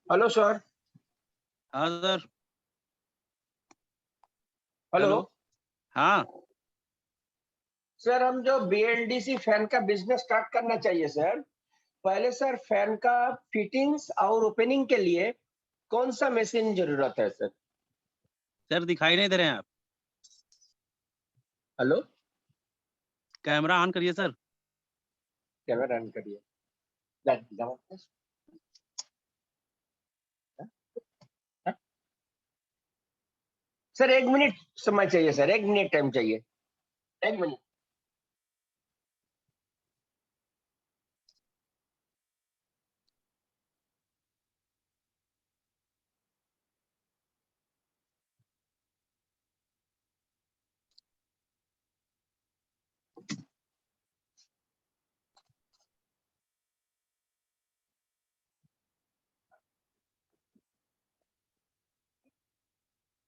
Hello sir. हाँ sir. Hello हाँ sir, हम जो बीएलडीसी फैन का बिजनेस स्टार्ट करना चाहिए सर। पहले सर, फैन का फिटिंग्स और ओपनिंग के लिए कौन सा मशीन जरूरत है सर? सर, दिखाई नहीं दे रहे हैं आप। हेलो, कैमरा ऑन करिए सर। कैमरा रन करिए। सर 1 मिनट समय चाहिए सर, 1 मिनट टाइम चाहिए। 1 मिनट।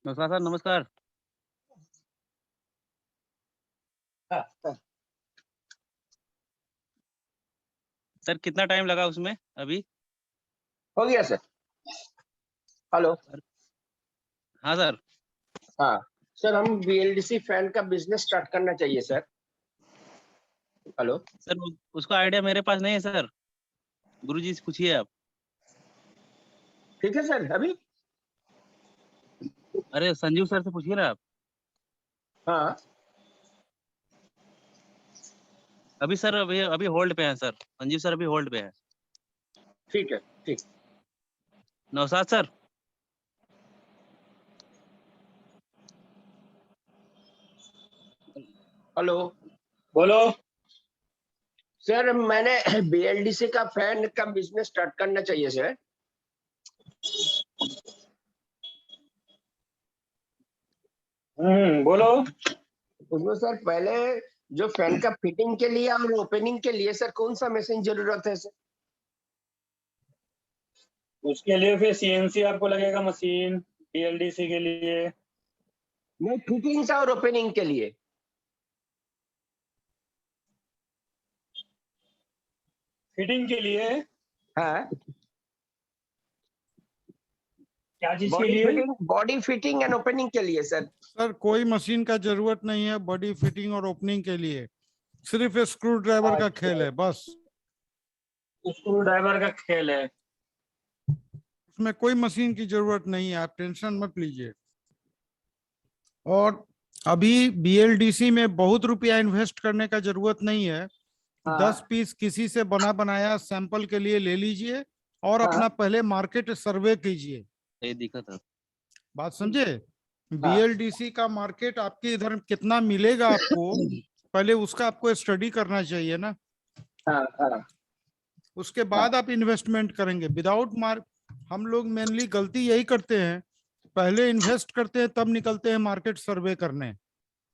नमस्कार सर, नमस्कार। हाँ, सर, कितना टाइम लगा उसमें अभी? हो गया सर। हेलो। हाँ सर। हाँ सर, हम बीएलडीसी फैन का बिजनेस स्टार्ट करना चाहिए सर। हेलो। सर, उसका आइडिया मेरे पास नहीं है सर। गुरुजी से पूछिए आप। ठीक है सर। अभी अरे, संजीव सर से पूछिए ना आप। हाँ, अभी सर, अभी अभी होल्ड पे हैं सर। संजीव सर अभी होल्ड पे हैं। ठीक है। ठीक। नौशाद सर। हेलो। बोलो। सर, मैंने बीएलडीसी का फैन का बिजनेस स्टार्ट करना चाहिए सर। बोलो। उसमें सर पहले जो फैन का फिटिंग के लिए और ओपनिंग के लिए सर कौन सा मशीन जरूरत है सर? उसके लिए फिर सीएनसी आपको लगेगा मशीन, पीएलडीसी के लिए। नहीं, फिटिंग्स और ओपनिंग के लिए। फिटिंग के लिए हाँ, क्या चीज के लिए? बॉडी फिटिंग एंड ओपनिंग के लिए सर। सर कोई मशीन का जरूरत नहीं है बॉडी फिटिंग और ओपनिंग के लिए, सिर्फ स्क्रू ड्राइवर का खेल है बस। स्क्रू ड्राइवर का खेल है। उसमें कोई मशीन की जरूरत नहीं है, आप टेंशन मत लीजिए। और अभी बीएलडीसी में बहुत रुपया इन्वेस्ट करने का जरूरत नहीं है। हाँ। 10 पीस किसी से बना बनाया सैंपल के लिए ले लीजिए और हाँ। अपना पहले मार्केट सर्वे कीजिए। ये दिक्कत है। बात समझे? हाँ। बीएलडीसी का मार्केट आपके इधर कितना मिलेगा आपको, पहले उसका आपको स्टडी करना चाहिए ना। हाँ। हाँ। उसके बाद आप इन्वेस्टमेंट करेंगे विदाउट मार्क। हम लोग मेनली गलती यही करते हैं, पहले इन्वेस्ट करते हैं तब निकलते हैं मार्केट सर्वे करने।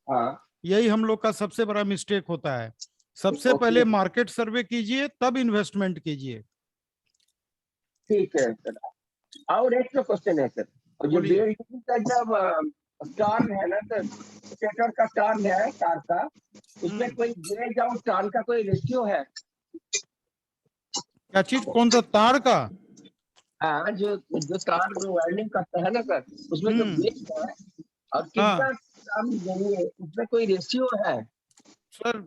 हाँ। यही हम लोग का सबसे बड़ा मिस्टेक होता है। सबसे पहले मार्केट सर्वे कीजिए तब इन्वेस्टमेंट कीजिए। ठीक है सर। और एक तो क्वेश्चन है सर, और जो बोलिए। बीएलडीसी का जब टर्न है ना सर, स्टेटर का टर्न है कार का, उसमें कोई गेज और टर्न का कोई रेशियो है? क्या चीज? कौन सा? तार का? हाँ, जो जो तार जो वायरिंग करता है ना सर, उसमें जो गेज है और हाँ कितना टर्न चाहिए, उसमें कोई रेशियो है? सर,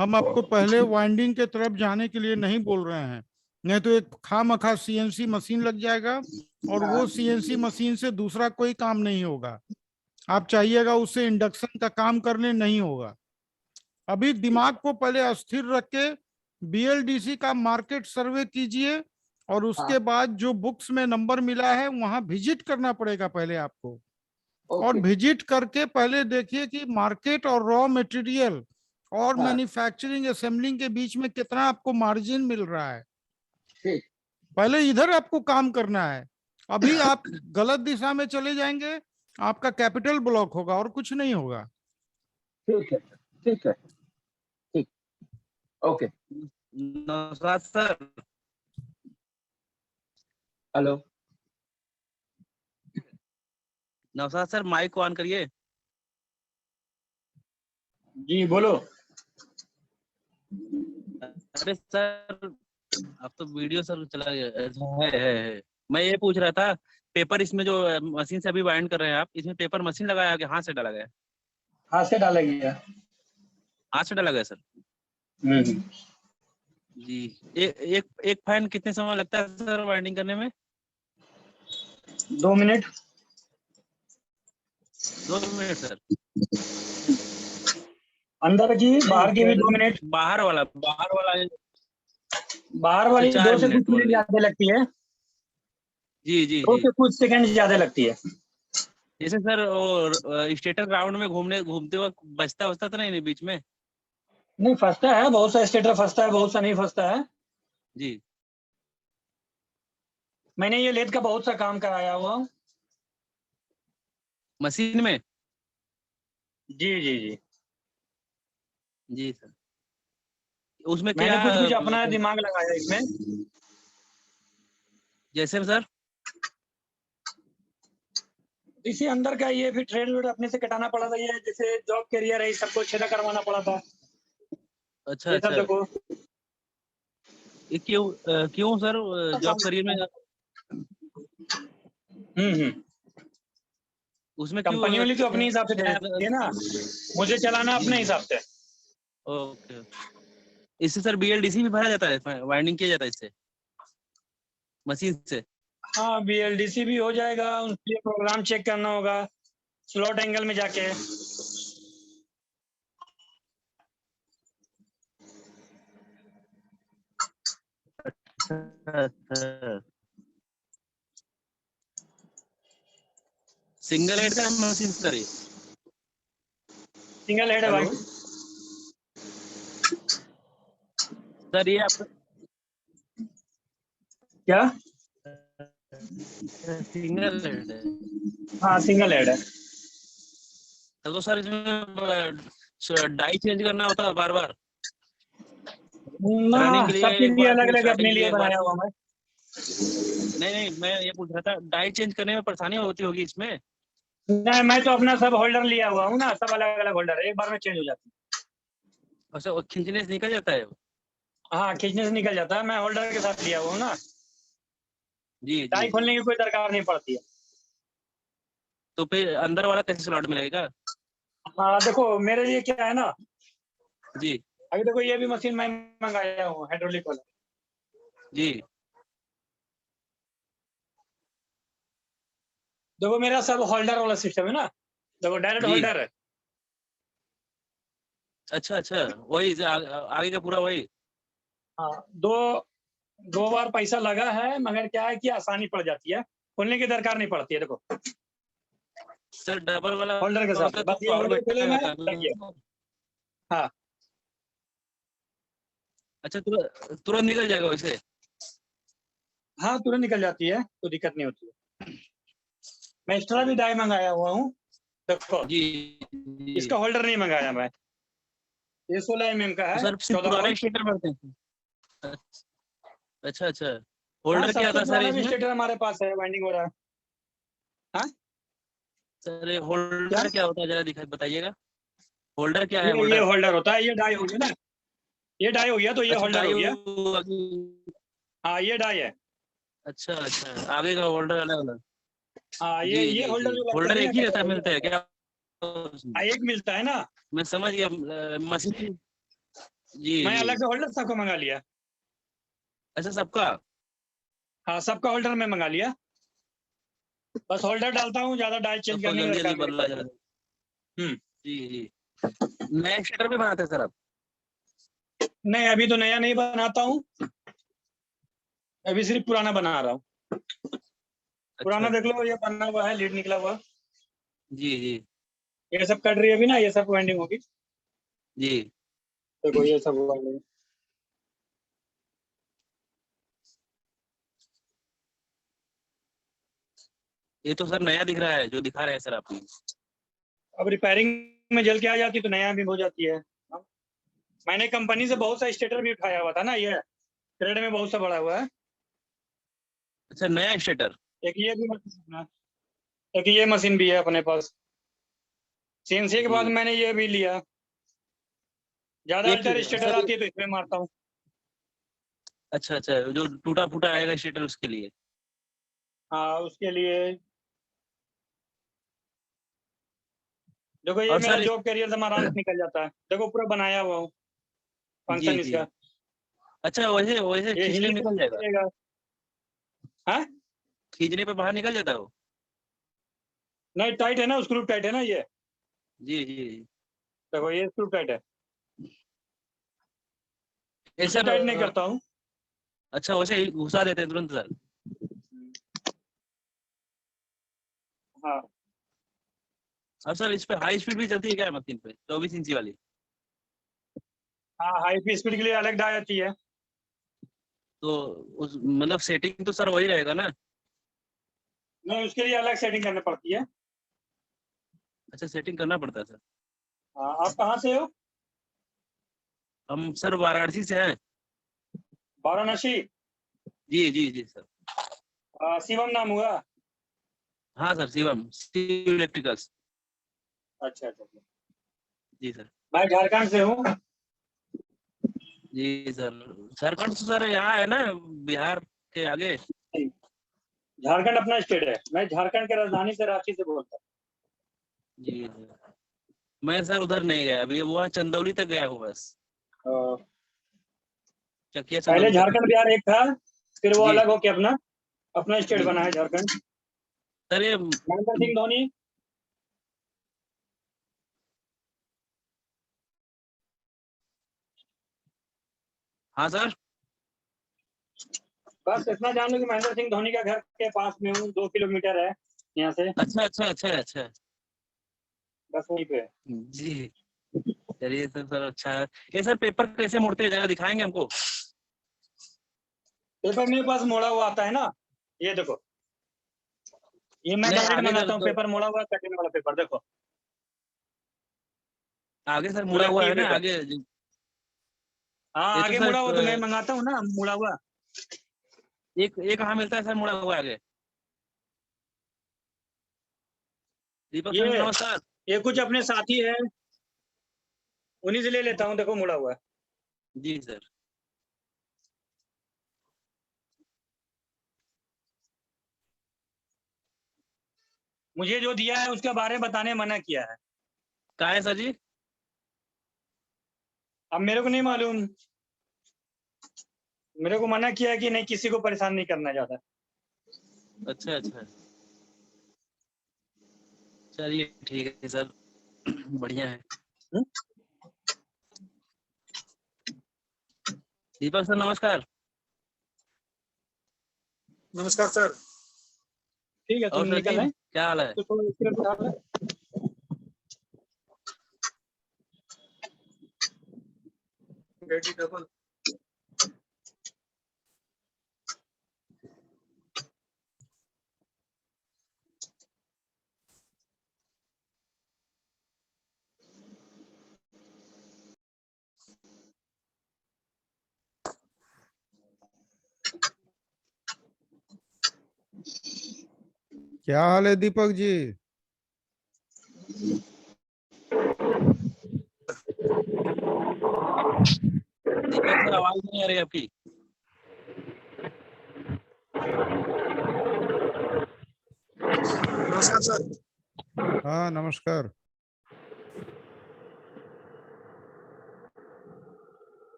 हम आपको पहले वाइंडिंग के तरफ जाने के लिए नहीं बोल रहे हैं, नहीं तो एक खामखा सीएनसी मशीन लग जाएगा और वो सीएनसी मशीन से दूसरा कोई काम नहीं होगा। आप चाहिएगा उससे इंडक्शन का काम करने, नहीं होगा। अभी दिमाग को पहले अस्थिर रख के बीएलडीसी का मार्केट सर्वे कीजिए और उसके बाद जो बुक्स में नंबर मिला है वहां विजिट करना पड़ेगा पहले आपको। और ओके। विजिट करके पहले देखिए कि मार्केट और रॉ मटेरियल और हाँ, मैन्युफैक्चरिंग असेंबलिंग के बीच में कितना आपको मार्जिन मिल रहा है। ठीक। पहले इधर आपको काम करना है। अभी आप गलत दिशा में चले जाएंगे, आपका कैपिटल ब्लॉक होगा और कुछ नहीं होगा। ठीक है सर। ठीक है। ठीक। Okay. Naushad sir. Hello. Naushad sir, mike को ऑन करिए। जी बोलो। अरे सर, अब तो वीडियो सर चला गया। अच्छा, है। मैं ये पूछ रहा था, पेपर इसमें जो मशीन से अभी बाइंड कर रहे हैं आप, इसमें पेपर मशीन लगाया कि हाथ से डाला गया? हाथ से डाला गया। हाथ से डाला गया सर। हम्म। जी। एक फैन कितने समय लगता है सर बाइंडिंग करने में? 2 मिनट। 2 minute sir? अंदर की बाहर की भी 2 नहीं, मिनट। बाहर वाला बाहर अच्छा, वाली 4 2 से मिनट कुछ बोल मिनट रही है। ज्यादा लगती है। जी जी 2 जी। से कुछ सेकंड ज्यादा लगती है। जैसे सर वो स्टेटर ग्राउंड में घूमते वक्त बचता तो नहीं बीच में? नहीं फंसता है, बहुत सा स्टेटर फंसता है, बहुत सा नहीं फंसता है। जी। मैंने ये लेद का बहुत सा काम कराया हुआ हूँ। मशीन में? जी जी जी। जी सर। उसमें मैंने क्या कुछ अपना दिमाग लगाया इसमें। जैसे सर? इसी अंदर का ये फिर थ्रेड वेड अपने से कटाना पड़ा था, ये जैसे जॉब कैरियर है सबको छेदा करवाना पड़ा था। अच्छा ये सब अच्छा। देखो। ये क्यों सर जॉब करियर में हम्म। उसमें कंपनी वाली तो अपने हिसाब से क्या? देती है ना, मुझे चलाना अपने हिसाब से। ओके। इससे सर बीएलडीसी भी भरा जाता है, वाइंडिंग किया जाता है इससे मशीन से? हाँ बीएलडीसी भी हो जाएगा, उनके लिए प्रोग्राम चेक करना होगा स्लॉट एंगल में जाके। सिंगल हेड का मशीन सर ये? सिंगल हेड है हेलो भाई। सर, ये आप क्या? सिंगल हेड है? हाँ सिंगल हेड है। तो सर इसमें डाई चेंज करना होता है बार बार ना रनिंग के लिए? सबके एक लिए बार अलग फिर अलग स्टार्टिंग अपने के लिए लिए एक बार? बनाया हुआ मैं। नहीं नहीं, मैं ये पूछ रहा था, डाई चेंज करने में परेशानी होती होगी इसमें? नहीं मैं तो अपना सब होल्डर लिया हुआ हूँ ना, सब अलग अलग होल्डर है, एक बार में चेंज हो जाती है। अच्छा, वो खींचने से निकल जाता है? हाँ खींचने से निकल जाता है, मैं होल्डर के साथ लिया हुआ हूँ ना। जी जी डाई जी। खोलने की कोई दरकार नहीं पड़ती है। तो फिर अंदर वाला कैसे स्लॉट मिलेगा? हाँ देखो मेरे लिए क्या है ना, जी अभी देखो ये भी मशीन मैं मंगाया हूँ हाइड्रोलिक वाला। जी। देखो मेरा सब होल्डर वाला सिस्टम है ना, देखो डायरेक्ट जी। होल्डर है। अच्छा अच्छा, वही आगे का पूरा वही? हाँ दो बार पैसा लगा है, मगर क्या है कि आसानी पड़ जाती है, खोलने की दरकार नहीं पड़ती है। देखो सर डबल वाला होल्डर के साथ होता बस तो ये और होल्डर बेटर खोलेंगे रहता लग गया। ना। हाँ अच्छा, तुरंत निकल जाएगा वैसे? हाँ तुरंत निकल जाती है, तो दिक्कत नहीं होती है। मैं एक्स्ट्रा भी डाई मंगाया हुआ हूँ। देखो जी जी। इसका होल्डर नहीं मंगाया मैं, ये 16 mm का तो है, सर सिर्फ 14 पुराने वोल्ट। स्टेटर में होते हैं? अच्छा अच्छा। हाँ होल्डर क्या सबसे था सर पुराना भी इसमें? स्टेटर हमारे पास है, वाइंडिंग हो रहा है। हाँ सर ये क्या? होल्डर क्या होता है, जरा दिखा बताइएगा। होल्डर क्या है, ये होल्डर? होल्डर होता है, ये डाई हो गया ना, ये डाई हो गया तो ये अच्छा, होल्डर हो गया। डाई। हाँ ये डाई है। अच्छा अच्छा, आगे का होल्डर अलग अलग? हाँ जी ये जी होल्डर जी। जो लगता होल्डर है एक ही ना, रहता है, मिलता है क्या? हाँ एक मिलता है ना। मैं समझ गया मशीन। जी मैं जी। अलग से होल्डर सबको मंगा लिया। अच्छा, सबका? हाँ सबका होल्डर में मंगा लिया, बस होल्डर डालता हूँ, ज्यादा डाई तब चेंज तो करने की जल्दी जल्दी दरकार नहीं बदला पड़ती। जाएगा। हम्म। जी जी। नया स्टेटर भी बनाते हैं सर आप? नहीं अभी तो नया नहीं बनाता हूँ, अभी सिर्फ पुराना बना रहा हूँ। अच्छा पुराना देख अच्छा। लो, ये बना हुआ है, लीड निकला हुआ। जी जी ये सब कट रही है अभी ना, ये सब वाइंडिंग होगी। जी। देखो ये सब वाइंडिंग। ये तो सर नया दिख रहा है जो दिखा रहे हैं सर आप। अब रिपेयरिंग में जल के आ जाती है तो नया भी हो जाती है। हाँ? मैंने कंपनी से बहुत सा स्टेटर भी उठाया हुआ था ना, ये क्रेड में बहुत सा बड़ा हुआ है। अच्छा, नया स्टेटर? एक ये भी मशीन है, एक ये मशीन भी है अपने पास। सीएनसी के बाद जी। मैंने ये भी लिया, ज्यादा एक अल्टर स्टेटर सर आती है तो इसमें मारता हूँ। अच्छा अच्छा, जो टूटा फूटा आएगा स्टेटर उसके लिए। हाँ उसके लिए। देखो ये और मेरा सर जॉब करियर से आराम से निकल जाता है, देखो पूरा बनाया हुआ हूँ जी फंक्शन जी, इसका। अच्छा वैसे वैसे ये खींचने हिलने में निकल जाएगा, लगेगा। हाँ खींचने पे बाहर निकल जाता है वो। नहीं टाइट है ना, स्क्रू टाइट है ना ये, जी जी जी। देखो ये स्क्रू टाइट है, ये इसे सर टाइट नहीं करता हूँ। अच्छा वैसे ही घुसा देते हैं तुरंत सर। हाँ और सर इस पे हाई स्पीड भी चलती है क्या मशीन पे, 24 इंची वाली? हाँ, हाई स्पीड के लिए अलग डाई आती है। तो उस मतलब सेटिंग तो सर वही रहेगा ना? नहीं उसके लिए अलग सेटिंग करनी पड़ती है। अच्छा सेटिंग करना पड़ता है सर। हाँ आप कहाँ से हो? हम सर वाराणसी से हैं। वाराणसी। जी जी जी सर। शिवम नाम हुआ? हाँ सर, शिवम, शिव इलेक्ट्रिकल्स। अच्छा अच्छा अच्छा। जी सर। मैं झारखंड से हूँ। जी सर, झारखंड तो सर यहाँ है ना, बिहार के आगे। झारखंड अपना स्टेट है, मैं झारखंड के राजधानी से रांची से बोलता जी सर, मैं सर उधर नहीं गया अभी, वहाँ चंदौली तक गया हूँ बस, हूँ। चकिया पहले चंदौली तक। झारखंड बिहार एक था, फिर वो जी अलग होके अपना अपना स्टेट जी बना है झारखंड। सर ये महेंद्र सिंह धोनी। हाँ सर। बस इतना जान लो कि महेंद्र सिंह धोनी का घर के पास में हूँ, 2 किलोमीटर है यहाँ से, अच्छा अच्छा अच्छा अच्छा। बस वहीं पे है। जी चलिए सर अच्छा है। ये सर पेपर कैसे मोड़ते हैं जरा दिखाएंगे हमको? पेपर मेरे पास मोड़ा हुआ आता है ना, ये देखो, ये मैं नहीं डायरेक्ट आगे मंगाता सर हूँ तो, पेपर मोड़ा हुआ कटिंग वाला पेपर, देखो आगे सर मुड़ा हुआ क्वालिटी है ना पेपर। आगे। हाँ ये तो आगे सर मुड़ा हुआ तो मैं मंगाता हूँ ना मुड़ा हुआ। एक कहाँ मिलता है सर मुड़ा हुआ आगे? दीपक सर ये नमस्कार। ये कुछ अपने साथी है, उन्हीं से ले लेता हूँ, देखो मुड़ा हुआ। जी सर। मुझे जो दिया है उसके बारे में बताने मना किया है। कहाँ है सर जी? अब मेरे को नहीं मालूम, मेरे को मना किया है कि नहीं किसी को परेशान नहीं करना ज्यादा। अच्छा अच्छा, चलिए ठीक है सर, बढ़िया है। दीपक सर नमस्कार। नमस्कार सर। ठीक है तुम और सर निकल जी रहे हैं क्या हाल है? तो थोड़ा स्क्रीन उठा ले। डबल। क्या हाल है दीपक जी? दीपक सर आवाज नहीं आ रही आपकी। नमस्कार सर। हाँ नमस्कार।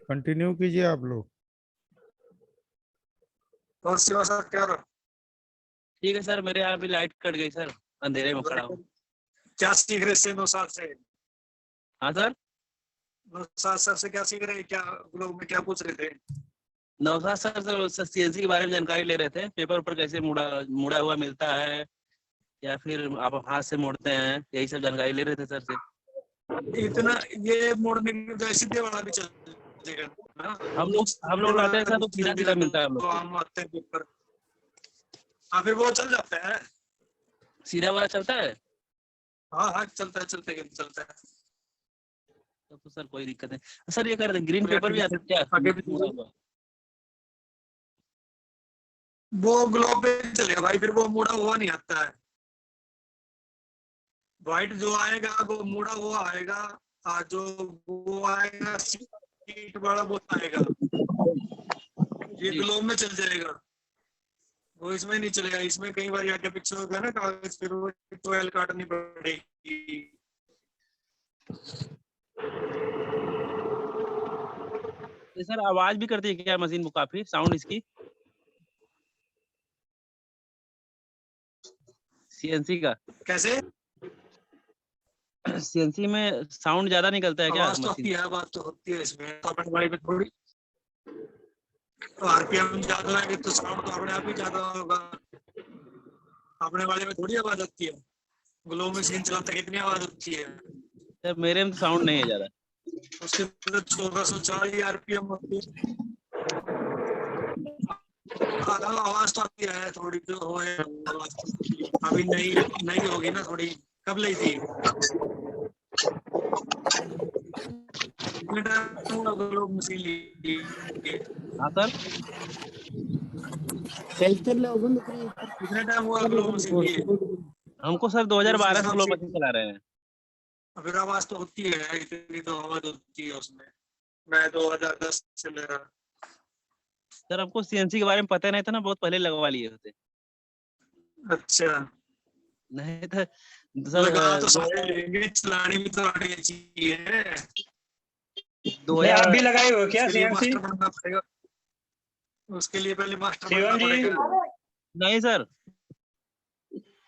कंटिन्यू कीजिए आप लोग। और शिवा सर क्या रहा? ठीक है सर, मेरे यहाँ भी लाइट कट गई सर, अंधेरे में खड़ा हूँ। क्या सीख रहे थे 9 साल से? हाँ सर। 9 साल सर से क्या सीख रहे हैं, क्या लोग में क्या पूछ रहे थे? नौशाद सर सीएनसी के बारे में जानकारी ले रहे थे, पेपर ऊपर कैसे मुड़ा मुड़ा हुआ मिलता है या फिर आप हाथ से मोड़ते हैं, यही सब जानकारी ले रहे थे सर से। इतना ये मोड़ने में सीधे वाला भी चलेगा ना? हम लोग लाते हैं सर तो सीधा सीधा मिलता है हम लोग तो को। हम आते हैं पेपर, हाँ फिर वो चल जाता है। सीधा वाला चलता है हाँ हाँ चलता है, चलता है। तो सर कोई दिक्कत नहीं सर। ये कर रहे ग्रीन पेपर भी आता है क्या आगे भी मुड़ा हुआ? वो ग्लोब पे चलेगा भाई, फिर वो मुड़ा हुआ नहीं आता है। व्हाइट जो आएगा वो मुड़ा हुआ आएगा, और जो वो आएगा सीट वाला वो आएगा। ये जी। ग्लोब में चल जाएगा, वो इसमें नहीं चलेगा। इसमें कई बार आगे पीछे होगा ना कागज, फिर वो तो एल काटनी पड़ेगी। ये सर आवाज भी करती है क्या मशीन वो काफी साउंड इसकी? सीएनसी का कैसे? सीएनसी में साउंड ज्यादा निकलता है क्या आवाज तो मशीन? होती है, आवाज तो होती है इसमें। तो अपने वाले में थोड़ी आरपीएम ज्यादा है तो साउंड तो अपने आप ही ज्यादा होगा। अपने वाले में थोड़ी आवाज आती है। ग्लो मशीन चलाते कितनी आवाज होती है? सर मेरे में तो साउंड नहीं है ज्यादा। उसके तो 1440 आरपीएम होती है। आवाज तो आती है थोड़ी तो हो, आवाज तो अभी नई होगी ना थोड़ी। कब ली थी? कितने टाइम हुआ ग्लो मशीन ली? हाँ सर, कितने टाइम हुआ ग्लो मशीन लिए? हमको सर उस 2012 से हिसाब ग्लो से मशीन चला रहे हैं। फिर आवाज तो होती है, इतनी तो आवाज होती है उसमें। मैं 2010 से ले रहा। सर हमको सीएनसी के बारे में पता नहीं था ना, बहुत पहले लगवा लिए होते। अच्छा, नहीं तो लगा तो सर सारे लेंगे, चलानी भी तो आनी चाहिए। नहीं, आप भी लगाए हो क्या उसके लिए सीएनसी? मास्टर बनना पड़ेगा। उसके लिए पहले मास्टर बनना शिवम जी, पड़ेगा। नहीं सर,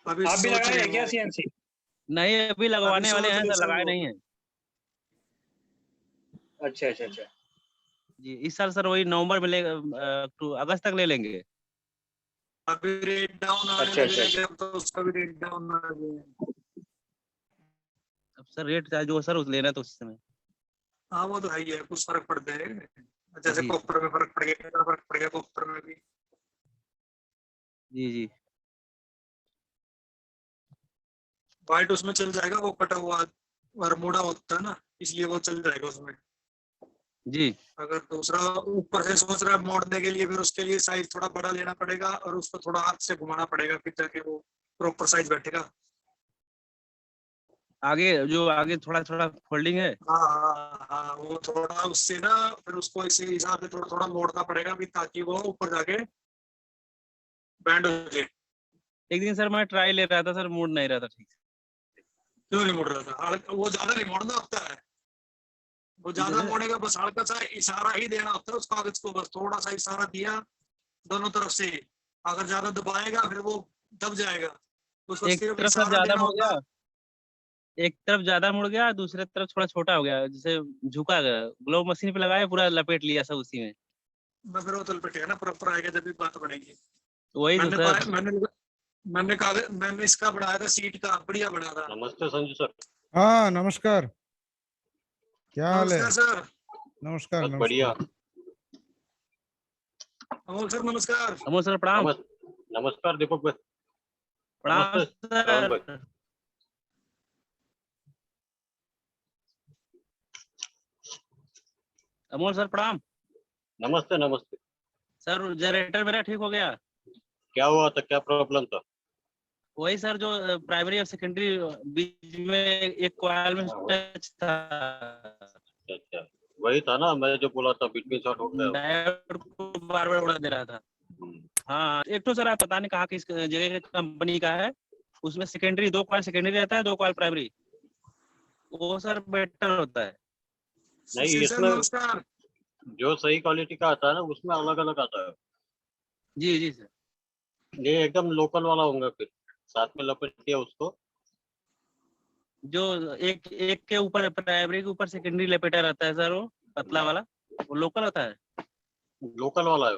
अभी आप भी सोच लगाए रहे हैं क्या हो? सीएनसी? नहीं अभी अभी लगवाने वाले सोच हैं रहे सर, लगाए सब। नहीं है। अच्छा अच्छा अच्छा। जी इस साल सर वही नवंबर में ले अगस्त तक ले लेंगे। अभी रेट डाउन आने अच्छा लग अच्छा रहे अच्छा। हैं, तो उसका भी रेट डाउन आ गया। अब सर रेट चाहे जो सर उस लेना तो उस समय। हाँ वो तो है ही है, कुछ फर्क पड़ता है। जैसे जी कॉपर में फर्क पड़ गया, कितना फर्क पड़ गया कॉपर में भी। जी जी व्हाइट उसमें चल जाएगा, वो कटा हुआ और मोड़ा होता है ना, इसलिए वो चल जाएगा उसमें। जी। अगर दूसरा ऊपर से सोच रहा है मोड़ने के लिए, फिर उसके लिए साइज थोड़ा बड़ा लेना पड़ेगा और उसको थोड़ा हाथ से घुमाना पड़ेगा, फिर जाके वो प्रॉपर साइज बैठेगा। आगे जो आगे थोड़ा थोड़ा फोल्डिंग है। हाँ हाँ हाँ, वो थोड़ा उससे ना, फिर उसको इसी हिसाब से थोड़ा थोड़ा मोड़ना पड़ेगा भी, ताकि वो ऊपर जाके बैंड हो जाए। एक दिन सर मैं ट्राई ले रहा था सर, मूड नहीं रहा था ठीक से। क्यों नहीं मोड़ रहा था? वो ज्यादा नहीं मोड़ना होता है। वो ज्यादा जैसे मोड़ेगा, बस हल्का सा इशारा ही देना होता है उस कागज को, बस थोड़ा सा इशारा दिया दोनों तरफ से। अगर ज्यादा दबाएगा फिर वो दब जाएगा। उसको एक सिर्फ तरफ सर इशारा ज्यादा देना मुड़ होता गया, है। एक तरफ ज्यादा मुड़ गया, दूसरे तरफ थोड़ा छोटा हो गया, जैसे झुका गया। ग्लोव मशीन पे लगाया, पूरा लपेट लिया सब उसी में। मैं फिर वो तल पेटेगा ना, प्रॉपर आएगा जब भी बात बनेगी। तो वही तो मैंने सर। मैंने इसका बनाया था, सीट का बढ़िया बना था। नमस्ते संजू सर। हाँ नमस्कार, क्या हाल है? नमस्कार सर। नमस्कार बहुत बढ़िया। नमस्कार। अमोल सर नमस्कार। अमोल सर प्रणाम। नमस्कार दीपक भाई। प्रणाम नमस्ते राहुल भाई। सर। अमोल सर प्रणाम। नमस्ते नमस्ते। सर जनरेटर मेरा ठीक हो गया। क्या हुआ था, क्या प्रॉब्लम था? वही सर जो प्राइमरी और सेकेंडरी बीच में एक कॉइल में टच था। अच्छा, वही था ना, मैं जो बोला था बिटवीन शॉट हो गया। डायोड को बार बार उड़ा दे रहा था। हाँ एक तो सर आप पता नहीं कहाँ किस जगह की कंपनी का है, उसमें सेकेंडरी 2 कॉइल सेकेंडरी रहता है, 2 कॉइल प्राइमरी। वो सर बेटर होता है। नहीं, सुशील सर इसमें नमस्कार। जो सही क्वालिटी का आता है ना, उसमें अलग अलग आता है। जी जी सर। ये एकदम लोकल वाला होगा, फिर साथ में लपेट दिया उसको। जो एक एक के ऊपर प्राइमरी के ऊपर सेकेंडरी लपेटा रहता है सर, वो पतला वाला, वो लोकल होता है। लोकल वाला है।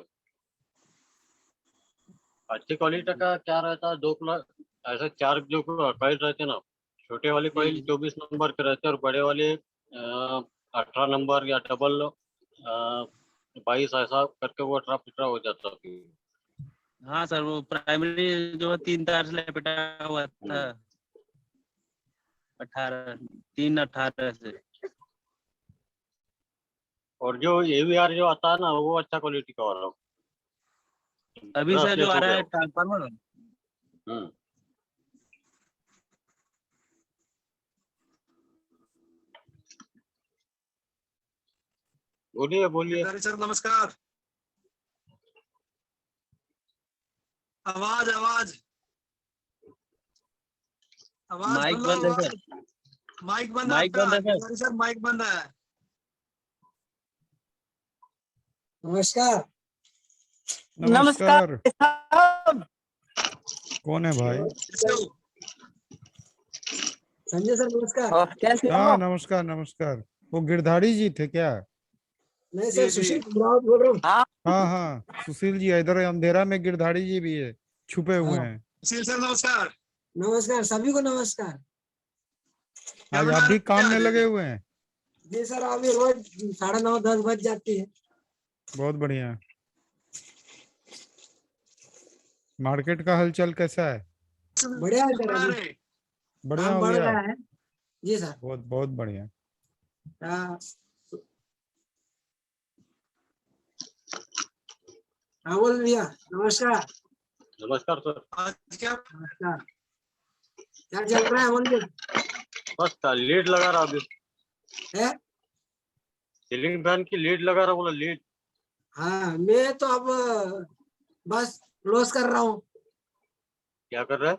अच्छी क्वालिटी का क्या रहता है, 2 प्लस ऐसे 4 जो कॉइल रहते हैं ना, छोटे वाले जी कॉइल जी 24 नंबर के रहते हैं और बड़े वाले 18 नंबर या डबल 22, ऐसा करके वो 18 हो जाता है फिर। हाँ सर, वो प्राइमरी जो है 3 तार से लपेटा हुआ था, 18 से। और जो AVR जो आता है ना, वो अच्छा क्वालिटी का वाला। अभी सर जो ब्रशलेस आ हो रहा गया है वो। ट्रांसफार्मर। हम्म। बोलिए बोलिए। गिरधारी सर नमस्कार। आवाज आवाज आवाज माइक खोलो, बंद है आवाज। सर। माइक बंद है माइक बंद है आपका। सर। गिरधारी सर माइक बंद है। नमस्कार। नमस्कार। कौन है भाई? संजय सर नमस्कार। हाँ नमस्कार नमस्कार। वो गिरधारी जी थे क्या? मैं जी, सर जी। सुशील कुमार बोल रहा हूँ। हाँ हाँ सुशील जी, इधर अंधेरा में गिरधारी जी भी है, छुपे हुए हाँ। हैं। सुशील सर नमस्कार। नमस्कार सभी को नमस्कार। आज बना आप भी रहे काम में आज? लगे हुए हैं? जी सर अभी रोज 9:30 10 बज जाती है। बहुत बढ़िया। मार्केट का हलचल कैसा है? बढ़िया है सर, बना अभी रहे। बढ़िया काम हो बढ़ गया? रहा है। जी सर। बहुत बहुत बढ़िया। हाँ बोल भैया नमस्कार। नमस्कार सर। आज क्या नमस्कार। क्या चल रहा है अमन जी? बस लीड लगा रहा अभी, है? सीलिंग फैन की लीड लगा रहा, बोला लीड। हाँ मैं तो अब बस क्लोज कर रहा हूँ, क्या कर रहा है?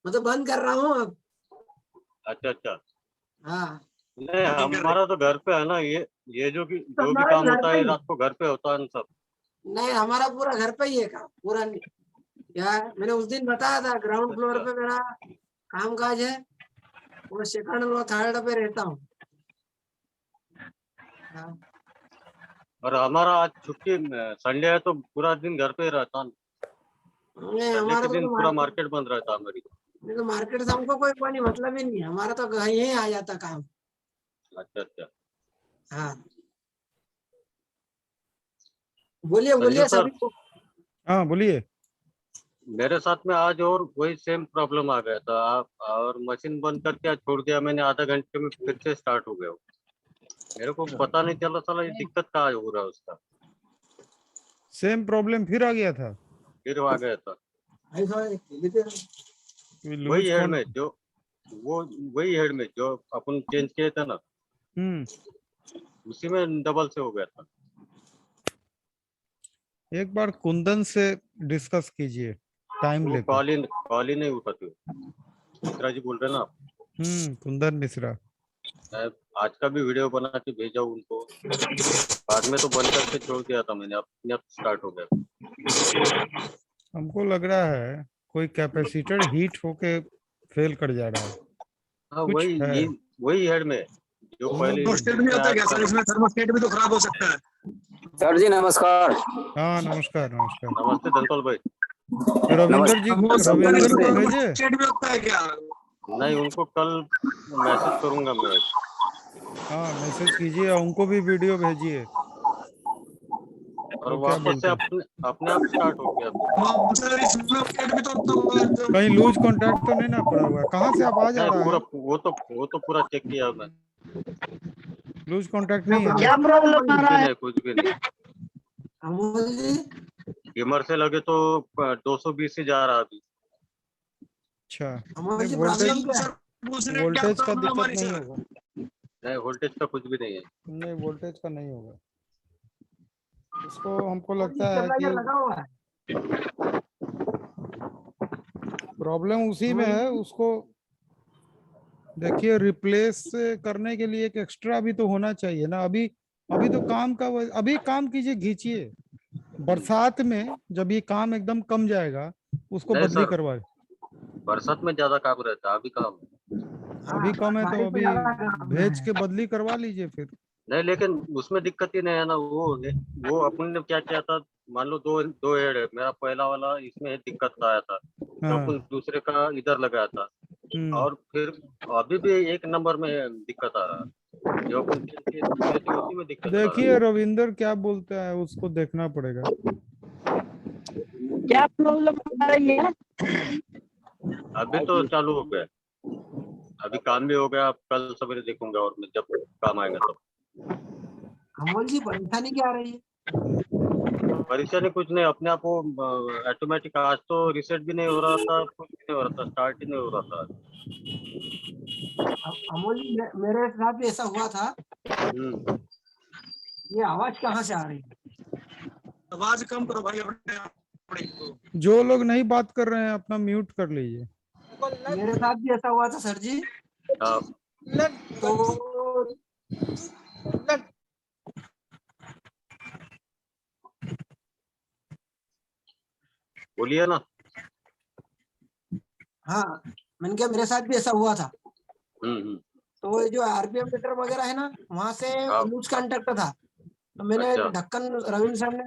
मतलब बंद कर रहा हूँ अब। अच्छा अच्छा। हाँ नहीं हमारा तो घर पे है ना, ये जो भी हमारा काम घर होता पे है ही। रात को घर पे होता है ना सब। नहीं हमारा पूरा घर पे ही है काम पूरा। क्या है? मैंने उस दिन बताया था ग्राउंड फ्लोर पे मेरा काम काज है, वो सेकंड और थर्ड पे रहता हूँ। हाँ। और हमारा आज छुट्टी संडे है तो पूरा दिन घर पे ही रहता। नहीं संडे हमारा के दिन तो पूरा मार्केट बंद रहता हमारी। मार्केट से हमको कोई मतलब ही नहीं है, हमारा तो घर ही आ जाता काम। अच्छा अच्छा। हाँ बोलिए संजू बोलिए सर, सभी को। हाँ बोलिए। मेरे साथ में आज और वही सेम प्रॉब्लम आ गया था। आप और मशीन बंद करके आज छोड़ दिया मैंने, आधा घंटे में फिर से स्टार्ट हो गया वो। मेरे को पता नहीं चला, साला ये दिक्कत कहाँ हो रहा है उसका। सेम प्रॉब्लम फिर आ गया था? फिर आ गया था कोई वही लूज हेड कौन? में जो वो वही हेड में जो अपन चेंज किए थे ना, उसी में डबल से हो गया था। एक बार कुंदन से डिस्कस कीजिए टाइम वो लेकर। कॉल ही नहीं उठाते। मिश्रा जी बोल रहे हैं ना आप? कुंदन मिश्रा। मैं आज का भी वीडियो बना के भेजा उनको, बाद में तो बंद करके छोड़ दिया था मैंने, अपने आप स्टार्ट हो गया। हमको लग रहा है कोई कैपेसिटर हीट होके फेल कर जा रहा है। हाँ कुछ है। वही हेड में जो पहले थर्मोस्टेट भी होता है क्या सर? इसमें थर्मोस्टेट भी तो खराब हो सकता है। सर जी नमस्कार। हाँ नमस्कार नमस्कार। नमस्ते धनपाल भाई। रविंदर जी, रविंदर को भेजे? थर्मोस्टेट भी होता है क्या? नहीं उनको कल मैसेज करूंगा मैं। हाँ मैसेज कीजिए और उनको भी वीडियो भेजिए। और वो क्या वापस से बोलते हैं? अपने आप स्टार्ट हो गया। हाँ, सर इसमें थर्मोस्टेट भी तो कहीं लूज कॉन्टैक्ट तो नहीं ना पड़ा हुआ है? कहाँ से आवाज आ नहीं रहा पूरा है? वो तो पूरा चेक किया मैं। लूज कॉन्टैक्ट नहीं है ना? क्या प्रॉब्लम आ रहा है कुछ भी नहीं। अमोल जी? गेमर से लगे तो 220 से जा रहा अभी। अच्छा। अमोल जी वोल्टेज, प्रॉब्लम क्या है? वोल्टेज का दिक्कत हमारी नहीं सर होगा? नहीं वोल्टेज का कुछ भी नहीं है। नहीं वोल्टेज का नहीं होगा। इसको हमको लगता है स्टेबलाइजर कि लगा हुआ है। प्रॉब्लम उसी में है। उसको देखिए रिप्लेस करने के लिए एक एक्स्ट्रा भी तो होना चाहिए ना। अभी अभी तो काम का अभी काम कीजिए, खींचिए। बरसात में जब ये काम एकदम कम जाएगा उसको नहीं बदली सर, करवाए। बरसात में ज्यादा काम रहता है, अभी काम अभी कम है तो भाई अभी ज्यादा काम भेज है। के बदली करवा लीजिए फिर। नहीं। लेकिन उसमें दिक्कत ही नहीं है ना। वो अपन ने क्या किया था, मान लो दो हेड है, मेरा पहला वाला इसमें दिक्कत आया था तो हाँ। अपन दूसरे का इधर लगाया था। और फिर अभी भी एक नंबर में दिक्कत आ रहा है, जो अपन चेंज किए थे उसी में दिक्कत आ रहा देखिए रविंदर क्या बोलता है, उसको देखना पड़ेगा। क्या प्रॉब्लम आ रही है? है। अभी तो चालू हो गया, अभी काम भी हो गया। अब कल सवेरे देखूंगा और मैं जब काम आएगा तब। अमोल जी परेशानी क्या आ रही है? परेशानी कुछ नहीं, अपने आप वो ऑटोमेटिक। आज तो रिसेट भी नहीं हो रहा था, कुछ भी नहीं हो रहा था, स्टार्ट ही नहीं हो रहा था। अमोल जी मेरे साथ भी ऐसा हुआ था। ये आवाज कहाँ से आ रही है? आवाज कम करो भाई अपने आप। पड़ेगी तो। जो लोग नहीं बात कर रहे हैं अपना म्यूट कर लीजिए। मेरे साथ भी ऐसा हुआ था सर जी। हाँ, तो बोलिए ना। हाँ, मैंने कहा मेरे साथ भी ऐसा हुआ था। हम्म। तो ये जो आरपीएम मीटर वगैरह है ना, वहां से हाँ। लूज कांटेक्ट था। तो मैंने अच्छा। ढक्कन, रविंद्र सर ने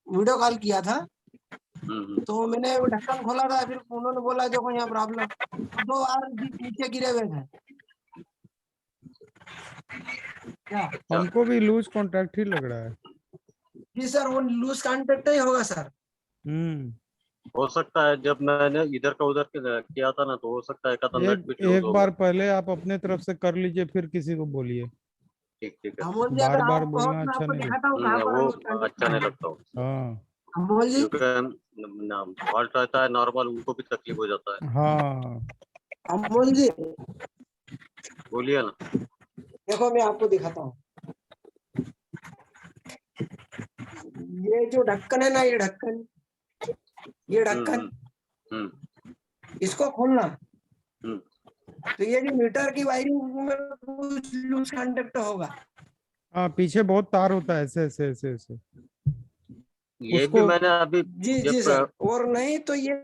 वीडियो कॉल किया था। तो मैंने वो ढक्कन खोला था, फिर उन्होंने बोला देखो यहाँ प्रॉब्लम, 2 बार नीचे गिरे हुए थे। क्या? हमको भी लूज कॉन्ट्रैक्ट ही लग रहा है। जी सर, वो लूज कांटेक्ट ही होगा सर। हो सकता है, जब मैंने इधर का उधर किया था ना, तो हो सकता है एक नट भी लूज एक हो बार गया। पहले आप अपने तरफ से कर लीजिए, फिर किसी को बोलिए। ठीक है। अमोल जी, बार अगर बार आप कहो बोलना तो मैं अच्छा आपको नहीं दिखाता हूँ कहाँ पर वो लूज कांटेक्ट अच्छा नहीं है। लगता हूँ, हाँ अमोल जी, क्योंकि फॉल्ट रहता है नॉर्मल, उनको भी तकलीफ हो जाता है। हाँ। अमोल जी बोलिए ना। देखो मैं आपको दिखाता हूँ। ये जो ढक्कन है ना, ये ढक्कन, हम्म। इसको खोलना। हम्म। तो ये जो मीटर की वायरिंग में कुछ लूज कांटेक्ट होगा। हाँ, पीछे बहुत तार होता है, ऐसे ऐसे ऐसे ऐसे। ये भी उसको मैंने अभी जी जब सर, और नहीं तो ये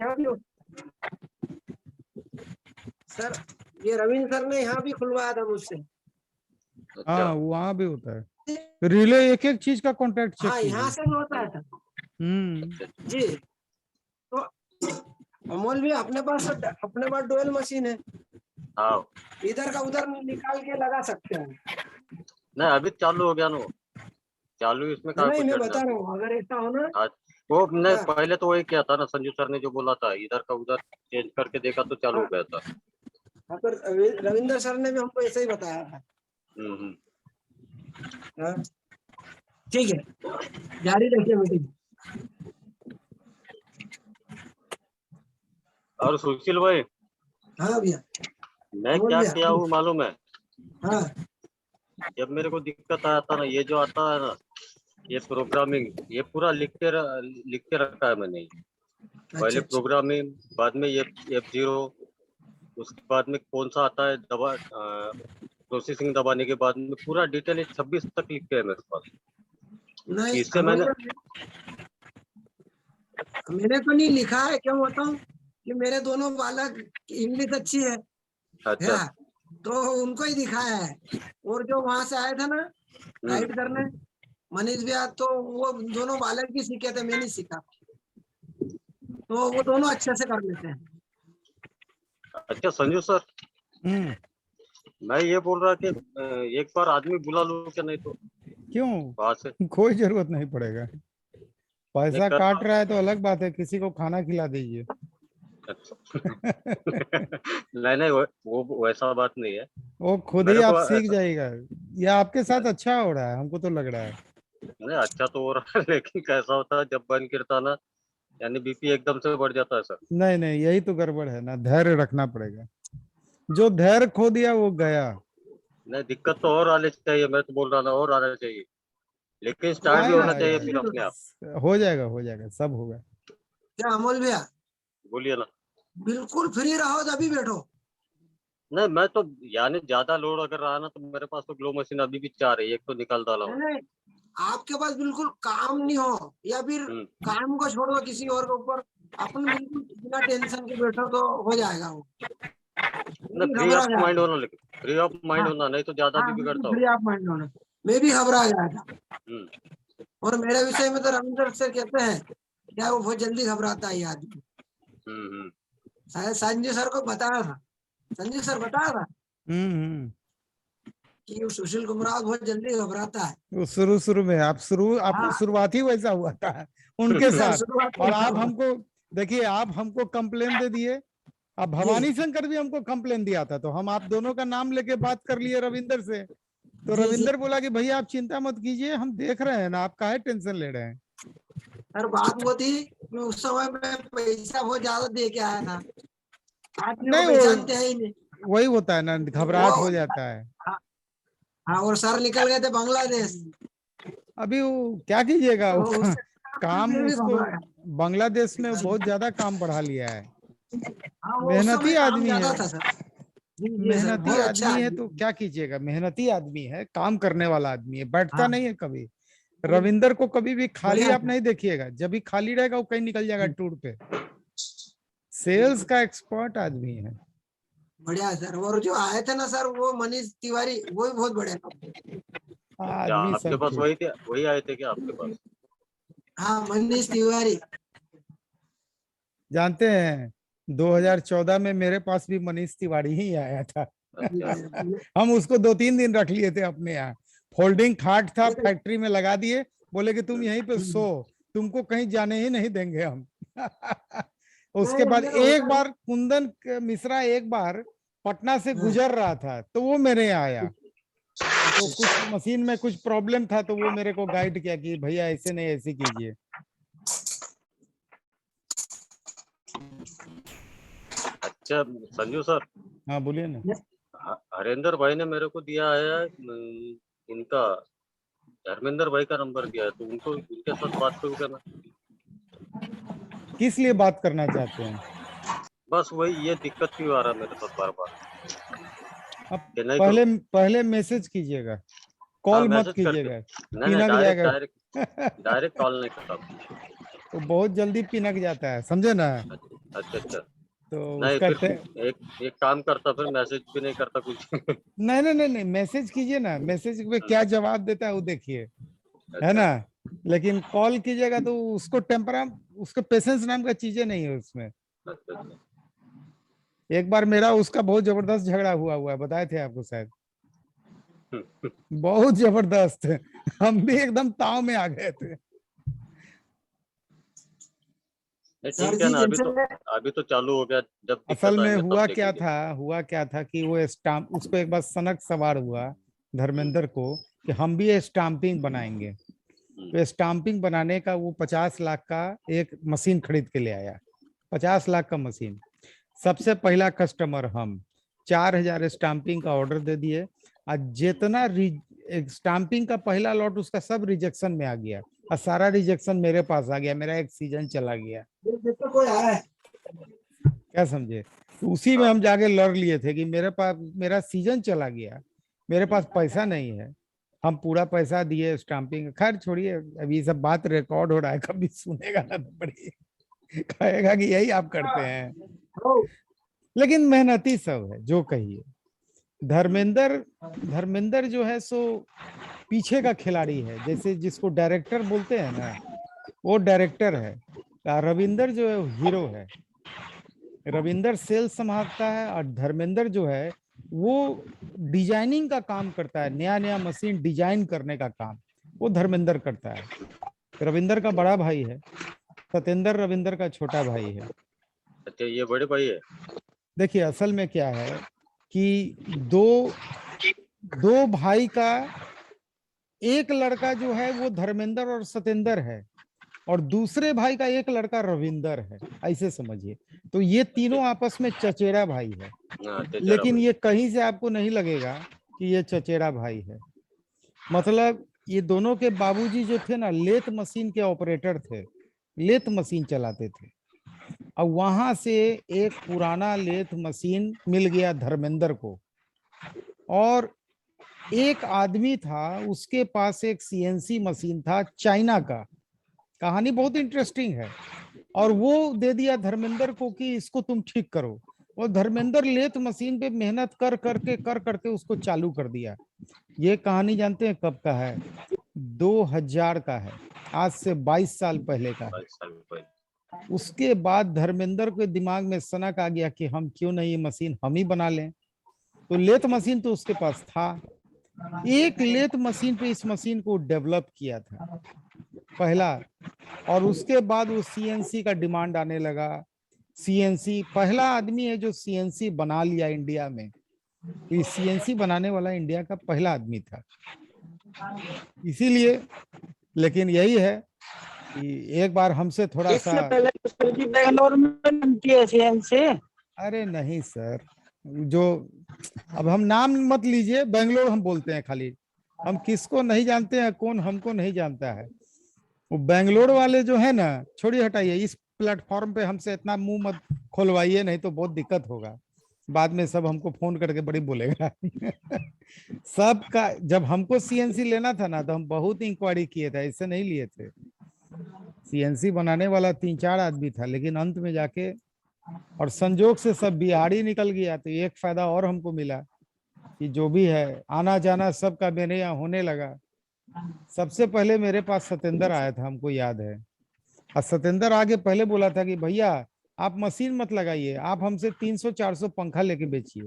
सर, ये रविंद्र सर ने यहाँ भी खुलवाया था मुझसे। अच्छा। हाँ, वहाँ भी होता है। रिले एक एक चीज का कॉन्टैक्ट चेक हाँ, यहाँ कीजिए। से भी होता है सर जी। तो अमोल भी अपने पास डुअल मशीन है, हाँ, इधर का उधर निकाल के लगा सकते हैं। नहीं अभी चालू हो गया ना वो। चालू इसमें कहाँ नहीं, कुछ मैं चढ़ बता जाती रहा हूँ, अगर ऐसा हो ना, है। वो नहीं, हाँ। पहले तो वही किया था ना, संजू सर ने जो बोला था, इधर का उधर चेंज करके देखा तो चालू हो गया था। हाँ, तो रविंद्र सर ने भी हमको ऐसे ही बताया था। हाँ, ठीक है, जारी रखिए मीटिंग। और सुशील भाई, हाँ भैया, मैं बोल क्या भैया। किया हूँ मालूम है? हाँ, जब मेरे को दिक्कत आया था ना, ये जो आता है ना, ये प्रोग्रामिंग, ये पूरा लिख के रखा है मैंने। पहले अच्छा। प्रोग्रामिंग, बाद में ये F0, उसके बाद में कौन सा आता है दबा, प्रोसेसिंग दबाने के बाद में पूरा डिटेल 26 तक लिख के है मेरे पास। नहीं, इससे मैंने मैंने तो नहीं लिखा है, क्यों बताऊं कि मेरे दोनों बालक इंग्लिश अच्छी है अच्छा। तो उनको ही दिखाया है। और जो वहां से आए थे ना गाइड करने, मनीष भैया, तो वो दोनों बालक भी सीखे थे, मैं नहीं सीखा, तो वो दोनों अच्छे से कर लेते हैं। अच्छा संजू सर, मैं ये बोल रहा कि एक बार आदमी बुला लूं क्या, नहीं तो क्यों? वहां से कोई जरूरत नहीं पड़ेगा। नहीं पैसा कर काट रहा है तो अलग बात है, किसी को खाना खिला दीजिए। नहीं वो वैसा बात नहीं है। वो खुद ही मेरे आप को सीख ऐसा जाएगा। ये आपके साथ अच्छा हो रहा है, हमको तो लग रहा है। नहीं, अच्छा तो हो रहा है, लेकिन कैसा होता है जब बन गिरता ना, यानी बीपी एकदम से बढ़ जाता है सर। नहीं नहीं, यही तो गड़बड़ है ना, धैर्य रखना पड़ेगा। जो धैर्य खो दिया वो गया। नहीं, दिक्कत तो और आने चाहिए, मैं तो बोल रहा था और आना चाहिए, लेकिन स्टार्ट भी आएगा होना चाहिए फिर अपने आप। आएगा, हो जाएगा, सब होगा। क्या अमोल भैया, बोलिए ना। बिल्कुल फ्री रहो तभी बैठो। नहीं मैं तो, यानी ज्यादा लोड अगर रहा ना, तो मेरे पास तो ग्लो मशीन अभी भी 4 है, एक तो निकाल डाला हूँ। नहीं, आपके पास बिल्कुल काम नहीं हो या फिर काम को छोड़ दो किसी और के ऊपर, अपन बिल्कुल बिना टेंशन के बैठो तो हो जाएगा वो। नहीं, फ्री घबरा ऑफ गया माइंड था। होना, लेकिन फ्री ऑफ माइंड होना, नहीं तो ज्यादा भी बिगड़ता फ्री हो। ऑफ माइंड होना, मैं भी घबरा गया था। और मेरे विषय में तो रविंद्र सर कहते हैं क्या, वो बहुत जल्दी घबराता है ये आदमी। शायद संजय सर को बताया था, संजय सर बताया था कि सुशील कुमार बहुत जल्दी घबराता है। वो शुरू में आपका शुरुआत ही वैसा हुआ था उनके साथ। और आप हमको देखिए, आप हमको कंप्लेन दे दिए। अब भवानी शंकर भी हमको कंप्लेन दिया था, तो हम आप दोनों का नाम लेके बात कर लिए रविंदर से। तो रविंदर बोला कि भैया आप चिंता मत कीजिए, हम देख रहे हैं ना, आप काहे टेंशन ले रहे हैं। सर बात वो थी कि उस समय में पैसा बहुत ज्यादा दे के आया था, आदमी को पहचानते हैं ही नहीं। वही होता है ना, घबराहट हो जाता है। हाँ, और सर निकल गए थे बांग्लादेश। अभी वो क्या कीजिएगा, काम फिर भी उसको घबरा गया। बांग्लादेश में बहुत ज्यादा काम बढ़ा लिया है। हाँ, वो उस मेहनती समय काम आदमी ज्यादा है, था सर। जी जी सर, मेहनती बहुत अच्छा आदमी है आदमी। तो क्या कीजिएगा, मेहनती आदमी है, काम करने वाला आदमी है, बैठता हाँ, नहीं है कभी। रविंदर को कभी भी खाली बढ़िया आप है। नहीं देखिएगा, जब भी खाली रहेगा वो कहीं निकल जाएगा टूर पे। सेल्स का एक्सपर्ट आदमी है। बढ़िया है सर। और जो आए थे ना सर, वो मनीष तिवारी, वो भी बहुत बढ़िया काम। क्या आदमी आपके सब पास ठीक। वही थे, वही आए थे क्या आपके पास? हाँ, मनीष तिवारी। जानते हैं 2014 में मेरे पास भी मनीष तिवारी ही आया था। अच्छा। हम उसको 2-3 दिन रख लिए थे अपने यहाँ। फोल्डिंग खाट था, फैक्ट्री में लगा दिए, बोले कि तुम यहीं पे सो, तुमको कहीं जाने ही नहीं देंगे हम। उसके बाद एक बार कुंदन मिश्रा एक बार पटना से गुजर रहा था तो वो मेरे यहाँ आया, तो कुछ मशीन में कुछ प्रॉब्लम था तो वो मेरे को गाइड किया कि भैया ऐसे नहीं ऐसे कीजिए। अच्छा संजू सर, हाँ बोलिए ना। हरेंद्र भाई ने मेरे को दिया है इनका, धर्मेंद्र भाई का नंबर दिया है, तो उनको उनके साथ बात करूँ क्या मैं? किस लिए बात करना चाहते हैं? बस वही, ये दिक्कत क्यों आ रहा है मेरे साथ बार बार अब कि नहीं पहले करूँ? पहले मैसेज कीजिएगा, हाँ कॉल मत मैसेज करके, कीजिएगा, नहीं पिनक डायरेक्ट जाएगा। डायरेक्ट डायरेक्ट कॉल नहीं करता। तो बहुत जल्दी पिनक जाता है, समझे ना। अच्छा अच्छा, तो नहीं उसका फिर एक एक काम करता, फिर मैसेज भी नहीं करता कुछ। नहीं नहीं नहीं नहीं, मैसेज कीजिए ना, मैसेज पे क्या जवाब देता है वो देखिए, है अच्छा ना। लेकिन कॉल कीजिएगा तो उसको टेम्परा, उसको पेशेंस नाम का चीजें नहीं है उसमें। अच्छा अच्छा। एक बार मेरा उसका बहुत जबरदस्त झगड़ा हुआ है, बताए थे आपको शायद। बहुत जबरदस्त, हम भी एकदम ताव में आ गए थे। नहीं सर ठीक है जी ना, जैसे अभी तो चालू हो गया, जब असल दिक्कत में आएंगे हुआ तब क्या देखेंगे। था, कि वो स्टाम्प, उसको एक बार सनक सवार हुआ धर्मेंद्र को कि हम भी स्टाम्पिंग बनाएंगे। तो स्टाम्पिंग बनाने का वो 50 लाख का एक मशीन खरीद के ले आया, 50 लाख का मशीन। सबसे पहला कस्टमर हम, 4000 स्टाम्पिंग का ऑर्डर दे दिए, और जितना स्टाम्पिंग का पहला लॉट उसका सब रिजेक्शन में आ गया, और सारा रिजेक्शन मेरे पास आ गया, मेरा एक सीजन चला गया। जैसे कोई आया है। क्या समझे। तो उसी में हम जाके लड़ लिए थे कि मेरे पास, मेरा सीजन चला गया, मेरे पास पैसा नहीं है। हम पूरा पैसा दिए स्टाम्पिंग, खैर छोड़िए, अभी सब बात रिकॉर्ड हो रहा है, कभी सुनेगा ना तो बड़ी कहेगा कि यही आप करते हैं। लेकिन मेहनती सब है जो कहिए। धर्मेंद्र जो है सो पीछे का खिलाड़ी है, जैसे जिसको डायरेक्टर बोलते हैं ना, वो डायरेक्टर है। रविंदर जो है हीरो है। रविंदर सेल्स संभालता है और धर्मेंद्र जो है वो डिजाइनिंग का काम करता है, नया नया मशीन डिजाइन करने का काम वो धर्मेंद्र करता है। रविंदर का बड़ा भाई है, सत्येंद्र रविंदर का छोटा भाई है। अच्छा ये बड़े भाई है। देखिए असल में क्या है कि दो भाई का एक लड़का जो है वो धर्मेंद्र और सत्येंद्र है, और दूसरे भाई का एक लड़का रविंदर है, ऐसे समझिए। तो ये तीनों आपस में चचेरा भाई है, लेकिन ये कहीं से आपको नहीं लगेगा कि ये चचेरा भाई है। मतलब ये दोनों के बाबूजी जो थे ना, लेथ मशीन के ऑपरेटर थे, लेथ मशीन चलाते थे। अब वहां से एक पुराना लेथ मशीन मिल गया धर्मेंद्र को, और एक आदमी था उसके पास एक सीएनसी मशीन था चाइना का। कहानी बहुत इंटरेस्टिंग है। और वो दे दिया धर्मेंद्र को कि इसको तुम ठीक करो, और धर्मेंद्र लेथ मशीन पे मेहनत कर करके उसको चालू कर दिया। ये कहानी जानते हैं कब का है? 2000 का है, आज से 22 साल पहले का है। उसके बाद धर्मेंद्र के दिमाग में सनक आ गया कि हम क्यों नहीं ये मशीन हम ही बना लें। तो लेथ मशीन तो उसके पास था, एक लेथ मशीन पे इस मशीन को डेवलप किया था पहला, और उसके बाद वो सीएनसी का डिमांड आने लगा। सीएनसी पहला आदमी है जो सीएनसी बना लिया इंडिया में, तो ये सीएनसी बनाने वाला इंडिया का पहला आदमी था। इसीलिए, लेकिन यही है कि एक बार हमसे थोड़ा सा, पहले बेंगलोर में बनती है सीएनसी। अरे नहीं सर, जो अब हम नाम मत लीजिए, बेंगलोर हम बोलते हैं खाली, हम किसको नहीं जानते हैं, कौन हमको नहीं जानता है। वो बेंगलोर वाले जो है ना, छोड़िए हटाइए, इस प्लेटफॉर्म पे हमसे इतना मुंह मत खोलवाइए, नहीं तो बहुत दिक्कत होगा। बाद में सब हमको फोन करके बड़ी बोलेगा। सबका जब हमको सीएनसी लेना था ना, तो हम बहुत इंक्वायरी किए थे, ऐसे नहीं लिए थे। सीएनसी बनाने वाला 3-4 आदमी था, लेकिन अंत में जाके और संजोग से सब बिहारी निकल गया। तो एक फायदा और हमको मिला कि जो भी है आना जाना सबका मेरे यहाँ होने लगा। सबसे पहले मेरे पास सतेंद्र आया था, हमको याद है। और सतेंद्र आगे पहले बोला था कि भैया आप मशीन मत लगाइए, आप हमसे 300-400 पंखा लेके बेचिए।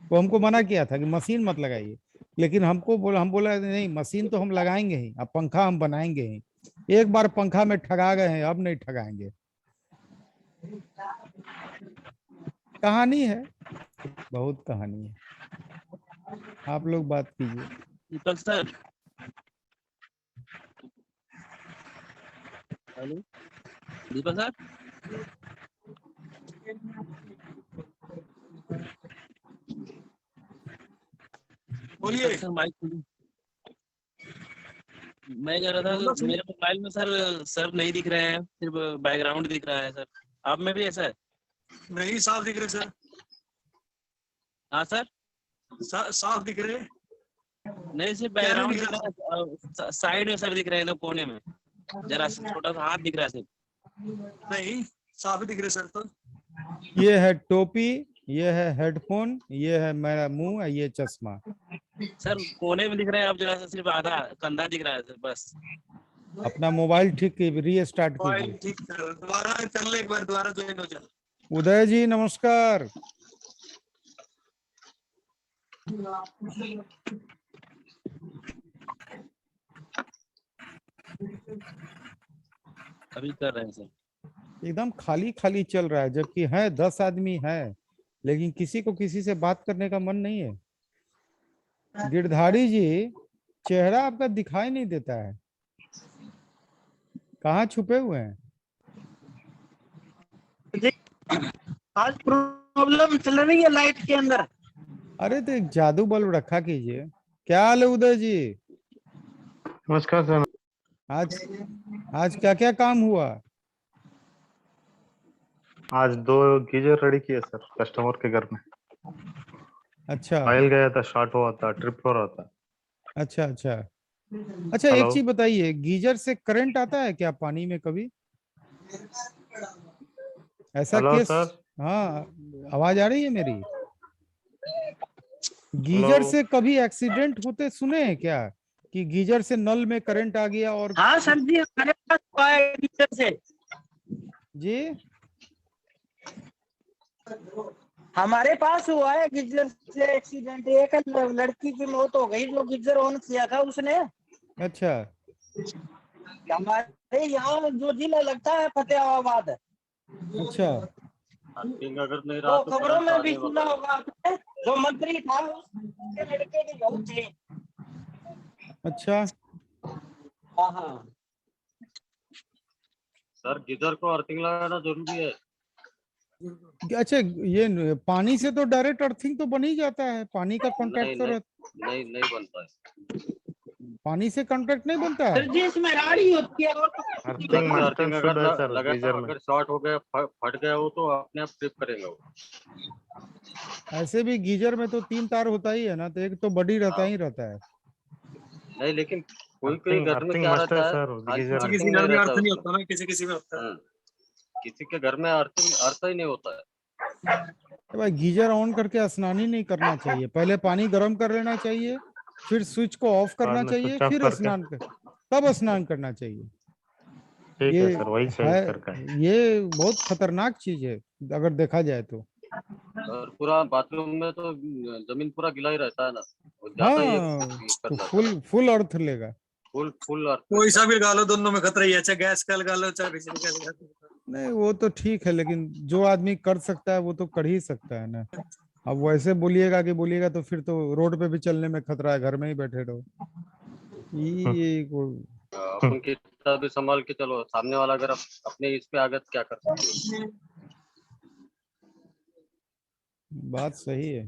वो हमको मना किया था कि मशीन मत लगाइए, लेकिन हम बोला नहीं, मशीन तो हम लगाएंगे ही, अब पंखा हम बनाएंगे ही। एक बार पंखा में ठगा गए हैं, अब नहीं ठगाएंगे। कहानी है, बहुत कहानी है। आप लोग बात कीजिए। दीपक सर, हेलो दीपक सर, बोलिए। सर माइक खोलिए। मैं कह रहा था कि मेरे मोबाइल में सर नहीं दिख रहे हैं, सिर्फ बैकग्राउंड दिख रहा है सर। आप में भी ऐसा है? नहीं साफ दिख रहे सर। हाँ सर, साफ दिख रहे। नहीं सिर्फ बैकग्राउंड दिख रहा है, साइड में सर दिख रहे हैं, तो कोने में जरा छोटा सा हाथ दिख रहा है सिर्फ। नहीं साफ ही दिख रहे सर। तो ये है टोपी, ये है हेडफोन, ये है मेरा मुंह, ये चश्मा। सर कोने में दिख रहे हैं, अब जरा सा सिर्फ आधा कंधा दिख रहा है सर, बस। अपना मोबाइल ठीक रीस्टार्ट कीजिए। ठीक सर, दोबारा कर ले एक बार, दोबारा ज्वाइन हो जाए। उदय जी नमस्कार। अभी कर रहे हैं सर। एकदम खाली खाली चल रहा है, जबकि है 10 आदमी है, लेकिन किसी को किसी से बात करने का मन नहीं है। गिरधारी जी, चेहरा आपका दिखाई नहीं देता है, कहाँ छुपे हुए हैं? आज प्रॉब्लम चल रही है लाइट के अंदर। अरे तो एक जादू बल्ब रखा कीजिए। क्या हाल है उदय जी? नमस्कार सर। आज क्या क्या काम हुआ? आज 2 गीजर रेडी किए सर कस्टमर के घर में। अच्छा ऑयल गया था, शॉर्ट हुआ था, ट्रिप हो रहा था। अच्छा अच्छा अच्छा, एक हेलो। चीज बताइए, गीजर से करंट आता है क्या पानी में कभी? ऐसा हेलो केस? सर। हाँ, आवाज आ रही है मेरी? हेलो। गीजर से कभी एक्सीडेंट होते सुने हैं क्या, कि गीजर से नल में करंट आ गया? और हाँ सर जी, हमारे पास हुआ है गीजर से। जी, हमारे पास हुआ है गीजर से एक्सीडेंट। एक लड़की की मौत हो गई जो गीजर ऑन किया था उसने। अच्छा हमारे यहाँ जो जिला लगता है फतेहाबाद, अच्छा अर्थिंग अगर नहीं तो रहा तो खबरों करंट में भी आने सुना वाला है। होगा आपने, जो मंत्री था उसके लड़के की बहू थी। अच्छा हाँ हाँ सर जिधर को अर्थिंग लगाना जरूरी है। अच्छा, ये पानी से तो डायरेक्ट अर्थिंग तो बन ही जाता है, पानी का नहीं कॉन्ट्रैक्ट तो नहीं नहीं बनता है। पानी से कॉन्ट्रैक्ट नहीं बनता सर है। जी, इसमें राड़ी होती है और तो कुछ नहीं अर्थिंग होता। अर्थिंग शुद्ध अगर है सर लगा, गीजर में। अगर शॉर्ट हो गया, फट गया हो तो अपने आप ट्रिप करेगा वो। ऐसे भी गीजर में तो 3 तार होता ही है ना, तो एक तो बड़ी रहता हाँ ही रहता है। नहीं, लेकिन कोई कोई अर्थिंग घर में अर्थिंग क्या मस्ट है रहता है, सर गीजर किसी में। किसी अर्थिंग घर नहीं में रहता अर्थ है नहीं उसमें। होता ना, किसी किसी में होता है। किसी के घर में अर्थिंग अर्थ ही नहीं होता है। तो भाई गीजर ऑन करके स्नान ही नहीं करना चाहिए, पहले पानी गर्म कर लेना चाहिए, फिर स्विच को ऑफ बाद करना में चाहिए, स्विच ऑफ फिर करके। तब स्नान करना चाहिए। ठीक ये है सर, वही सही है, करका है। ये बहुत खतरनाक चीज है अगर देखा जाए तो। और पूरा बाथरूम में तो जमीन पूरा गीला ही रहता है ना, वो ज्यादा ही हाँ, कर तो जाता है। फुल अर्थ लेगा। फुल अर्थ कोई रहता सा है। भी लगा लो, दोनों में खतरा ही है। चाहे गैस का लगा लो, चाहे बिजली का लगा लो। नहीं वो तो ठीक है, लेकिन जो आदमी कर सकता है वो तो कर ही सकता है ना। अब वैसे बोलिएगा तो फिर तो रोड पे भी चलने में खतरा है, घर में ही बैठे रहो। ये अपन कितना भी संभाल के चलो, सामने वाला अगर अपने इस पे आ गया तो क्या कर सकते हो। बात सही है।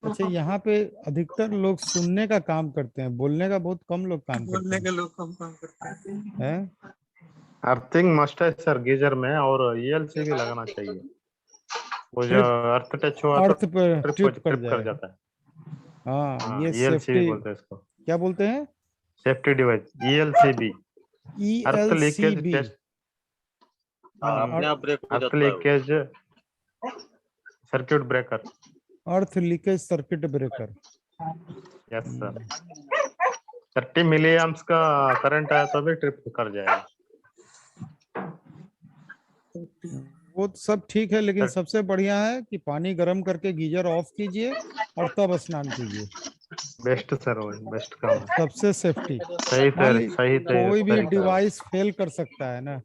अच्छा, यहाँ पे अधिकतर लोग सुनने का काम करते हैं, बोलने का बहुत कम लोग काम करते बोलने के लोग कम काम करते हैं। हैं। अर्थिंग मस्ट है सर गीजर में, और ईएलसी भी लगाना चाहिए। वो जो अर्थ टच हुआ तो अर्थ पर ट्रिप कर कर जाएगा। जाता है। हाँ, हाँ, ये ईएलसी भी सेफ्टी, बोलते हैं इसको, क्या बोलते हैं? Safety device, ELCB, earth leakage ELCB। Test, अपने आप ब्रेक हो अर्थ जाता है वो। Leakage circuit breaker. Earth leakage circuit breaker. Yes sir, 30 milli amps का करंट आया तो भी ट्रिप कर जाएगा। वो सब ठीक है, लेकिन सर- सबसे बढ़िया है कि पानी गर्म करके गीजर ऑफ कीजिए और तब स्नान कीजिए। बेस्ट सर, वो बेस्ट काम है। सबसे सेफ्टी। सही मान ली सही कोई भी तरीका है। डिवाइस फेल कर सकता है ना,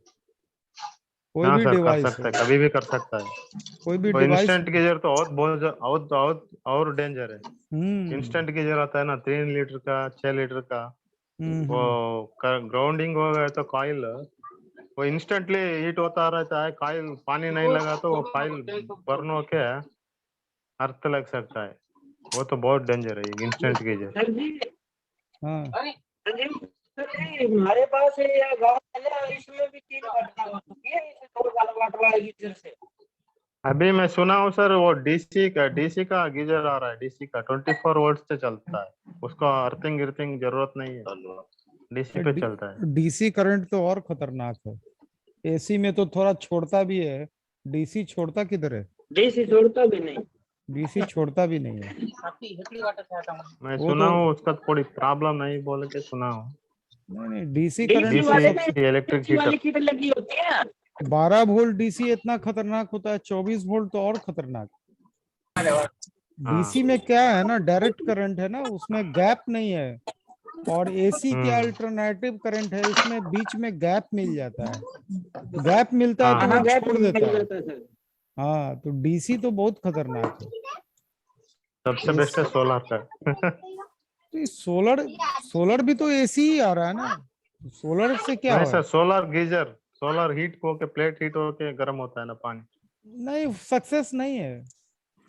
कोई हाँ भी सर, कर डिवाइस सकता है, कभी भी कर सकता है। कोई भी तो डिवाइस। इंस्टेंट गीजर तो और डेंजर है। इंस्टेंट गीजर आता है ना 3 लीटर का, 6 लीटर का, वो ग्राउंडिंग हो गया तो कॉइल वो इंस्टेंटली हीट होता रहता है। कॉइल पानी नहीं लगा तो वो कॉइल बर्न होके अर्थ लग सकता है। वो तो बहुत डेंजर है इंस्टेंट गीजर। सर जी, हाँ, सर जी, हमारे पास है या गाँव में ना, इसमें भी 3 घटना हो चुकी है इस 2 वाट वाले गीजर से। अभी मैं सुना हूँ सर, वो डीसी का गीजर आ रहा है, डीसी का 24 वोल्ट से चलता है, उसका अर्थिंग जरूरत नहीं है, डीसी पे चलता है। डीसी करंट तो और खतरनाक है। एसी में तो थोड़ा छोड़ता भी है, डीसी छोड़ता किधर है? डीसी छोड़ता भी नहीं। डीसी छोड़ता भी नहीं है। मैं वो सुना तो हूँ उसका थोड़ी प्रॉब्लम नहीं बोल के सुना हूँ। नहीं, डीसी डीसी करंट तो वाले सबसे में इलेक्ट्रिक डीसी वाली हीटर। किट लगी होती है। 12 वोल्ट डीसी इतना खतरनाक होता है, 24 वोल्ट तो और खतरनाक। डीसी में क्या है ना, डायरेक्ट करंट है ना, उसमें गैप नहीं है। और एसी क्या अल्टरनेटिव करंट है, उसमें बीच में गैप मिल जाता है। गैप मिलता है तो वो छोड़ देता है। हाँ, तो डीसी तो बहुत खतरनाक है। सबसे बेस्ट है सोलर का। तो सोलर भी तो एसी ही आ रहा है ना, सोलर से क्या नहीं हो? Sir, solar geyser, solar heat होके प्लेट हीट होके गर्म होता है ना पानी। नहीं, सक्सेस नहीं है,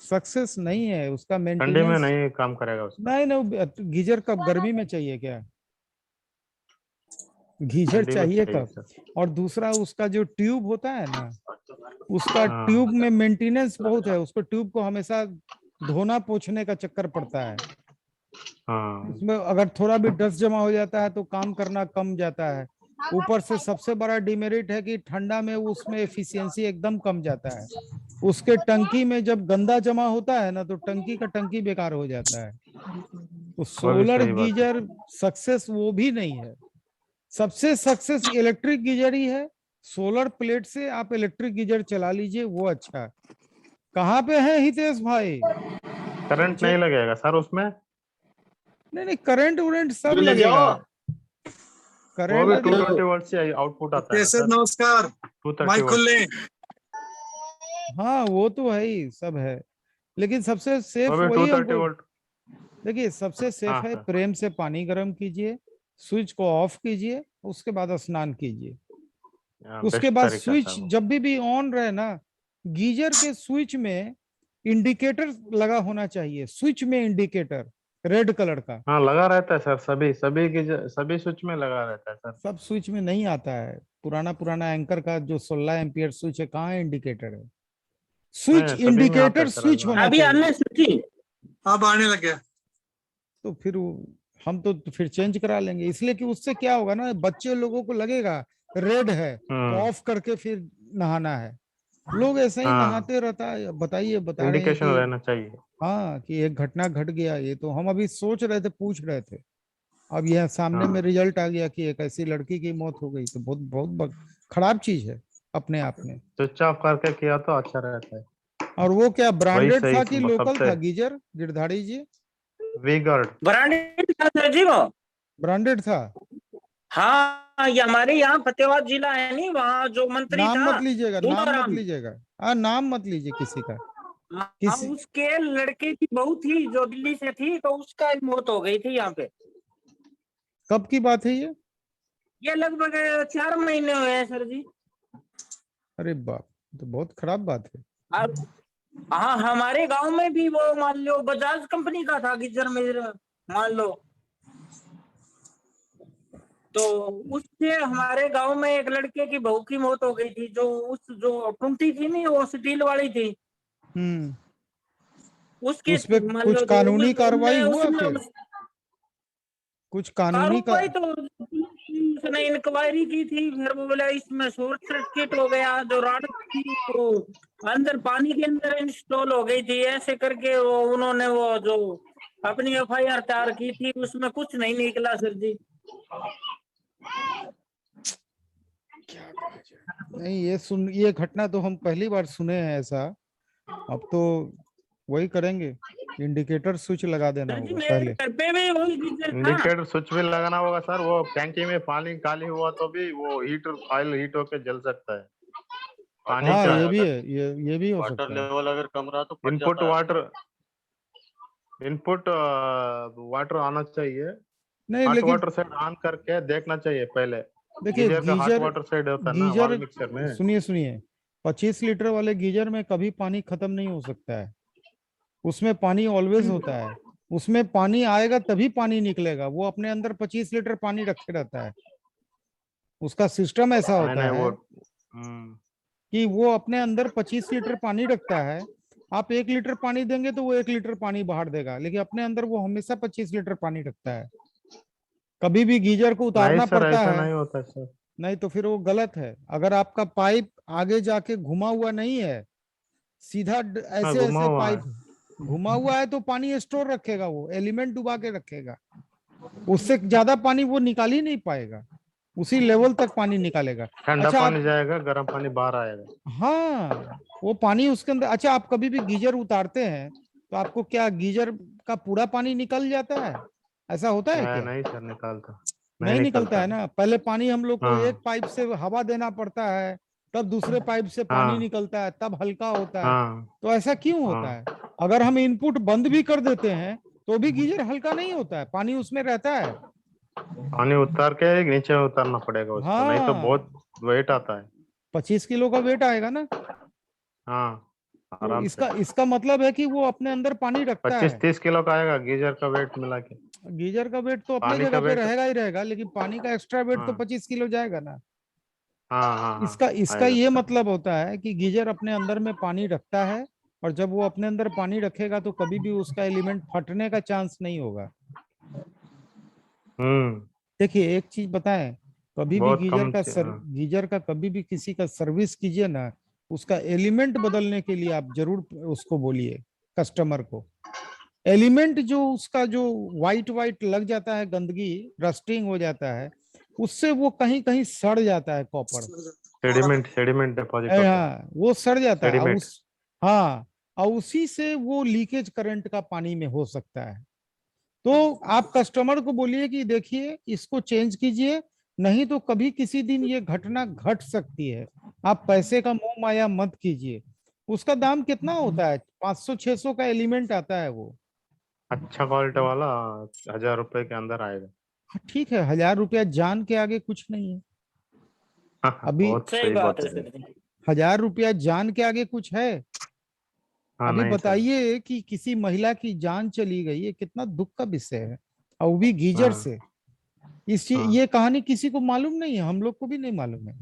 सक्सेस नहीं है उसका ठंडी में मेंटेनेंस। नहीं काम करेगा उसका। नहीं, गीजर कब गर्मी में चाहिए क्या? गीजर ठंडी में चाहिए चाहिए कब? सर। और दूसरा उसका जो ट्यूब होता है ना, उसका हाँ। ट्यूब में मेंटेनेंस बहुत है, उसको ट्यूब को हमेशा धोना पोंछने का चक्कर पड़ता है। हाँ। उसमें अगर थोड़ा भी डस्ट जमा हो जाता है तो काम करना कम जाता है। ऊपर से सबसे बड़ा डिमेरिट है कि ठंडा में उसमें एफिशिएंसी एकदम कम जाता है। उसके टंकी में जब गंदा जमा होता है ना, तो टंकी का टंकी बेकार हो जाता है। तो वो भी सोलर सही बात है। गीजर सक्सेस वो भी नहीं है। सबसे सक्सेस इलेक्ट्रिक गीजर ही है। सोलर प्लेट से आप इलेक्ट्रिक गीजर चला लीजिए, वो अच्छा है। कहाँ पे है हितेश भाई? करंट नहीं लगेगा सर उसमें? नहीं, करंट वरेंट सब लगेगा। वो भी करंट 220 वोल्ट से आउटपुट आता है ना सर। नमस्कार, 230 माइक खोल वोल्ट। ले। हाँ, वो तो है ही, सब है। लेकिन सबसे सेफ वो भी वही 230 है। वोल्ट। देखिए, सबसे सेफ हाँ है सर। प्रेम से पानी गर्म कीजिए, स्विच को ऑफ कीजिए, उसके बाद स्नान कीजिए। उसके बेस्ट बाद तरीका स्विच था वो। जब भी ऑन रहे ना, गीजर के स्विच में इंडिकेटर लगा होना चाहिए। स्विच में इंडिकेटर रेड कलर का। हाँ, लगा रहता है सर, सभी स्विच में लगा रहता है सर। सब स्विच में नहीं आता है। पुराना एंकर का जो 16 एम्पियर स्विच है, कहाँ इंडिकेटर है? स्विच नहीं, सभी में आता है इंडिकेटर सर। स्विच होना अभी चाहिए। आने स्विचिंग अब आने लग गया। तो फिर हम तो फिर चेंज करा लेंगे, इसलिए कि उससे क्या होगा ना, बच्चे लोगों को लगेगा रेड है तो ऑफ करके फिर नहाना है। लोग ऐसे ही हाँ, नहाते रहता है। बताइए, बता रहे हैं इंडिकेशन कि रहना चाहिए। हाँ, कि एक घटना घट गया। ये तो हम अभी सोच रहे थे, पूछ रहे थे। अब यह सामने में हाँ, रिजल्ट आ गया कि एक ऐसी लड़की की मौत हो गई, तो बहुत बहुत खराब चीज है अपने आप में। स्विच ऑफ करके किया तो अच्छा रहता है। और वो क्या वही ब्रांडेड सही था कि लोकल सबसे। था गीजर गिरधाड़ी जी? वी-गार्ड। ब्रांडेड था सर जी वो। ब्रांडेड था। हाँ, ये हमारे यहाँ फतेहाबाद जिला है नहीं, वहाँ जो मंत्री नाम था मत लीजिएगा, नाम मत दूधाराम। लीजिएगा। हाँ, नाम मत लीजिए किसी का। हाँ, किसी उसके लड़के की बहू थी जो दिल्ली से थी, तो उसका मौत हो गई थी यहाँ पे। कब की बात है ये? ये लगभग 4 महीने हुए हैं सर जी। अरे बाप, तो बहुत खराब बात है। और हाँ, हमारे गांव में भी वो मान लो बजाज कंपनी का था गीजर मेरे, मान लो। तो उससे हमारे गांव में एक लड़के की बहू की मौत हो गई थी, जो जो टूटी थी नहीं, वो स्टील वाली थी। उसके उस पे मान कुछ लो कानूनी कार्रवाई हुआ फिर? कुछ कानूनी का कार्रवाई तो उसने इंक्वायरी की थी, फिर वो बोला इसमें शॉर्ट सर्किट हो गया, जो रॉड थी वो अंदर पानी के अंदर इंस्टॉल हो गई थी, ऐसे करके वो उन्होंने वो जो अपनी FIR तैयार की थी, उसमें कुछ नहीं निकला सर जी। नहीं, ये घटना तो हम पहली बार सुने हैं ऐसा। अब तो वही करेंगे, इंडिकेटर स्विच लगा देना सर जी होगा मेरे पहले। घर पे भी वही गीजर था। इंडिकेटर स्विच भी लगाना होगा सर। वो टैंकी में पानी खाली हुआ तो भी वो हीटर ऑयल हीट होकर जल सकता है। पानी हाँ, का ये भी है, ये भी हो वाटर सकता है। लेवल अगर कम रहा तो फट इनपुट जाता है। इनपुट वाटर आना चाहिए। नहीं, हॉट लेकिन वाटर साइड ऑन करके देखना चाहिए पहले। देखिए, गीजर का हॉट वाटर साइड होता है ना गीजर वाल मिक्सर में। सुनिए 25 लीटर वाले गीजर में कभी पानी खत्म नहीं हो सकता है। उसमें पानी ऑलवेज होता है। उसमें पानी आएगा तभी पानी निकलेगा। वो अपने अंदर 25 लीटर पानी रखे रहता है। उसका सिस्टम ऐसा नहीं होता नहीं वो है कि वो अपने अंदर 25 लीटर पानी रखता है। आप 1 लीटर पानी देंगे तो वो 1 लीटर पानी बाहर देगा, लेकिन अपने अंदर वो हमेशा 25 लीटर पानी रखता है। कभी भी गीजर को नहीं उतारना सर, पड़ता ऐसा है। नहीं होता सर। नहीं तो फिर वो गलत है। अगर आपका पाइप आगे जाके घुमा हुआ नहीं है, सीधा हाँ, ऐसे घुमा ऐसे हुआ पाइप है। घुमा हुआ है तो पानी स्टोर रखेगा, वो एलिमेंट डुबा के रखेगा। उससे ज्यादा पानी वो निकाल ही नहीं पाएगा। उसी लेवल तक पानी निकालेगा। ठंडा अच्छा पानी आप, जाएगा, गर्म पानी बाहर आएगा। हाँ, वो पानी उसके अंदर। अच्छा, आप कभी भी गीजर उतारते हैं तो आपको क्या गीजर का पूरा पानी निकल जाता है? ऐसा होता है क्या? नहीं सर, निकालता नहीं नहीं निकलता निकलता। है ना। पहले पानी हम लोग को एक हाँ पाइप से हवा देना पड़ता है, तब दूसरे पाइप से पानी हाँ निकलता है, तब हल्का होता है। हाँ तो ऐसा क्यों होता है? हाँ। अगर हम इनपुट बंद भी कर देते हैं तो भी गीजर हल्का नहीं होता है, पानी उसमें रहता है। पानी उतार के नीचे उतारना पड़ेगा उसको, नहीं तो बहुत हाँ, वेट आता है। 25 किलो का वेट आएगा ना। हाँ, तो आराम से इसका इसका मतलब है कि वो अपने अंदर पानी रखता है। 25-30 किलो का आएगा गीजर का वेट मिला के। गीजर का वेट तो अपने पानी का जगह पे वेट। रहेगा ही रहेगा, लेकिन पानी का एक्स्ट्रा वेट तो हाँ 25 किलो जाएगा ना। हाँ हाँ हाँ, इसका इसका आएगा ये सर। मतलब होता है कि गीजर अपने अंदर में पानी रखता है, और जब वो अपने अंदर पानी रखेगा तो कभी भी उसका एलिमेंट फटने का चांस नहीं होगा। देखिए, एक चीज बताएं, कभी भी बहुत कम हाँ। गीजर का कभी भी किसी का सर्विस कीजिए ना, उसका एलिमेंट बदलने के लिए आप जरूर उसको बोलिए, कस्टमर को। एलिमेंट जो उसका जो वाइट वाइट लग जाता है, गंदगी रस्टिंग हो जाता है, उससे वो कहीं कहीं सड़ जाता है कॉपर। सेडिमेंट डिपॉजिट होता है। हाँ, वो सड़ जाता है। सेडिमेंट। हाँ, और उसी से वो लीकेज करंट का पानी में हो सकता है। तो आप कस्टमर को बोलिए कि देखिए इसको चेंज कीजिए, नहीं तो कभी किसी दिन ये घटना घट सकती है। आप पैसे का मोह माया मत कीजिए। उसका दाम कितना होता है? 500-600 का एलिमेंट आता है वो। अच्छा क्वालिटी वाला 1000 रुपए के अंदर आएगा। हाँ, ठीक है, 1000 रुपया जान के आगे कुछ नहीं है। अभी बहुत सही सही बात बात है है। सर जी। 1000 रुपया जान के आगे कुछ है? हाँ अभी नहीं सर। बताइए कि किसी महिला की जान चली गई, ये कितना दुख का विषय है, और वो भी गीजर हाँ से। इस चीज हाँ। ये कहानी किसी को मालूम नहीं है, हम लोग को भी नहीं मालूम है।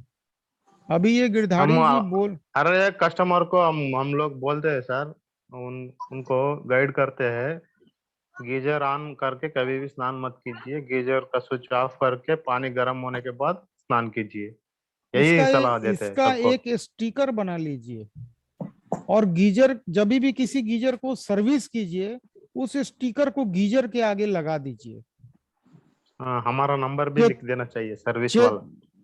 अभी ये हम गिरधारी जी बोल। अरे कस्टमर को हम लोग बोलते हैं सर, उनको गाइड करते हैं, गीजर ऑन करके कभी भी स्नान मत कीजिए, गीजर का स्विच ऑफ करके पानी गर्म होने के बाद स्नान कीजिए। यही सलाह देते हैं इसका सबको। एक स्टिकर बना लीजिए, और गीजर जब भी किसी गीजर को सर्विस कीजिए, उस स्टिकर को गीजर के आगे लगा दीजिए। हाँ, हमारा नंबर भी चे, लिख देना चाहिए, सर्विस चे, वाला।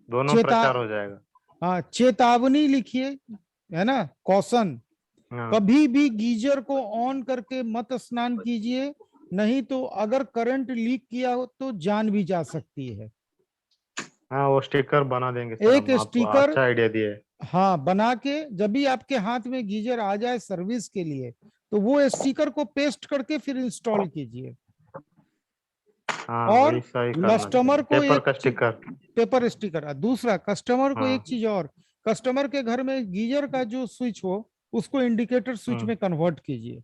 दोनों चेता प्रचार हो जाएगा। हाँ, चेतावनी लिखिए, है ना, कॉशन। हाँ कभी भी गीजर को ऑन करके मत स्नान कीजिए, नहीं तो अगर करंट लीक किया हो तो जान भी जा सकती है। हाँ, वो स्टिकर बना देंगे सर एक हम, आपको स्टिकर, अच्छा आइडिया दिए। हाँ, बना के जब भी आपके हाथ में गीजर आ जाए सर्विस के लिए, तो वो स्टिकर को पेस्ट करके फिर इंस्टॉल कीजिए। हाँ, और वही सही करना चाहिए, कस्टमर को पेपर एक का चीज, स्टिकर। Paper sticker. दूसरा, कस्टमर को एक हाँ चीज और, कस्टमर के घर में गीजर का जो स्विच हो उसको इंडिकेटर स्विच में कन्वर्ट कीजिए।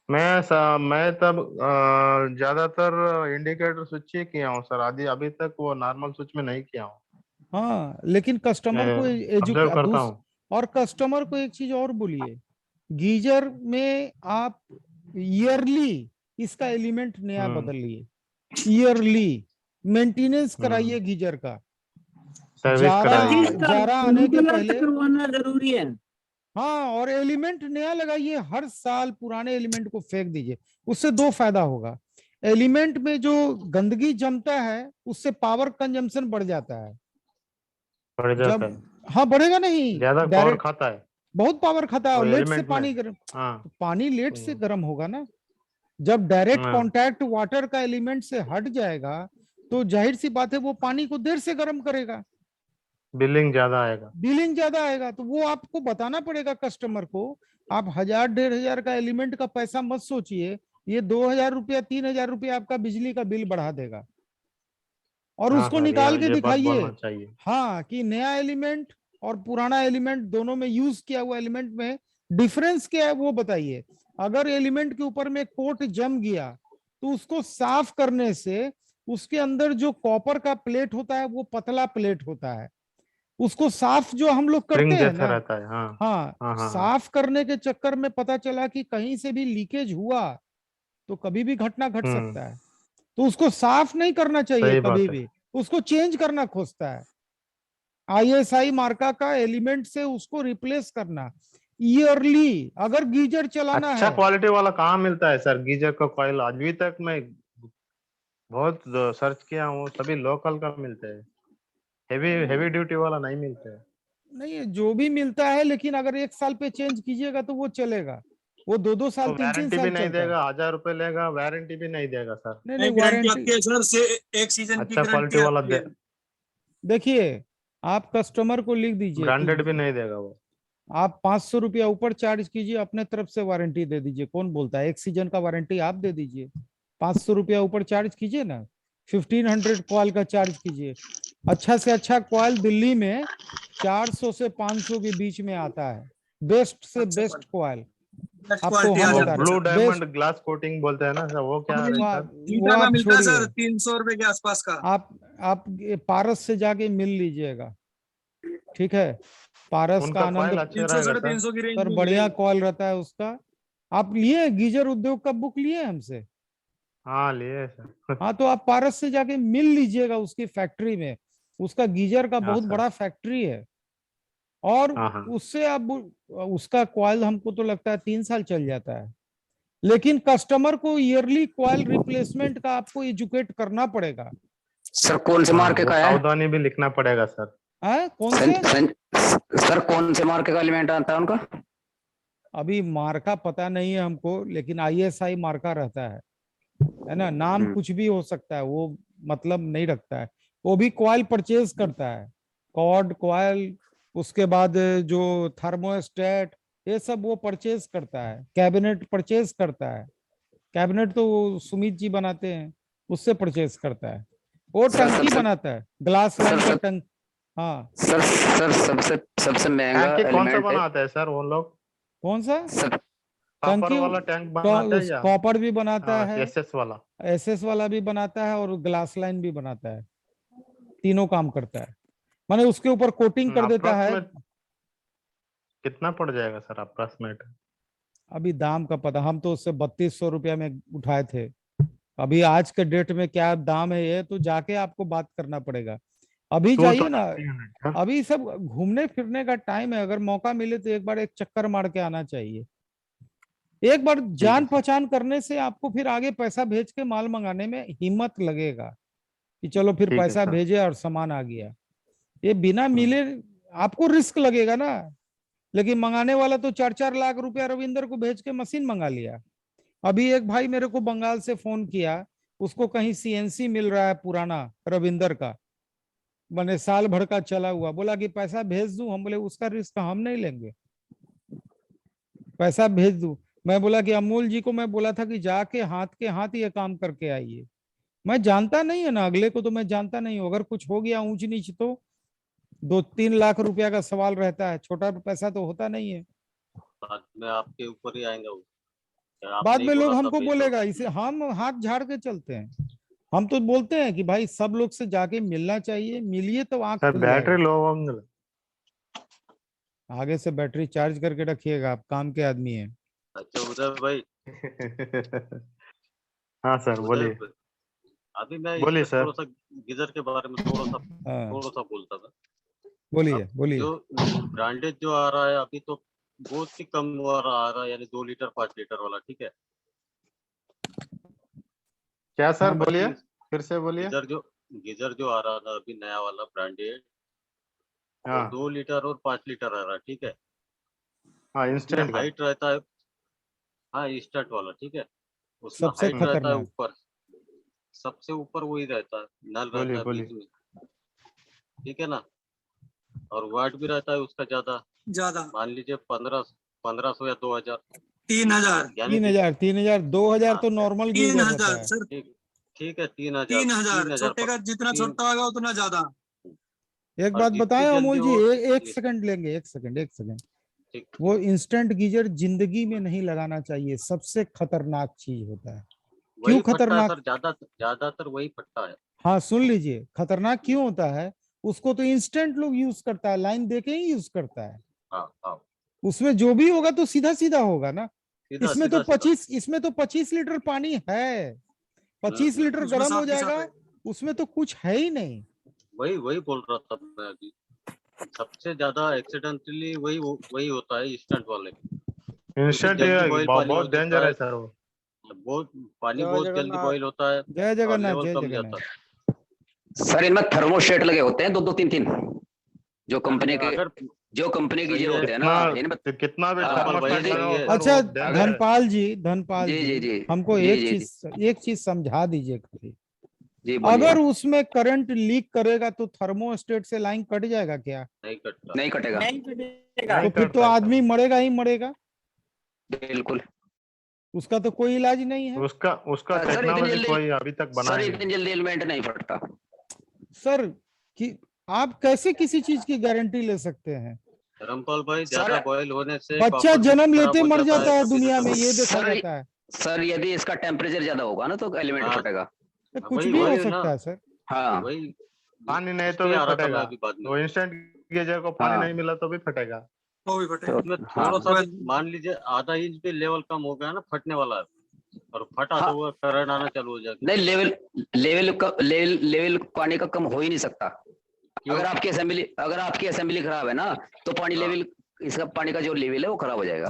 मैं तब ज्यादातर इंडिकेटर स्विच ही किया हूँ सर, आदि अभी तक वो नॉर्मल स्विच में नहीं किया हूँ। हाँ, लेकिन कस्टमर को ऑब्जर्व करता हूँ। और कस्टमर को एक चीज और बोलिए, गीजर में आप ईयरली इसका एलिमेंट नया बदलिए, ईयरली मेंटेनेंस कराइए गीजर का, सर्विस कराइए। जारा आने के पहले करवाना जरूरी है। हाँ, और एलिमेंट नया लगाइए, हर साल पुराने एलिमेंट को फेंक दीजिए। उससे दो फायदा होगा, एलिमेंट में जो गंदगी जमता है उससे पावर कंजम्पशन बढ़ जाता है। बढ़ जाता है। हाँ, बढ़ेगा नहीं, ज्यादा पावर खाता है, बहुत पावर खाता है, और लेट से पानी गर्म, हाँ। पानी लेट से गर्म होगा ना। जब डायरेक्ट कांटेक्ट वाटर का एलिमेंट से हट जाएगा तो जाहिर सी बात है वो पानी को देर से गर्म करेगा, बिलिंग ज्यादा आएगा। तो वो आपको बताना पड़ेगा कस्टमर को। आप 1000-1500 का एलिमेंट का पैसा मत सोचिए, ये 2000 रुपया 3000 रुपया आपका बिजली का बिल बढ़ा देगा। और उसको निकाल के दिखाइए हाँ कि नया एलिमेंट और पुराना एलिमेंट दोनों में यूज किया हुआ एलिमेंट में डिफरेंस क्या है वो बताइए। अगर एलिमेंट के ऊपर में कोट जम गया तो उसको साफ करने से उसके अंदर जो कॉपर का प्लेट होता है वो पतला प्लेट होता है, उसको साफ जो हम लोग करते हैं ना, रहता है। हाँ, साफ करने के चक्कर में पता चला कि कहीं से भी लीकेज हुआ तो कभी भी घटना घट सकता है। तो उसको साफ नहीं करना चाहिए कभी भी, उसको चेंज करना खोजता है। ISI मार्का का एलिमेंट से उसको रिप्लेस करना ईयरली। अगर गीजर चलाना अच्छा है, क्वालिटी वाला कहाँ मिलता है सर गीजर का कॉइल? अभी तक मैं बहुत सर्च किया हूँ, सभी लोकल का मिलते हैं, हेवी ड्यूटी वाला नहीं मिलता है। नहीं, जो भी मिलता है, लेकिन अगर 1 साल पे चेंज कीजिएगा तो वो चलेगा, वो 2-2 साल 3-3 साल भी नहीं चलता है। देगा, 1000 रुपए लेगा, वारंटी भी नहीं देगा सर। नहीं, गारंटी सर से 1 सीजन की अच्छा क्वालिटी वाला देखिए, आप कस्टमर को लिख दीजिए, ब्रांडेड भी नहीं देगा वो। आप 500 रुपया ऊपर चार्ज कीजिए, अपने तरफ से वारंटी दे दीजिए। कौन बोलता है 1 सीजन का वारंटी आप दे दीजिए, 500 रुपया ऊपर चार्ज कीजिए ना, 1500 कॉल का चार्ज कीजिए। अच्छा से अच्छा कॉल दिल्ली में 400 से 500 के बीच में आता है, बेस्ट से बेस्ट कॉल आपको हम बता रहे हैं। ब्लू डायमंड ग्लास कोटिंग बोलते हैं ना सर, वो क्या है? वो आप मिलता है सर 300 रुपए के आसपास का। आप पारस से जाके मिल लीजिएगा, ठीक है? पारस का आनंद 300 की रेंज सर बढ़िया कॉल रहता है उसका। आप लिए गीजर उद्योग का बुक लिए हमसे? हाँ लिए सर। हाँ, तो आप पारस से जाके मिल लीजिएगा उसकी फैक्ट्री में, उसका गीजर का बहुत बड़ा फैक्ट्री है। और उससे आप उसका कॉइल हमको तो लगता है 3 साल चल जाता है, लेकिन कस्टमर को ईयरली कॉइल रिप्लेसमेंट का आपको एजुकेट करना पड़ेगा। सर कौन से मार्के का है? सावधानी भी लिखना पड़ेगा सर। कौन से सर कौन से मार्के का एलिमेंट आता है उनका? अभी मार्का पता नहीं है हमको, लेकिन ISI मार्का रहता है ना। नाम कुछ भी हो सकता है, वो मतलब नहीं रखता है। वो भी कॉइल परचेज करता है, कॉर्ड कॉइल, उसके बाद जो थर्मोस्टेट, ये सब वो परचेज करता है। कैबिनेट परचेज करता है, कैबिनेट तो सुमित जी बनाते हैं, उससे परचेज करता है। वो टंकी बनाता है, ग्लास लाइन का टंक। हाँ सर सबसे महंगा कौन सा बनाता है सर वो लोग? कौन सा? टंकी वाला टैंक बनाता है या कॉपर भी बनाता है, SS वाला भी बनाता है, और ग्लास लाइन भी बनाता है। तीनों काम करता है, माने उसके ऊपर कोटिंग कर देता है। कितना पड़ जाएगा सर अप्रॉक्सीमेट? अभी दाम का पता, हम तो उससे 3200 रुपया में उठाए थे। अभी आज के डेट में क्या दाम है ये तो जाके आपको बात करना पड़ेगा। अभी जाइए ना, अभी सब घूमने फिरने का टाइम है। अगर मौका मिले तो एक बार एक चक्कर मार के आना चाहिए। एक बार जान पहचान करने से आपको फिर आगे पैसा भेज के माल मंगाने में हिम्मत लगेगा कि चलो फिर पैसा भेजे और सामान आ गया। ये बिना मिले आपको रिस्क लगेगा ना, लेकिन मंगाने वाला तो 4-4 लाख रुपया रविंदर को भेज के मशीन मंगा लिया। अभी एक भाई मेरे को बंगाल से फोन किया, उसको कहीं CNC मिल रहा है पुराना रविंदर का, मैंने साल भर का चला हुआ, बोला कि पैसा भेज दूं। हम बोले उसका रिस्क हम नहीं लेंगे, पैसा भेज दूं। मैं बोला कि अमूल जी को मैं बोला था कि जाके हाथ के हाथ ये काम करके आइए। मैं जानता नहीं है ना अगले को, तो मैं जानता नहीं हूँ, अगर कुछ हो गया ऊंच नीच तो 2-3 लाख रुपया का सवाल रहता है, छोटा पैसा तो होता नहीं है। बाद में आपके ऊपर ही आएंगे वो। आप बाद नहीं में लोग बोला हमको तभी तो। बोलेगा, इसे हम हाथ झाड़ के चलते हैं। हम तो बोलते हैं कि भाई सब लोग से जाके मिलना चाहिए, मिलिए तो आंख सर खुल बैटरी जाएगा। लो होंगे। आगे से बैटरी चार्ज करके रखिएगा, आप काम के आदमी हैं। अच्छा उदय भाई। हाँ सर बोलिए। उदय, अभी मैं बोलिए इसमें सर। थोड़ा सा गीजर के बारे में थोड़ा हाँ, सा बोलता था। बोलिए अब बोलिए। जो ब्रांडेड जो आ रहा है अभी तो बहुत ही कम वाला आ रहा है, यानी 2 लीटर 5 लीटर वाला, ठीक है। क्या सर हाँ, बोलिए, फिर से बोलिए। गीजर जो आ रहा था अभी नया वाला ब्रांडेड, वो हाँ 2 लीटर और 5 लीटर आ रहा है, ठीक है। हाँ उसमें इंस्टेंट का। हाइट रहता है, हाँ स्टार्ट वाला, ठीक है। उसमें सबसे हाइट रहता है खतरनाक। ऊपर, सबसे ऊपर वही रहता है, नल बोलिए रहता है बोलिए। बीच में, ठीक है ना। और वाट भी रहता है उसका ज्यादा, मान लीजिए 1500 या 2000, 3000, यानी 3000 2000 हाँ, तो नॉर्मल गीजर होता है। सर, ठीक है 3000 3000 छोटे का जितना छोटा होगा उतना ज्यादा। एक और बात जितनी बताएं जल्दी अमोल जी, हो एक सेकंड लेंगे, एक सेकंड। ठीक। वो इंस्टेंट गीजर जिंदगी में नहीं लगाना चाहिए, सबसे खतरनाक चीज होता है। क्यों वही फटता है खतरनाक? सर, ज्यादातर वही फटता है। हाँ सुन लीजिए, खतरनाक क्यों होता है। उसको तो इंस्टेंट लोग यूज करता है, लाइन देके ही यूज करता है। हाँ हाँ, उसमें जो भी होगा तो सीधा सीधा होगा ना। सीधा इसमें तो सीधा सीधा। 25 लीटर पानी है, 25 लीटर उसमें गर्म हो साथ के साथ जाएगा, है। उसमें तो कुछ है ही नहीं। वही बोल रहा था मैं अभी, सबसे ज्यादा एक्सीडेंटली वही होता है इंस्टेंट वाले में, क्योंकि इंस्टेंट जल्दी बॉयल पानी हो बहुत जाता डेंजर है, है सर वो। बहुत जल्दी बॉयल होता है जय और जगन्नाथ, लेवल जय कम जगन्नाथ। जाता है। सर इनमें थर्मोस्टेट लगे होते हैं 2-2 3-3, जो कंपनी के अगर गीजर सही है, होते हैं ना इनमें। कितना भी हाँ, थर्मोस्टेट यदि- लगाओ सही है। सर, अच्छा वो danger है। धनपाल जी जी जी, जी हमको जी एक जी चीज समझा दीजिए खाली। जी बोलिए। अगर उसमें करंट लीक करेगा तो थर्मोस्टेट से लाइन कट जाएगा क्या? नहीं कटता। नहीं कटेगा, नहीं कटेगा। तो फिर तो आदमी मरेगा ही मरेगा, बिल्कुल। उसका तो कोई इलाज नहीं है। उसका सर इतनी टेक्नोलॉजी जल्दी, कोई अभी तक बना सर ही इतनी नहीं। जल्दी एलिमेंट नहीं फटता। सर कि आप कैसे किसी चीज की गारंटी ले सकते हैं? रामपाल भाई, सर, ज्यादा बॉयल होने से बच्चा कॉपर भी जन्म खराब लेते हो मर जाता है कभी दुनिया में, कभी। ये देखा सर जाता है। सर यदि इसका टेम्परेचर ज्यादा होगा ना तो एलिमेंट हाँ, फटेगा। तो कुछ वही भी हो वही ना, सकता है सर। हाँ वही पानी नहीं तो इसलिए भी आ रहा था मैं फटेगा। अभी बाद में। तो इंस्टेंट गीजर को पानी हाँ। नहीं मिला तो भी फटेगा। वो भी फटेगा। तो उसमें हाँ थोड़ा सा भी, मान लीजिए आधा इंच भी लेवल कम हो गया ना, फटने वाला है, और फटा हाँ, तो वो करंट आना चालू हो जाएगा। नहीं लेवल पानी का कम हो ही नहीं सकता। क्यों? अगर आपकी असेंबली खराब है ना तो पानी हाँ। लेवल, इसका पानी का जो लेवल है वो खराब हो जाएगा।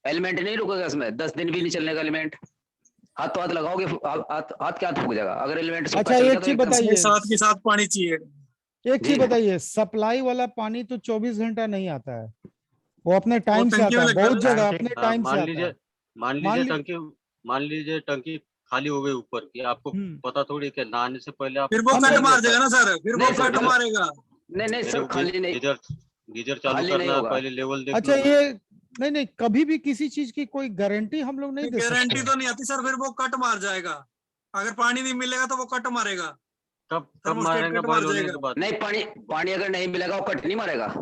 एलिमेंट नहीं रुकेगा इसमें, 10 दिन भी नहीं चलने का एलिमेंट। हाथ तो हाथ लगाओगे, हाथ के हाथ फूक जाएगा अगर एलिमेंट अच्छा चल गया एक तो चीज एकदम से। बताइए, साथ के साथ पानी चाहिए। एक चीज जी। बताइए, सप्लाई वाला पानी तो 24 घंटा नहीं आता है, वो अपने टाइम से टंकी आता में है, लगता बहुत है। जगह टंकी- अपने हाँ, टाइम से मान आता है। लीजिए मान लीजिए टंकी खाली हो गई ऊपर की, आपको पता थोड़ी कि नहाने से पहले आप फिर वो हम कट लोग- मार देगा ना सर, फिर वो नहीं सर, कट मारेगा। नहीं सर, खाली नहीं, गीजर चालू खाली नहीं करना है, होगा। पहले लेवल देख अच्छा लो। ये नहीं, कभी भी किसी चीज की कोई गारंटी हम लोग नहीं दे गारंटी सकते। तो नहीं आती सर, फिर वो कट मार जाएगा। अगर पानी नहीं मिलेगा तो वो कट मारेगा, कब थर्मोस्टेट मारेंगे कट बॉयल मार होने जाएगा। के बाद? नहीं, पानी अगर नहीं मिलेगा वो कट नहीं मारेगा।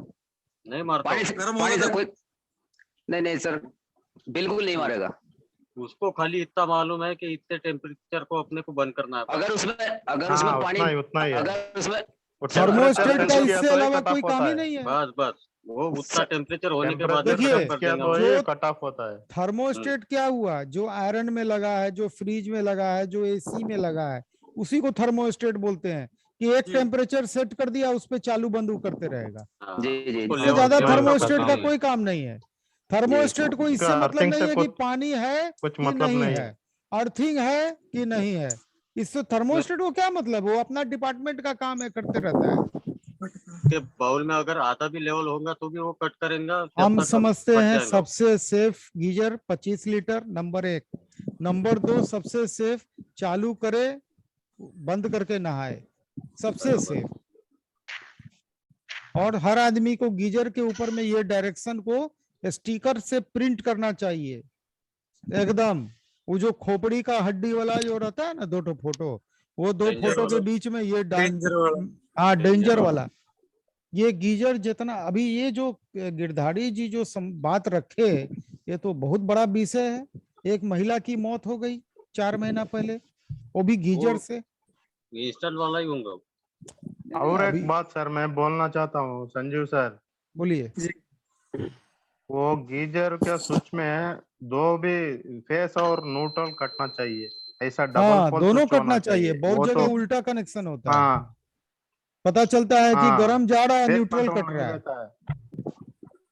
नहीं मारता पानी हूँ। से गर्म पानी होगा से तो- कोई नहीं सर, बिल्कुल नहीं मारेगा। उसको खाली इतना मालूम है कि इतने टेम्परेचर को अपने को बंद करना है। अगर उसमें हाँ, पानी, उतना ही है। अगर उसमें वो थर्मोस्टेट टेम्परेचर का सेंस किया इससे तो ही अलावा कट कोई ऑफ काम होता ही है। नहीं है। बस वो उतना टेम्परेचर होने के बाद टेम्परेचर देखिए, सेंस किया तो जो ही कट ऑफ होता है। थर्मोस्टेट क्या हुआ, जो आयरन में लगा है, जो फ्रिज में लगा है, जो एसी में लगा है, उसी को थर्मोस्टेट बोलते हैं कि एक टेम्परेचर सेट कर दिया, उस पे चालू बंद करते रहेगा। हाँ, जी जी उसको इससे ज्यादा लेवल थर्मोस्टेट का का काम कोई काम नहीं है। थर्मोस्टेट को इससे मतलब अर्थिंग नहीं से है कि पानी है कुछ कि मतलब नहीं नहीं है, अर्थिंग है कि नहीं है, इससे थर्मोस्टेट को क्या मतलब, वो अपना डिपार्टमेंट का काम है, करते रहता है। के बाउल में अगर आधा भी लेवल होगा तो भी वो कट करेंगे, जब हम तक समझते फट हैं जाएगा। सबसे safe geyser 25 litre, number 1। Number 2 सबसे सेफ चालू करे बंद करके नहाए, सबसे सेफ। और हर आदमी को गीजर के ऊपर में ये डायरेक्शन को स्टिकर से प्रिंट करना चाहिए एकदम। वो जो खोपड़ी का हड्डी वाला जो रहता है ना, 2 फोटो, वो 2 डेंजर फोटो के वाला। बीच में ये डेंजर वाला। हाँ डेंजर डेंजर वाला, ये गीजर जितना अभी ये जो गिरधारी जी जो बात रखे, ये तो बहुत बड़ा विषय है। एक महिला की मौत हो गई 4 महीना पहले, वो भी गीजर से। इंस्टेंट वाला ही होगा। और अभी एक बात सर मैं बोलना चाहता हूँ, संजीव सर, बोलिए। वो गीजर के स्विच में 2 भी फेस और न्यूट्रल कटना चाहिए, ऐसा डबल हाँ, पोल दोनों स्विच होना कटना चाहिए। बहुत वो जगह तो उल्टा कनेक्शन होता है, हाँ पता चलता है कि हाँ गर्म जा रहा है, फेस न्यूट्रल कंट्रोल कट नहीं रहा है। रहता है।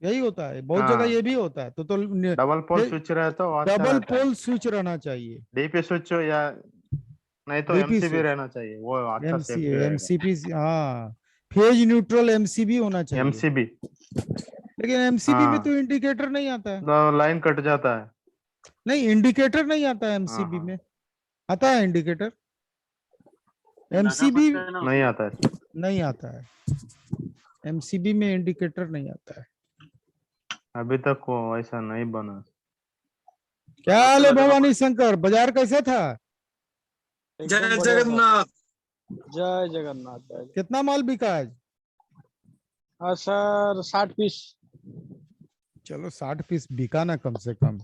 यही होता है, बहुत जगह हाँ ये भी होता है। तो डबल पोल स्विच रहे तो अच्छा डबल रहता है। पोल स्विच रहना चाहिए, डीपी स्विच या नहीं तो डीपी एमसीबी स्विच, रहना चाहिए, वो अच्छा एमसी सेफ्टी रहेगा। एमसीपी, हाँ, फेज न्यूट्रल एमसीबी होना चाहिए। एमसीबी लेकिन एमसीबी में हाँ तो इंडिकेटर नहीं आता है। तो लाइन कट जाता है। नहीं, इंडिकेटर नहीं आता है हाँ एमसीबी हाँ में। आता है इंडिकेटर? लगा एमसीबी सकते हैं ना नहीं उसमें। आता है। नहीं आता है, एमसीबी में इंडिकेटर नहीं आता है। अभी तक वो ऐसा नहीं बना। क्या बना हाल के है लगेगा भवानी शंकर, बाजार कैसे था? जय जगन्नाथ। जय जगन्नाथ जय। कितना माल बिका आज? हाँ सर 60 पीस। चलो 60 पीस बिका ना, कम से कम।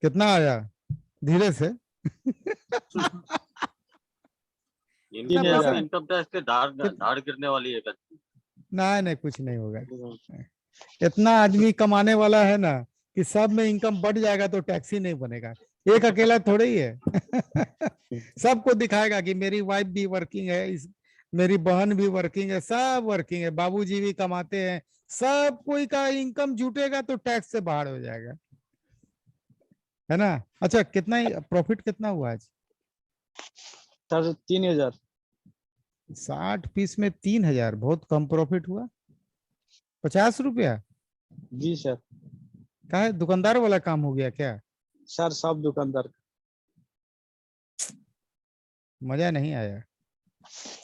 कितना आया? धीरे से। इनकी कितना पैसा? इनकम टैक्स के धार गिरने वाली है। नहीं, कुछ नहीं होगा। इतना आदमी कमाने वाला है ना कि सब में इनकम बढ़ जाएगा तो टैक्स ही नहीं बनेगा। एक अकेला थोड़े ही है। सबको दिखाएगा कि मेरी वाइफ भी वर्किंग है, मेरी बहन भी वर्किंग है, सब वर्किंग है, बाबूजी भी कमाते हैं। सब कोई का इनकम जुटेगा तो टैक्स से बाहर हो जाएगा, है ना। अच्छा, कितना प्रॉफिट कितना हुआ आज? सर 3000। 60 पीस में 3000, बहुत कम प्रॉफिट हुआ। 50 रुपया? जी सर। क्या है, दुकानदार वाला काम हो गया क्या? सर सब दुकानदार। मजा नहीं आया।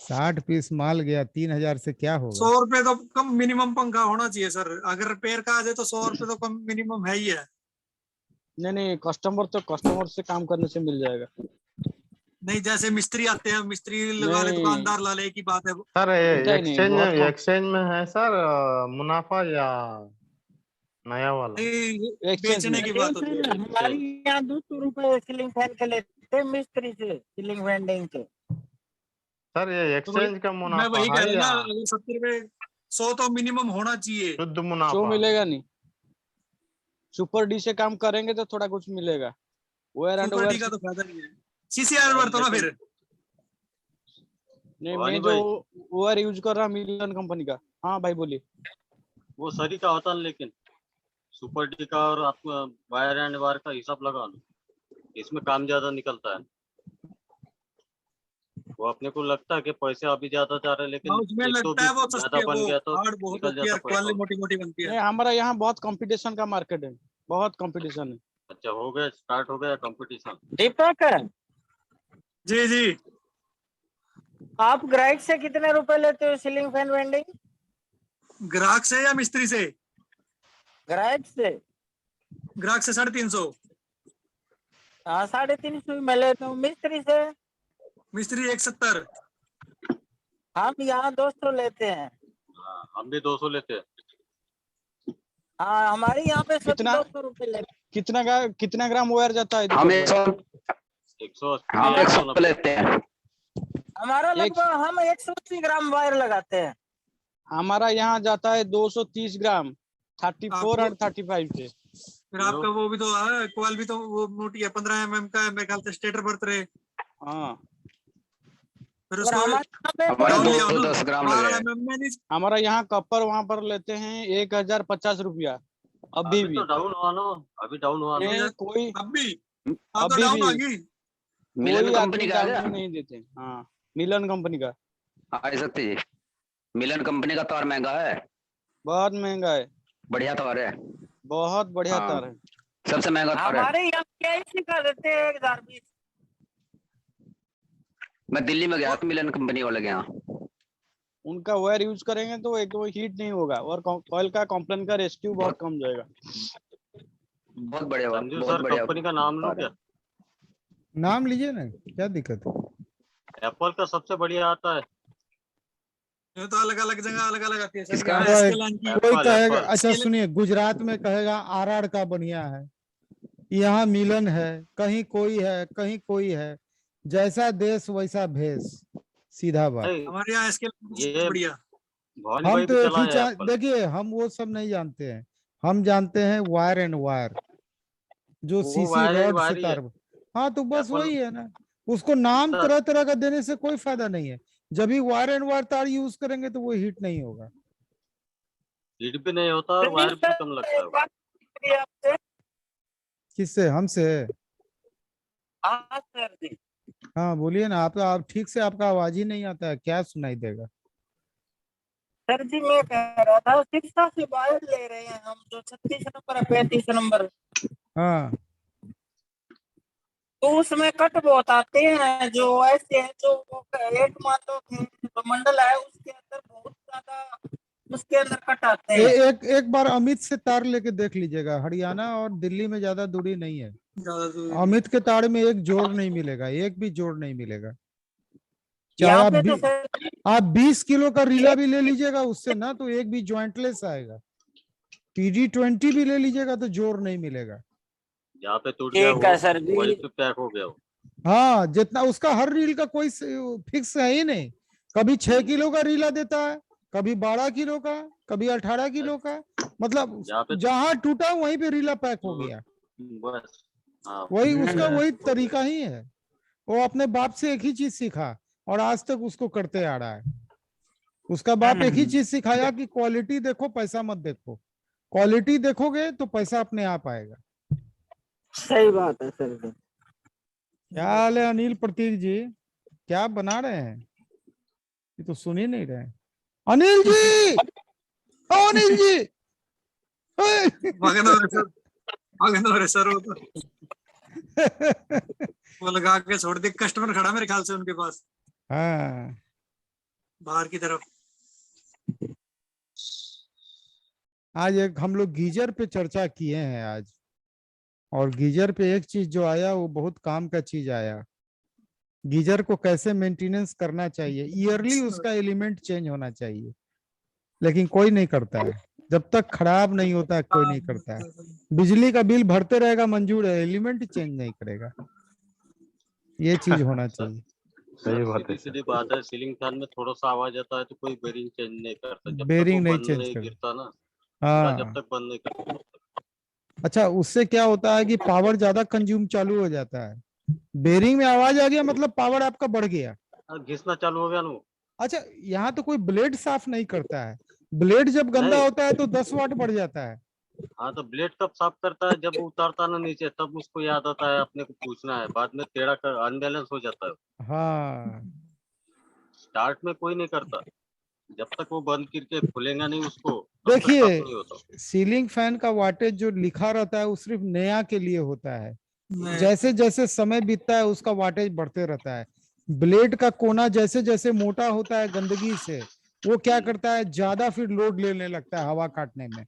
60 पीस माल गया, 3000 से क्या होगा? 100 रुपए तो कम मिनिमम पंखा होना चाहिए सर। अगर रिपेयर का आ जाए तो 100 रुपए तो कम मिनिमम है ही है। नहीं, कस्टमर से काम करने से मिल जाएगा। नहीं, जैसे मिस्त्री आते हैं, मिस्त्री लगा ले, नहीं। दुकानदार ला ले, की बात है। सर नहीं, एक्सचेंज बहुत कम। एक्सचेंज में है सर मुनाफा या नया वाला? नहीं, एक्सचेंज बेचने में। की बात होती है। हमारे यहाँ 200 रुपए सीलिंग फैन के लेते हैं मिस्त्री से, सीलिंग वेंडिंग से। सर ये एक्सचेंज का मैं मुनाफा वही कह है रहा ना, या अगर 70 रुपए 100 तो मिनिमम होना चाहिए। शुद्ध शो मुनाफा? मिलेगा नहीं। सुपर डी से काम करेंगे तो थोड़ा कुछ मिलेगा। Wear and super wear. D का तो फायदा नहीं है। सीसीआर वर तो ना फिर। नहीं, भवानी मैं जो वेयर यूज कर रहा मिलियन कंपनी का। हाँ भाई बोलिए। वो सरी का होता है, लेकिन सुपर डी का और आपको वायर एंड वायर का हिसाब लगा लो, इसमें काम ज्यादा निकलता है। वो अपने को लगता है कि पैसे अभी ज्यादा जा रहे हैं, लेकिन उसमें एक तो लगता है वो ज्यादा सस्ती है, बन वो गया तो हार्ड बहुत निकल होती है, जाता पैसा। क्वालिटी मोटी मोटी बनती है। नहीं, हमारा यहाँ बहुत कंपटीशन का मार्केट है, बहुत कंपटीशन है। अच्छा, हो गया, स्टार्ट हो गया कंपटीशन। दीपक, जी जी। आप ग्राहक से कितने रुपए लेते हो सीलिंग फैन वेंडिंग? ग्राहक से या मिस्त्री से? ग्राहक से। ग्राहक से 350। हाँ, 350 में लेता हूँ। मिस्त्री से? मिस्त्री 170। हम यहाँ 200 लेते हैं। हाँ, हम भी 200 लेते हैं। हाँ, हमारे यहाँ पे कितना 200 रुपए लेते कितना ग्राम वायर जाता है हम दीपक भाई? 180 हम या 100 190। लेते हैं। हैं। हमारा लगभग हम 180 ग्राम वायर लगाते हैं। हमारा यहाँ जाता है 230 ग्राम, 34 आपको- एंड 35 से। फिर आपका वो भी तो है, क्वाल भी तो वो मोटी है, 15 mm का है मेरे ख्याल से, स्टेटर बर्थ रहे। हाँ, फिर और उसको हमारे यहाँ पे हमारे डाउन लिया 210 ग्राम लगे 12 हैं। mm में नहीं। हमारा यहाँ कपर वहां पर लेते हैं 1050 रुपया अभी अभी भी। तो डाउन हुआ ना, अभी डाउन हुआ ना। नहीं, कोई अब भी अब तो अभी डाउन भी आ गई। मिलन कोई कंपनी आदमी का है डाउन क्या? नहीं देते। हाँ, मिलन कंपनी का। हाँ सकती जी, मिलन कंपनी का तार महंगा है, बहुत महंगा है, बढ़िया तार है, बहुत बढ़िया हाँ। तार है। सबसे महंगा तार है। हमारे यहाँ क्या सिखा देते हैं 1020। मैं दिल्ली में गया था मिलन कंपनी वाले के यहाँ। उनका वायर यूज करेंगे तो एक तो हीट नहीं होगा और कॉइल का कॉम्प्लेन का रेस्क्यू बहुत कम जाएगा। बहुत बढ़िया बात, संजू बहुत सर, बढ़िया कंपनी का नाम लो तार है। क्या? नाम लीजिए ना, क्या दिक्कत है? एप्पल का सबसे बढ़िया आता है। ये तो अलग अलग जगह अलग अलग आती है सर। इसका यहाँ तो SK लाइन की कोई कहेगा, एप्पल। अच्छा सुनिए, गुजरात में कहेगा आरआर का बढ़िया है, यहाँ मिलन है, कहीं कोई है, कहीं कोई है, जैसा देश वैसा भेष, सीधा बात। नहीं, हमारे यहाँ SK लाइन की सबसे ये बढ़िया। भवानी हम भाई तो भी एक चला ही है एप्पल। देखिए, हम वो सब नहीं जानते हैं, हम जानते हैं वायर एंड वायर, जो वो सीसी वायर रॉड से वायर ही है। तार। हाँ तो बस एप्पल वही है ना, उसको नाम सर, तरह तरह का देने से कोई फायदा नहीं है। जब भी वायर एंड वायर तार यूज करेंगे तो वो हीट नहीं होगा। हीट भी नहीं होता और वायर भी कम लगता है। आपसे। किससे? हमसे? हाँ सर जी। हाँ बोलिए ना, आप ठीक से, आपका आवाज ही नहीं आता है, क्या सुनाई देगा? सर जी मैं कह रहा था, शिक्षा से वायर ले रहे हैं हम, जो 36 नंबर है 35 नंबर, हाँ तो उसमें कट बहुत आते हैं, जो ऐसे हैं जो वो एक मान लो कि जो मंडल है उसके अंदर बहुत ज्यादा, उसके अंदर कट आते हैं। एक बार अमित से तार लेके देख लीजिएगा, हरियाणा और दिल्ली में ज्यादा दूरी नहीं है। ज्यादा दूर अमित के तार में एक जोड़ नहीं मिलेगा, एक भी जोड़ नहीं मिलेगा। चाहे यहाँ आप पे तो सर आप 20 किलो का रीला भी ले लीजिएगा उससे ना, तो एक भी ज्वाइंटलेस आएगा। PD20 भी ले लीजिएगा तो जोड़ नहीं मिलेगा। जहाँ पे टूट गया ठीक है वो सर जी। वहीं पे पैक हो गया वो। हाँ, जितना उसका हर रील का कोई फिक्स है ही नहीं। कभी 6 किलो का रीला देता है, कभी 12 किलो का, कभी 18 किलो का, मतलब जहाँ पे जहां टूटा वहीं पे रीला पैक हो गया। बस हाँ वही उसका वही तरीका ही है। वो अपने बाप से एक ही चीज सीखा और आज तक उसको करते आ रहा है। उसका बाप एक ही चीज सिखाया कि क्वालिटी देखो, पैसा मत देखो। क्वालिटी देखोगे तो पैसा अपने आप आएगा। सही बात है सर जी। क्या हाल है अनिल प्रतीक जी? क्या बना रहे हैं? ये तो सुन ही नहीं रहे। अनिल जी, ओ अनिल जी, मगन हो रहे सर, मगन हो रहे सर। वो तो वो लगा के छोड़ दे, कस्टमर खड़ा मेरे ख्याल से उनके पास हाँ बाहर की तरफ। आज एक हम लोग गीजर पे चर्चा किए हैं आज, और गीजर पे एक चीज जो आया वो बहुत काम का चीज आया। गीजर को कैसे मेंटेनेंस करना चाहिए, ईयरली उसका एलिमेंट चेंज होना चाहिए, लेकिन कोई नहीं करता है। जब तक खराब नहीं होता है कोई नहीं करता है। बिजली का बिल भरते रहेगा, मंजूर है, एलिमेंट चेंज नहीं करेगा। ये चीज होना चाहिए। सही बात है सीधी बात है। सीलिंग फैन में थोड़ा सा आवाज आता है तो कोई बेरिंग चेंज नहीं करता, जब तक वो बेरिंग नहीं बंद चेंज नहीं कर। गिरता ना, जब हाँ तक बंद नहीं करता। अच्छा, उससे क्या होता है कि पावर ज्यादा कंज्यूम चालू हो जाता है। बेरिंग में आवाज आ गया मतलब पावर आपका बढ़ गया। घिसना चालू हो गया ना वो। अच्छा, यहाँ तो कोई ब्लेड साफ नहीं करता है। ब्लेड जब गंदा नहीं। होता है तो 10 वाट बढ़ जाता है। हाँ तो ब्लेड कब साफ करता है? जब वो उतारता ना नीचे, तब उसको याद आता है अपने को पूछना है। बाद में टेढ़ा कर अनबैलेंस हो जाता है। हाँ स्टार्ट में कोई नहीं करता, जब तक वो बंद करके खुलेगा नहीं उसको, तब तक साफ देखिए, नहीं होता। सीलिंग फैन का वाटेज जो लिखा रहता है वो सिर्फ नया के लिए होता है। जैसे जैसे समय बीतता है उसका वाटेज बढ़ते रहता है। ब्लेड का कोना जैसे जैसे मोटा होता है गंदगी से, वो क्या करता है, ज्यादा फिर लोड लेने लगता है हवा काटने में।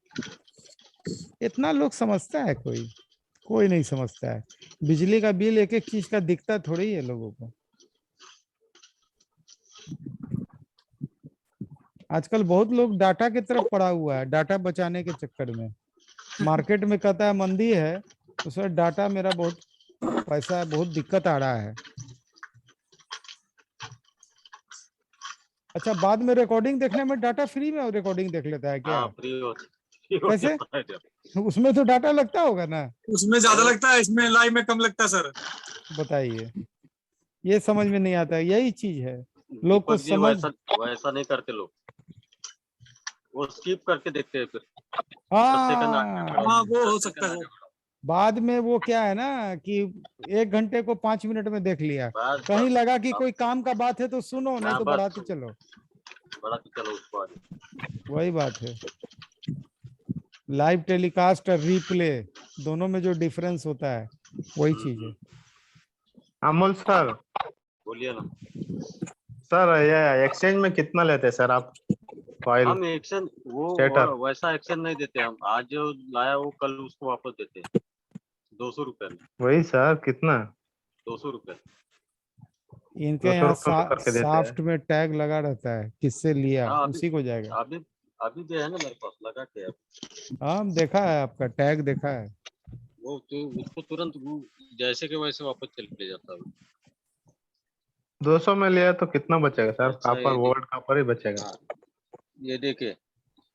इतना लोग समझता है कोई? कोई नहीं समझता है। बिजली का बिल एक एक चीज का दिखता थोड़ी है लोगों को। आजकल बहुत लोग डाटा की तरफ पड़ा हुआ है, डाटा बचाने के चक्कर में। मार्केट में कहता है मंदी है, उसमें डाटा मेरा बहुत पैसा है, बहुत दिक्कत आ रहा है। अच्छा, बाद में रिकॉर्डिंग देखने में डाटा फ्री में रिकॉर्डिंग देख लेता है क्या? हाँ फ्री हो कैसे? जाता है जब। उसमें तो डाटा लगता होगा ना। उसमें ज्यादा लगता है, इसमें लाइव में कम लगता है सर। बताइए, ये समझ में नहीं आता। यही चीज है, लोग को दीपक जी समझ। वैसा नहीं करते लोग, वो स्किप करके देखते हैं फिर 10 सेकंड आगे बढ़ो, हाँ वो हो 10 सकता सेकंड है। आगे बढ़ो। बाद में वो क्या है ना कि 1 घंटे को 5 मिनट में देख लिया, बस कहीं बस लगा कि कोई काम का बात है तो सुनो, नहीं हाँ तो बस बढ़ाते चलो। बड़ा तो चलो उसको आगे। वही बात है। लाइव टेलीकास्ट और रिप्ले दोनों में जो डिफरेंस होता है वही चीज है। अमोल सर, बोलिए ना। सर ये एक्सचेंज में कितना लेते हैं सर आप कॉइल हम एक्शन स्टेटर? वैसा एक्शन नहीं देते हम। आज जो लाया वो कल उसको वापस देते हैं 200 रुपए में। वही सर, कितना? 200 रुपए। इनके 200 यहाँ रुपए में करके देते हैं। साफ्ट में टैग लगा रहता है, किससे लिया हाँ, अभी उसी को जाएगा। अभी भी है ना मेरे पास लगा के। हाँ देखा है, आपका टैग देखा है। वो तो उसको तुरंत जैसे के वैसे वापस चले जाता है। 200 में लिया तो कितना बचेगा सर? अच्छा, कॉपर, गोल्ड कॉपर ही बचेगा। हाँ, ये देखिए,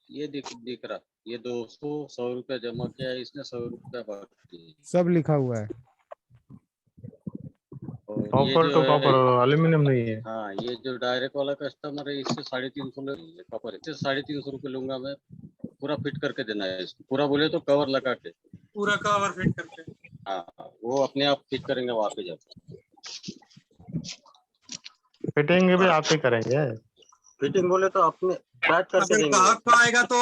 ये दिख रहा, ये 100 रुपया जमा किया है इसने, 100 रुपया बाकी है। सब लिखा हुआ है। और ये कॉपर जो तो है, कॉपर, एल्यूमिनियम नहीं है। हाँ, ये जो डायरेक्ट वाला कस्टमर है इससे 350 कॉपर, इससे 350 रुपये लूंगा मैं। पूरा फिट करके देना है इसको, पूरा बोले तो कवर लगा के, पूरा कवर फिट करके। हाँ, वो अपने आप फिट करेंगे वहां पे जाकर। फिटिंग भी आप ही करेंगे? फिटिंग बोले तो अपने पैक करके अगर देंगे। ग्राहक का आएगा तो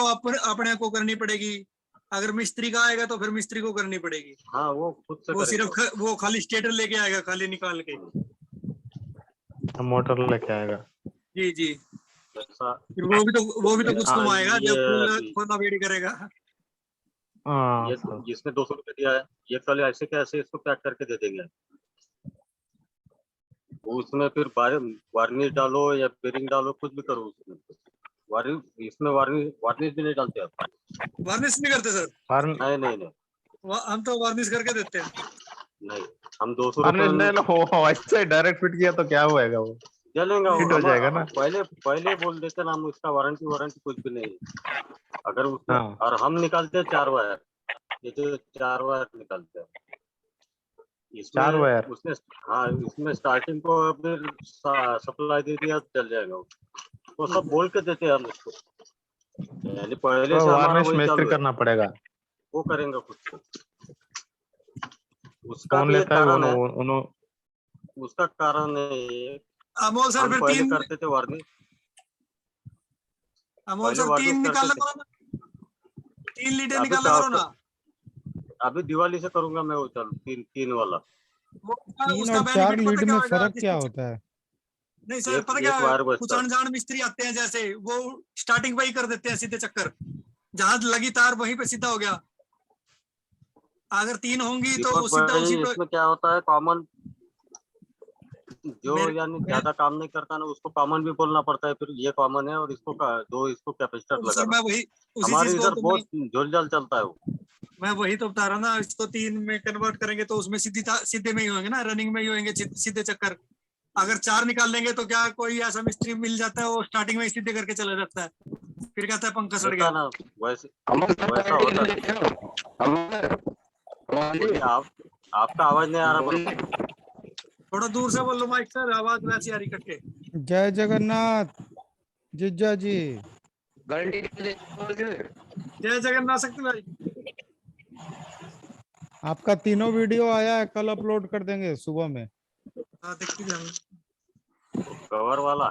अपने को करनी पड़ेगी, अगर मिस्त्री का आएगा तो फिर मिस्त्री को करनी पड़ेगी। हाँ, वो खुद से वो करेगा। सिर्फ वो खाली स्टेटर लेके आएगा, खाली निकाल के। मोटर लेके आएगा। जी जी, ऐसा फिर वो भी तो कुछ हाँ, कमाएगा ये जब खोला वेड़ी करेगा। हाँ ये जिसने 200 रुपये दिया है, ये कल ऐसे कैसे इसको पैक करके दे देंगे। उसमें फिर वार्निश डालो या बेरिंग डालो, कुछ भी करो उसमें। इसमें वार्निश भी नहीं डालते आप? वार्निश नहीं करते सर? नहीं, हम तो वार्निश करके देते हैं। नहीं, हम 200 रुपये वैसे डायरेक्ट फिट किया तो क्या होएगा? वो जलेगा, हिट हो जाएगा ना। पहले बोल देते ना, हम इसका वारंटी कुछ भी नहीं है। अगर उसमें हाँ। और हम निकालते हैं 4 वायर, ये जो 4 वायर निकालते हैं इसमें, 4 वायर उसने, हाँ, इसमें स्टार्टिंग को फिर सप्लाई दे दिया तो चल जाएगा। वो सब बोल के देते हैं हम इसको, यानी पहले तो से हमारा वार्निश वही मिस्त्री चालू है, करना पड़ेगा। वो करेंगे खुद से। उसका कौन भी एक लेता है? कारण है, उन्होंने उसका कारण है, अमोल सर हम फिर पहले 3 करते थे वार्निश। अमोल सर 3 निकाला करो ना, 3 लीटर अभी निकाला करो ना। अभी दिवाली से करूंगा मैं वो चालू, 3 वाला। 3 और 4 लीड में फर्क क्या होता है? नहीं सर, पता क्या है, कुछ अनजान मिस्त्री आते हैं, जैसे वो स्टार्टिंग पे ही कर देते हैं सीधे चक्कर, जहां लगी तार वहीं पे सीधा हो गया। अगर 3 होंगी तो सीधा उसी पे। इसमें क्या होता है, कॉमन जो यानी ज्यादा काम नहीं करता ना, उसको कॉमन भी बोलना पड़ता है। फिर ये कॉमन है और इसको कैपेसिटर लगा। सर मैं वही उसी हमारे चीज इधर को बहुत झोल-झाल चलता है वो। मैं वही तो बता रहा ना, इसको 3 में कन्वर्ट करेंगे तो उसमें सीधे में ही होंगे ना, रनिंग में ही होंगे सीधे चक्कर। अगर 4 निकाल लेंगे तो क्या कोई ऐसा मिस्त्री मिल जाता है वो स्टार्टिंग में ही सीधे करके चला जाता है, फिर कहता है पंखा सड़ गया ना। वैसा आपका आवाज नहीं आ रहा, थोड़ा दूर से बोल लो माइक सर, आवाज वैसी आ रही कटके। जय जगन्नाथ जिज्जा जी। गारंटी जय जगन्नाथ शक्ति भाई। आपका तीनों वीडियो आया है, कल अपलोड कर देंगे सुबह में। हाँ देखते हैं। कवर वाला,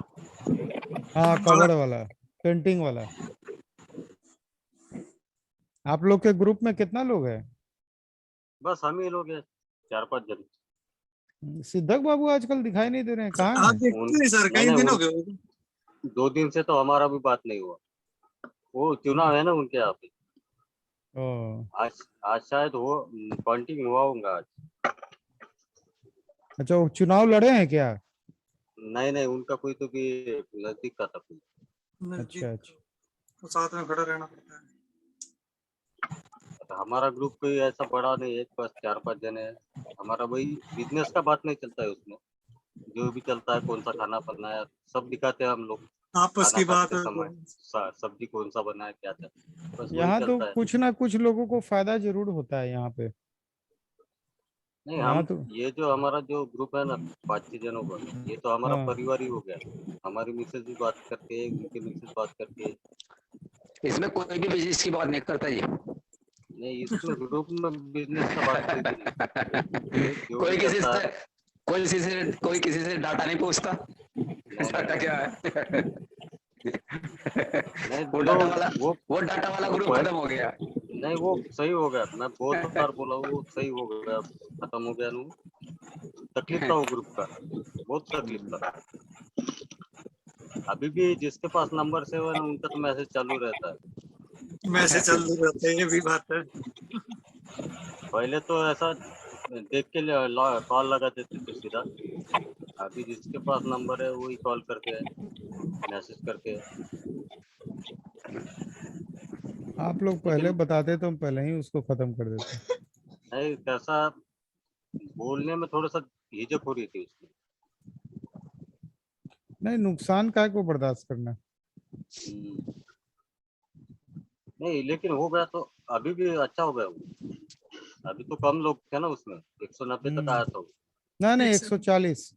हाँ कवर वाला, पेंटिंग वाला। आप लोग के ग्रुप में कितना लोग हैं? बस हम ही लोग हैं, 4-5 जन। सिद्धक बाबू आजकल दिखाई नहीं दे रहे हैं, कहाँ हाँ हैं? देखते नहीं सर, कई दिन हो गए। 2 दिन से तो हमारा भी बात नहीं हुआ। वो चुनाव है ना उनके यहाँ पे, आज शायद वो पॉइंटिंग हुआ होगा आज। अच्छा, वो चुनाव लड़े हैं क्या? नहीं, उनका कोई तो भी नजदीक का था कोई। अच्छा तो साथ में खड़ा रहना पड़ता है। हमारा ग्रुप कोई ऐसा बड़ा नहीं है, बस 4-5 जने हैं। हमारा वही बिजनेस का बात नहीं चलता है उसमें, जो भी चलता है कौन सा खाना बनना है सब दिखाते हैं हम लोग, आपस की बात है। सब्जी कौन सा बना है क्या था, बस यहाँ तो कुछ ना कुछ लोगों को फायदा जरूर होता है यहाँ पे। नहीं, हम तो ये जो हमारा जो ग्रुप है ना 5-6 जनों का, ये तो हमारा परिवार ही हो गया। हमारी मिसेज भी बात करते हैं, उनकी मिसेज बात करते हैं। इसमें कोई भी बिजनेस की बात नहीं करता जी। नहीं, इसमें ग्रुप में बिजनेस का बात नहीं। कोई किसी से डाटा नहीं पूछता, डाटा क्या है। वो डाटा वाला ग्रुप खत्म हो गया। नहीं, वो सही हो गया, मैं बहुत बार बोला, वो सही हो गया, खत्म हो गया। तकलीफ था वो ग्रुप का, बहुत तकलीफ था। अभी भी जिसके पास नंबर 7 उनका तो मैसेज चालू रहता है। मैसेज चालू रहता है, ये भी बात है। पहले तो ऐसा देख के कॉल लगा देते थे सीधा, अभी जिसके पास नंबर है वही कॉल करके मैसेज करके। आप लोग पहले बताते तो हम पहले ही उसको खत्म कर देते। नहीं, कैसा बोलने में थोड़ा सा झिझक हो रही थी उसकी। नहीं, नुकसान काय को बर्दाश्त करना। नहीं, लेकिन हो गया तो अभी भी अच्छा हो गया वो। अभी तो कम लोग थे ना उसमें, 190 तक आया था वो। नहीं 140।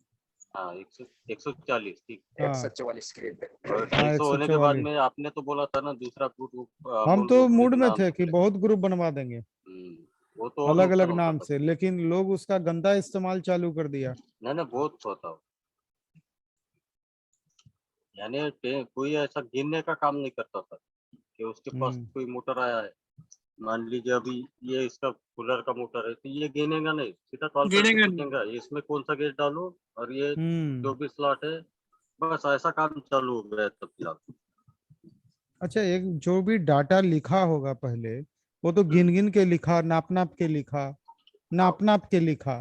हाँ 140, ठीक। 144 के रेट पे। और 250 होने के बाद में आपने तो बोला था ना दूसरा ग्रुप। हम तो मूड में थे कि बहुत ग्रुप बनवा देंगे वो तो अलग अलग नाम से, लेकिन लोग उसका गंदा इस्तेमाल चालू कर दिया। नहीं बहुत होता, यानी कोई ऐसा गिनने का काम नहीं करता था कि उसके पास कोई मोटर आया है। मान लीजिए अभी ये इसका कूलर का मोटर है तो ये गिनेगा नहीं, सीधा कॉल करके पूछेगा इसमें कौन सा गेट डालो और ये जो भी स्लॉट है, बस ऐसा काम चालू हो गया तब फिलहाल। अच्छा, एक जो भी डाटा लिखा होगा पहले वो तो गिन गिन के लिखा, नाप नाप के लिखा, नाप नाप के लिखा,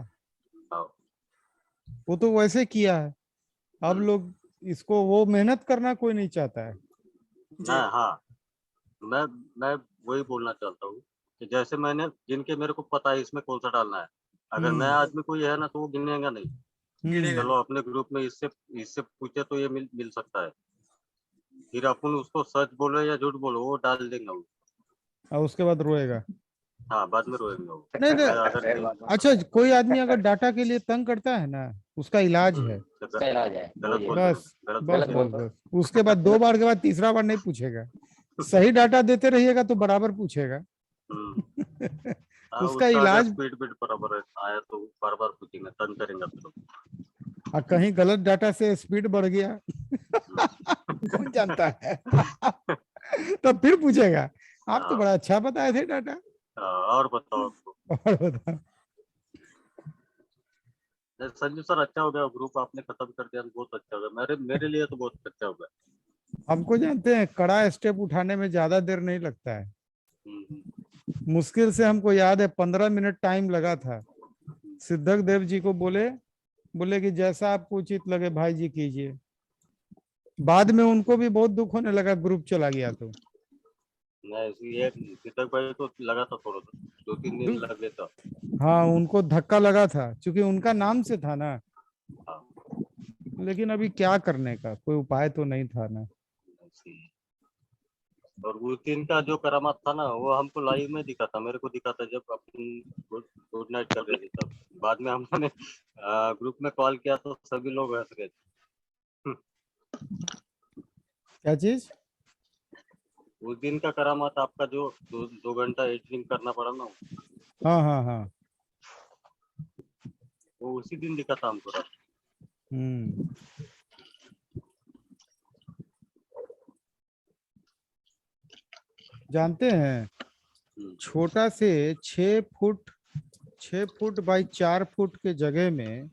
वो तो वैसे किया है। अब लोग इसको वो मेहनत करना कोई नहीं चाहता है। हाँ, मैं वही बोलना चाहता हूँ कि जैसे मैंने जिनके मेरे को पता है इसमें कौन सा डालना है, अगर नया आदमी कोई है ना तो वो गिनेगा नहीं। चलो अपने ग्रुप में इससे पूछे तो ये मिल सकता है, फिर अपन उसको सच बोलो या झूठ बोलो वो डाल देंगे वो। और उसके बाद रोएगा। हाँ, बाद में रोएंगे वो। नहीं, अच्छा कोई आदमी अगर डाटा के लिए तंग करता है ना, उसका इलाज है। बस उसके बाद 2 बार के बाद तीसरा बार नहीं पूछेगा। सही डाटा देते रहिएगा तो बराबर पूछेगा। उसका इलाज स्पीड बराबर आया तो बार बार पूछेंगे, तंग करेंगे तो। और कहीं गलत डाटा से स्पीड बढ़ गया कौन जानता है तो फिर पूछेगा आप तो बड़ा अच्छा बताए थे डाटा। और बताओ संजू सर, अच्छा हो गया ग्रुप आपने खत्म कर दिया, बहुत अच्छा हो गया। मेरे लिए तो बहुत अच्छा हो गया। हमको जानते हैं कड़ा स्टेप उठाने में ज्यादा देर नहीं लगता है। मुश्किल से हमको याद है 15 मिनट टाइम लगा था। सिद्धक देव जी को बोले कि जैसा आपको उचित लगे भाई जी कीजिए। बाद में उनको भी बहुत दुख होने लगा, ग्रुप चला गया तो। ये सिद्धक भाई को लगा था थोड़ा सा, 2-3 दिन लगे था। हाँ, उनको धक्का लगा था क्योंकि उनका नाम से था ना। लेकिन अभी क्या करने का, कोई उपाय तो नहीं था ना। और उस दिन का जो करामात था ना वो हमको लाइव में दिखा था, मेरे को दिखा था जब अपन गुड नाइट कर रहे थे तब। बाद में हमने ग्रुप में कॉल किया तो सभी लोग हंस रहे थे। क्या चीज? उस दिन का करामात आपका जो 2 घंटा एडिटिंग करना पड़ा ना। हाँ वो उसी दिन दिखा था हमको। जानते हैं छोटा से 6 फुट बाई 4 फुट के जगह में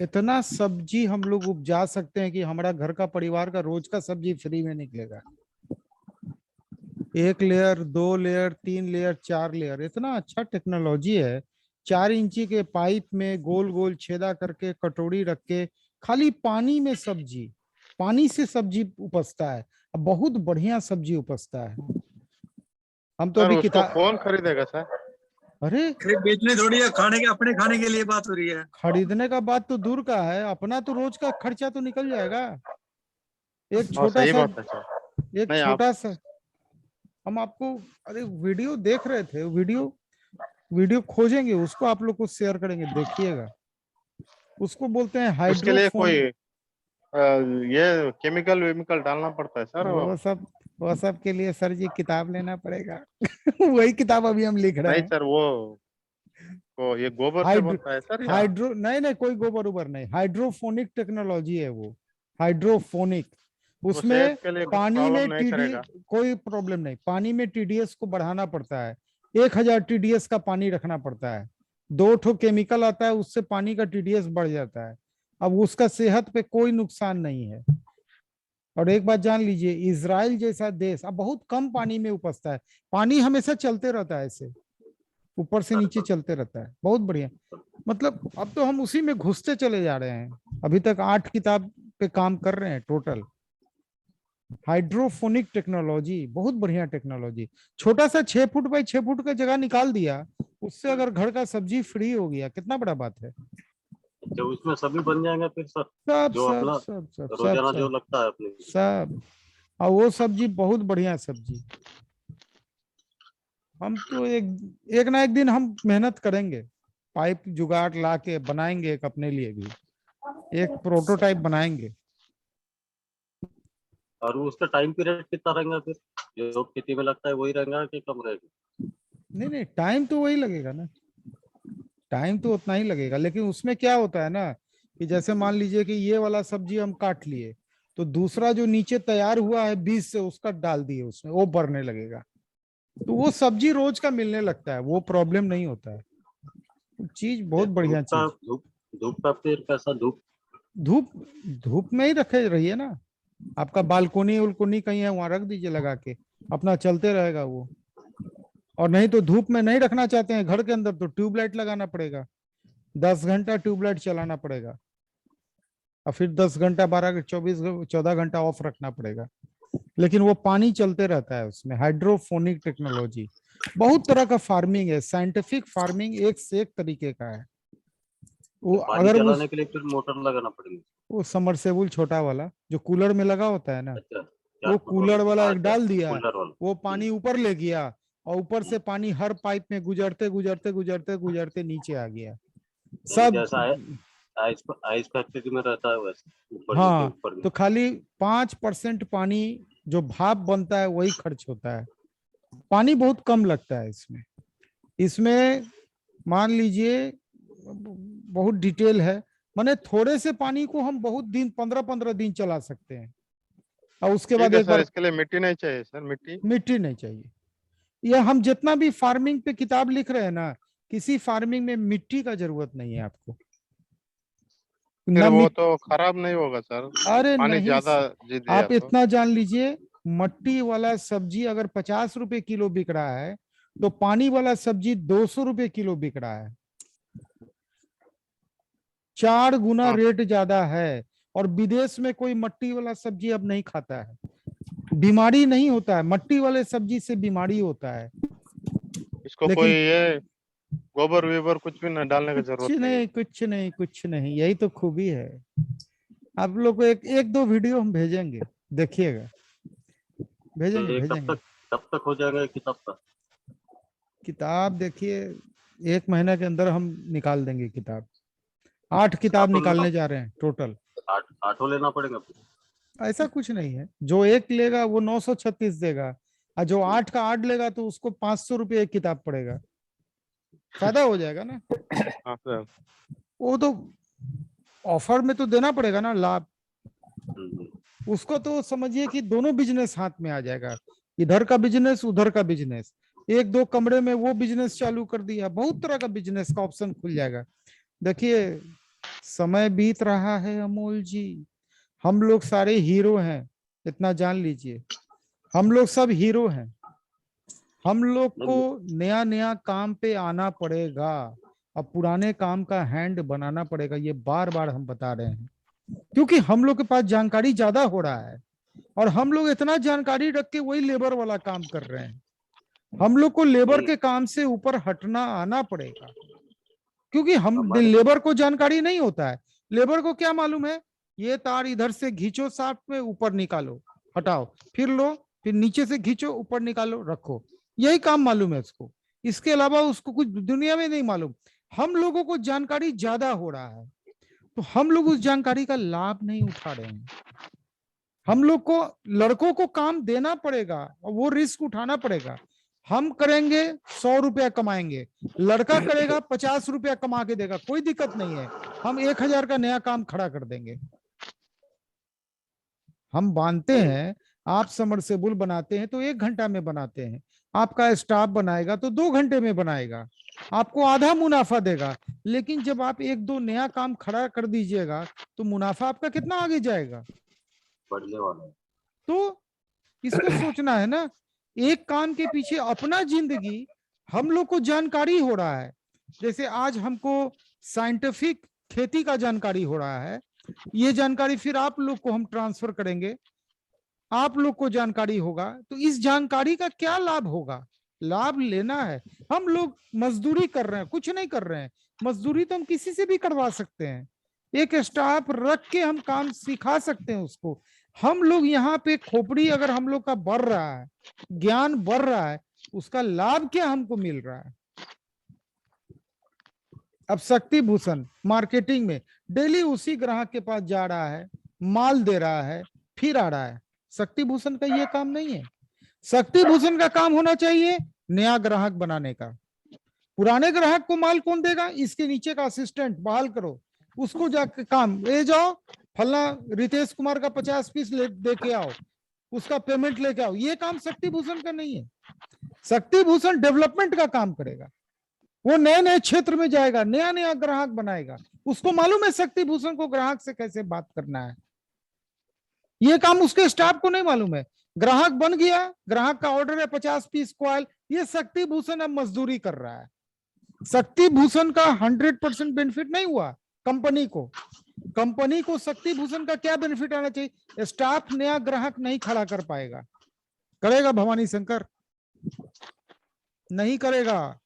इतना सब्जी हम लोग उपजा सकते हैं कि हमारा घर का परिवार का रोज का सब्जी फ्री में निकलेगा। 1 लेयर 2 लेयर 3 लेयर 4 लेयर, इतना अच्छा टेक्नोलॉजी है। 4 इंची के पाइप में गोल गोल छेदा करके कटोरी रख के खाली पानी में सब्जी, पानी से सब्जी उपजता है। बहुत बढ़िया सब्जी उपजता है। हम तो अभी किताब कौन खरीदेगा सर? अरे बेचने थोड़ी है, अपने खाने के लिए बात हो रही है। खरीदने का बात तो दूर का है, अपना तो रोज का खर्चा तो निकल जाएगा। एक छोटा सा हम आपको, अरे वीडियो देख रहे थे, वीडियो खोजेंगे उसको आप लोग को शेयर करेंगे, देखिएगा। उसको बोलते हैं हाइड्रोफोन। उसके लिए कोई ये केमिकल डालना पड़ता है सर? वो सब के लिए सर जी किताब लेना पड़ेगा वही किताब अभी हम लिख रहे हैं। नहीं सर, वो ये गोबर से बनता है सर? नहीं कोई गोबर उबर नहीं, हाइड्रोफोनिक टेक्नोलॉजी है वो, हाइड्रोफोनिक। उसमें पानी में कोई प्रॉब्लम नहीं, पानी में टीडीएस को बढ़ाना पड़ता है। 1000 टीडीएस का पानी रखना पड़ता है। 2 ठो केमिकल आता है, उससे पानी का टीडीएस बढ़ जाता है। अब उसका सेहत पे कोई नुकसान नहीं है। और एक बात जान लीजिए, इजराइल जैसा देश अब बहुत कम पानी में उपजता है। पानी हमेशा चलते रहता है, ऐसे ऊपर से नीचे चलते रहता है, बहुत बढ़िया। मतलब अब तो हम उसी में घुसते चले जा रहे हैं। अभी तक 8 किताब पे काम कर रहे हैं टोटल। हाइड्रोफोनिक टेक्नोलॉजी बहुत बढ़िया टेक्नोलॉजी। छोटा सा 6 फुट बाई 6 फुट का जगह निकाल दिया, उससे अगर घर का सब्जी फ्री हो गया, कितना बड़ा बात है। जब उसमें सभी बन जाएंगे फिर सर, सब जो सब अपना सब सब रोजाना सब जो लगता है अपने सब। और वो सब्जी बहुत बढ़िया सब्जी। हम तो एक ना एक दिन हम मेहनत करेंगे, पाइप जुगाड़ ला के बनाएंगे एक अपने लिए भी, एक प्रोटोटाइप बनाएंगे। और उसका टाइम पीरियड कितना रहेगा फिर, जो खेती में लगता है वही रहेगा कि कम रहेगा? नहीं, टाइम तो वही लगेगा ना, टाइम तो उतना ही लगेगा, लेकिन उसमें क्या होता है ना कि जैसे मान लीजिए कि ये वाला सब्जी हम काट लिए, तो दूसरा जो नीचे तैयार हुआ है बीज से उसका डाल दिए उसमें, वो बढ़ने लगेगा, तो वो सब्जी रोज का मिलने लगता है, वो प्रॉब्लम नहीं होता है। चीज बहुत बढ़िया चीज। धूप का फिर कैसा? धूप में ही रखे रहिए ना, आपका बालकोनी उलकोनी कहीं है वहां रख दीजिए लगा के, अपना चलते रहेगा वो। और नहीं तो धूप में नहीं रखना चाहते हैं घर के अंदर, तो ट्यूबलाइट लगाना पड़ेगा, 10 घंटा ट्यूबलाइट चलाना पड़ेगा, और फिर 10 घंटा 14 घंटा ऑफ रखना पड़ेगा, लेकिन वो पानी चलते रहता है उसमें। हाइड्रोफोनिक टेक्नोलॉजी, बहुत तरह का फार्मिंग है, साइंटिफिक फार्मिंग एक से एक तरीके का है। वो पानी अगर चलाने के लिए फिर मोटर लगाना पड़ेगा? वो समरसेबुल छोटा वाला जो कूलर में लगा होता है ना, अच्छा, वो कूलर वाला एक डाल दिया, कूलर वाला। वो पानी ऊपर ले गया, और ऊपर से पानी हर पाइप में गुजरते गुजरते गुजरते गुजरते नीचे आ गया सब। जैसा आइस फैक्ट्री में रहता है वैसे ऊपर हाँ, ऊपर तो खाली 5% पानी जो भाप बनता है वही खर्च होता है, पानी बहुत कम लगता है इसमें। इसमें मान लीजिए बहुत डिटेल है, माने थोड़े से पानी को हम बहुत दिन 15-15 दिन चला सकते हैं, और उसके बाद एक बार इसके लिए मिट्टी नहीं चाहिए सर? मिट्टी नहीं चाहिए। यह हम जितना भी फार्मिंग पे किताब लिख रहे हैं ना, किसी फार्मिंग में मिट्टी का जरूरत नहीं है आपको। फिर वो तो खराब नहीं होगा सर? अरे पानी नहीं, ज्यादा आप इतना जान लीजिए, मट्टी वाला सब्जी अगर 50 रुपए किलो बिक रहा है, तो पानी वाला सब्जी 200 रुपए किलो बिक रहा है, 4 गुना रेट ज्यादा है। और विदेश में कोई मट्टी वाला सब्जी अब नहीं खाता है, बीमारी नहीं होता है, मट्टी वाले सब्जी से बीमारी होता है। इसको कोई ये गोबर वेबर कुछ भी न डालने की जरूरत नहीं? कुछ नहीं, यही तो खूबी है। आप लोग को एक दो वीडियो हम भेजेंगे, देखिएगा, भेजेंगे। कब तक हो जाएगा किताब का? किताब देखिए 1 महीने के अंदर हम निकाल देंगे किताब। 8 किताब निकालने जा रहे हैं टोटल। 8 लेना पड़ेगा? ऐसा कुछ नहीं है, जो एक लेगा वो 936 देगा, और जो 8 का 8 लेगा तो उसको 500 रुपये एक किताब पड़ेगा, फायदा हो जाएगा ना। वो तो ऑफर में तो देना पड़ेगा ना लाभ, उसको तो समझिए कि दोनों बिजनेस हाथ में आ जाएगा, इधर का बिजनेस उधर का बिजनेस, 1-2 कमरे में वो बिजनेस चालू कर दिया, बहुत तरह का बिजनेस का ऑप्शन खुल जाएगा। देखिए समय बीत रहा है अमोल जी, हम लोग सारे हीरो हैं, इतना जान लीजिए, हम लोग सब हीरो हैं। हम लोग को नया नया काम पे आना पड़ेगा, अब पुराने काम का हैंड बनाना पड़ेगा, ये बार बार हम बता रहे हैं, क्योंकि हम लोग के पास जानकारी ज्यादा हो रहा है, और हम लोग इतना जानकारी रख के वही लेबर वाला काम कर रहे हैं। हम लोग को लेबर के काम से ऊपर हटना आना पड़ेगा, क्योंकि हम लेबर को जानकारी नहीं होता है। लेबर को क्या मालूम है, ये तार इधर से खींचो साफ में, ऊपर निकालो, हटाओ, फिर लो, फिर नीचे से खींचो, ऊपर निकालो, रखो, यही काम मालूम है उसको, इसके अलावा उसको कुछ दुनिया में नहीं मालूम। हम लोगों को जानकारी ज्यादा हो रहा है, तो हम लोग उस जानकारी का लाभ नहीं उठा रहे हैं। हम लोग को लड़कों को काम देना पड़ेगा, और वो रिस्क उठाना पड़ेगा। हम करेंगे 100 रुपया कमाएंगे, लड़का करेगा 50 रुपया कमा के देगा, कोई दिक्कत नहीं है, हम 1000 का नया काम खड़ा कर देंगे। हम बांधते हैं, आप समरसेबुल बनाते हैं तो 1 घंटा में बनाते हैं, आपका स्टाफ बनाएगा तो 2 घंटे में बनाएगा, आपको आधा मुनाफा देगा। लेकिन जब आप 1-2 नया काम खड़ा कर दीजिएगा तो मुनाफा आपका कितना आगे जाएगा, बढ़ने वाला है। तो इसको सोचना है ना, एक काम के पीछे अपना जिंदगी। हम लोग को जानकारी हो रहा है, जैसे आज हमको साइंटिफिक खेती का जानकारी हो रहा है, ये जानकारी फिर आप लोग को हम ट्रांसफर करेंगे, आप लोग को जानकारी होगा। तो इस जानकारी का क्या लाभ होगा? लाभ लेना है। हम लोग मजदूरी कर रहे हैं, कुछ नहीं कर रहे हैं। मजदूरी तो हम किसी से भी करवा सकते हैं, एक स्टाफ रख के हम काम सिखा सकते हैं उसको। हम लोग यहाँ पे खोपड़ी अगर हम लोग का बढ़ रहा है, ज्ञान बढ़ रहा है, उसका लाभ क्या हमको मिल रहा है? अब शक्ति भूषण मार्केटिंग में डेली उसी ग्राहक के पास जा रहा है, माल दे रहा है, फिर आ रहा है। शक्ति भूषण का ये काम नहीं है। शक्ति भूषण का काम होना चाहिए नया ग्राहक बनाने का। पुराने ग्राहक को माल कौन देगा? इसके नीचे का असिस्टेंट बहाल करो, उसको जाके काम, ले जाओ फलना रितेश कुमार का 50 पीस दे के आओ, उसका पेमेंट लेके आओ। ये काम शक्ति भूषण का नहीं है। शक्ति भूषण डेवलपमेंट का काम करेगा, वो नए नए क्षेत्र में जाएगा, नया नया ग्राहक बनाएगा। उसको मालूम है शक्ति भूषण को ग्राहक से कैसे बात करना है। ये काम उसके स्टाफ को नहीं मालूम है। ग्राहक बन गया, ग्राहक का ऑर्डर है 50 पीस कॉइल, ये शक्ति भूषण अब मजदूरी कर रहा है। शक्ति भूषण का 100% बेनिफिट नहीं हुआ कंपनी को। कंपनी को शक्ति भूषण का क्या बेनिफिट आना चाहिए? स्टाफ नया ग्राहक नहीं खड़ा कर पाएगा। करेगा भवानी शंकर? नहीं करेगा।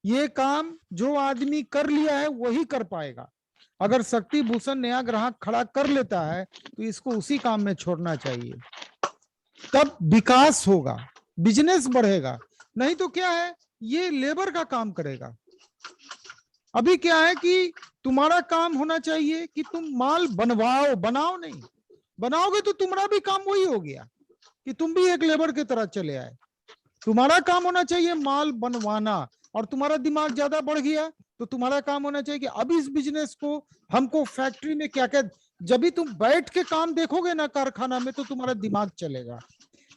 ये काम जो आदमी कर लिया है वही कर पाएगा। अगर शक्ति भूषण नया ग्राहक खड़ा कर लेता है तो इसको उसी काम में छोड़ना चाहिए, तब विकास होगा, बिजनेस बढ़ेगा। नहीं तो क्या है, ये लेबर का काम करेगा। अभी क्या है कि तुम्हारा काम होना चाहिए कि तुम माल बनवाओ, बनाओ नहीं। बनाओगे तो तुम्हारा भी काम वही हो गया कि तुम भी एक लेबर की तरह चले आए। तुम्हारा काम होना चाहिए माल बनवाना, और तुम्हारा दिमाग ज्यादा बढ़ गया तो तुम्हारा काम होना चाहिए कि अब इस बिजनेस को हमको फैक्ट्री में क्या क्या। जब भी तुम बैठ के काम देखोगे ना कारखाना में, तो तुम्हारा दिमाग चलेगा।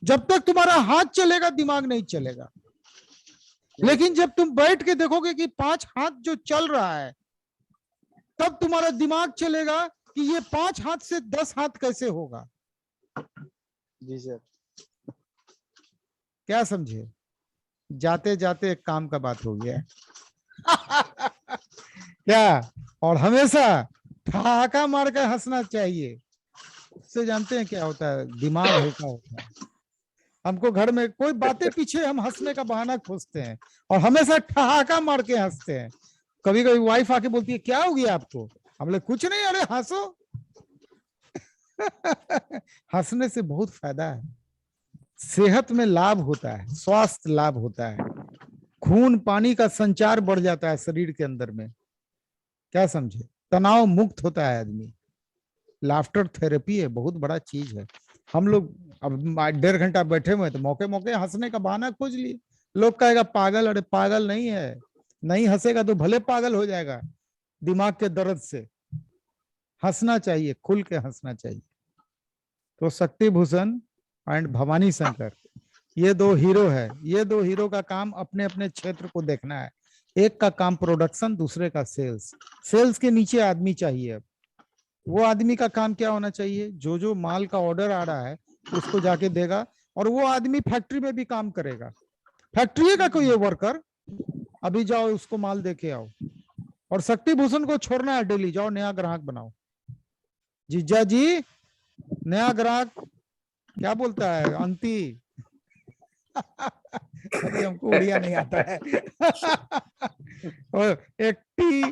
जब तक तुम्हारा हाथ चलेगा दिमाग नहीं चलेगा। लेकिन जब तुम बैठ के देखोगे कि 5 हाथ जो चल रहा है, तब तुम्हारा दिमाग चलेगा कि ये 5 हाथ से 10 हाथ कैसे होगा। जी सर। क्या समझे? जाते जाते एक काम का बात हो गया क्या? और हमेशा ठहाका मार कर हंसना चाहिए। उससे जानते हैं क्या होता है? दिमाग हल्का होता है। हमको घर में कोई बातें पीछे हम हंसने का बहाना खोजते हैं और हमेशा ठहाका मार के हंसते हैं। कभी कभी वाइफ आके बोलती है क्या हो गया आपको? हम लोग कुछ नहीं, अरे हंसो। हंसने से बहुत फायदा है। सेहत में लाभ होता है, स्वास्थ्य लाभ होता है, खून पानी का संचार बढ़ जाता है शरीर के अंदर में। क्या समझे? तनाव मुक्त होता है आदमी। लाफ्टर थेरेपी है, बहुत बड़ा चीज है। हम लोग अब 1.5 घंटा बैठे हुए तो मौके मौके हंसने का बहाना खोज लिए। लोग कहेगा पागल, अरे पागल नहीं है, नहीं हंसेगा तो भले पागल हो जाएगा दिमाग के दर्द से। हंसना चाहिए, खुल के हंसना चाहिए। तो शक्ति भूषण एंड भवानी शंकर ये 2 हीरो है। ये 2 हीरो का काम अपने अपने क्षेत्र को देखना है। एक का काम प्रोडक्शन, दूसरे का सेल्स। सेल्स के नीचे आदमी चाहिए। वो आदमी का काम क्या होना चाहिए? जो जो माल का ऑर्डर आ रहा है उसको जाके देगा, और वो आदमी फैक्ट्री में भी काम करेगा। फैक्ट्री का कोई वर्कर, अभी जाओ उसको माल दे के आओ। और शक्ति भूषण को छोड़ना है, डेली जाओ नया ग्राहक बनाओ। जीजा जी नया ग्राहक क्या बोलता है? अंती। अभी हमको उड़िया नहीं आता है। और एकटी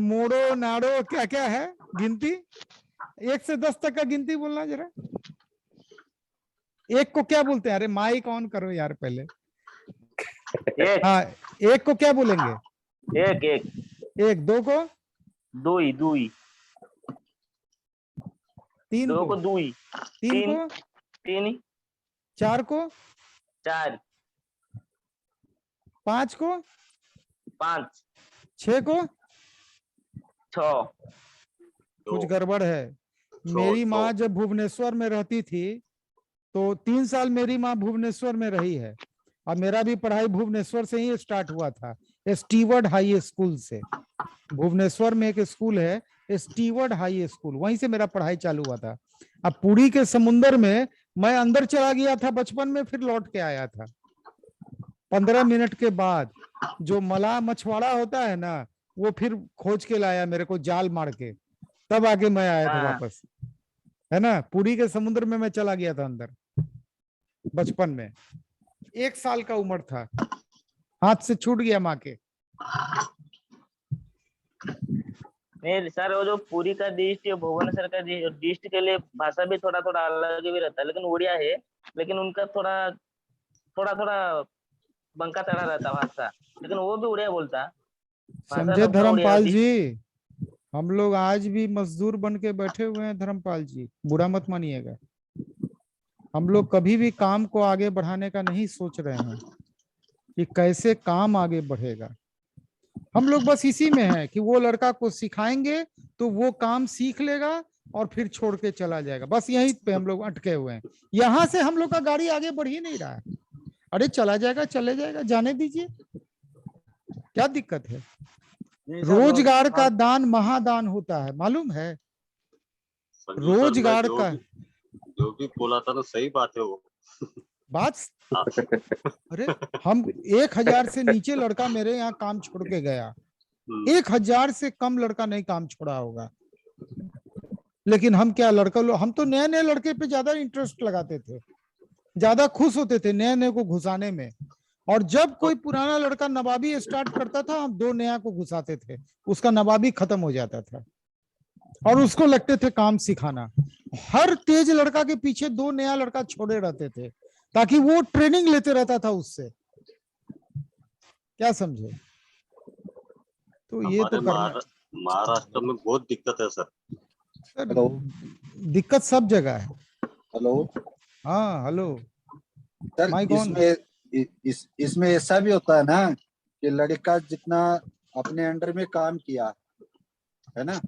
मोड़ो नाड़ो क्या क्या है गिनती? 1 से 10 तक का गिनती बोलना जरा। 1 को क्या बोलते हैं? अरे माइक ऑन करो यार पहले। हाँ 1 को क्या बोलेंगे? 1 2 को दुई 3 दो को को दुई 3 को 3 4 को 4 5 को 5 6 को 6 कुछ गड़बड़ है। मेरी माँ जब भुवनेश्वर में रहती थी तो 3 साल मेरी माँ भुवनेश्वर में रही है, और मेरा भी पढ़ाई भुवनेश्वर से ही स्टार्ट हुआ था, स्टीवर्ड हाई स्कूल से। भुवनेश्वर में एक स्कूल है स्टीवर्ड हाई स्कूल, वहीं से मेरा पढ़ाई चालू हुआ था। अब पुरी के समुंदर में मैं अंदर चला गया था बचपन में, फिर लौट के आया था 15 मिनट के बाद। जो मला मछुआरा होता है ना, वो फिर खोज के लाया मेरे को जाल मार के। तब आके मैं आया था हाँ। वापस, है ना। पुरी के समुद्र में मैं चला गया था अंदर बचपन में, 1 साल का उम्र था, हाथ से छूट गया माँ के। नहीं सर, वो जो पुरी का डिश या भुवनेश्वर का डिश के लिए भाषा भी थोड़ा थोड़ा अलग भी रहता है, लेकिन उड़िया है, लेकिन उनका थोड़ा थोड़ा थोड़ा बंका चढ़ा रहता है भाषा, लेकिन वो भी उड़िया बोलता। भाषा समझे सबका उड़िया धर्मपाल होती। जी, हम लोग आज भी मजदूर बन के बैठे हुए हैं धर्मपाल जी, बुरा मत मानिएगा। हम लोग कभी भी काम को आगे बढ़ाने का नहीं सोच रहे हैं कि कैसे काम आगे बढ़ेगा। हम लोग बस इसी में है कि वो लड़का को सिखाएंगे तो वो काम सीख लेगा और फिर छोड़ के चला जाएगा, बस यहीं पे हम लोग अटके हुए हैं। यहाँ से हम लोग का गाड़ी आगे बढ़ ही नहीं रहा है। अरे चला जाएगा, चले जाएगा, जाने दीजिए, क्या दिक्कत है। रोजगार का दान महादान होता है, मालूम है। रोजगार का जो भी बोला था ना, सही बात है वो बात। अरे हम 1000 से नीचे लड़का मेरे यहाँ काम छोड़ के गया, 1000 से कम लड़का नहीं काम छोड़ा होगा। लेकिन हम क्या लड़का लोग, हम तो नए नए लड़के पे ज्यादा इंटरेस्ट लगाते थे, ज्यादा खुश होते थे नए नए को घुसाने में। और जब कोई पुराना लड़का नवाबी स्टार्ट करता था, हम 2 नया को घुसाते थे, उसका नवाबी खत्म हो जाता था और उसको लगते थे काम सिखाना। हर तेज लड़का के पीछे 2 नया लड़का छोड़े रहते थे ताकि वो ट्रेनिंग लेते रहता था उससे, क्या समझे। तो ये तो महाराष्ट्र में बहुत दिक्कत है सर। हेलो, दिक्कत सब जगह है। हेलो, हाँ हेलो सर, इसमें ऐसा भी होता है ना कि लड़का जितना अपने अंडर में काम किया है ना,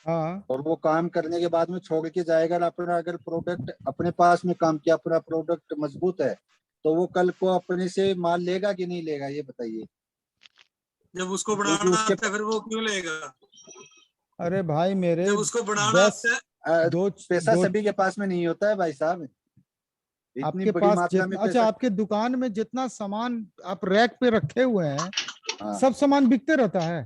हाँ, और वो काम करने के बाद में छोड़ के जाएगा, अपना अगर प्रोडक्ट अपने पास में काम किया, अपना प्रोडक्ट मजबूत है, तो वो कल को अपने से माल लेगा कि नहीं लेगा, ये बताइए। जब उसको बढ़ाना आता है फिर वो क्यों लेगा? अरे भाई मेरे, जब उसको बढ़ाना आता है, पैसा सभी के पास में नहीं होता है भाई साहब। आपके पास अच्छा, आपके दुकान में जितना सामान आप रैक पे रखे हुए हैं, हाँ, सब सामान बिकते रहता है?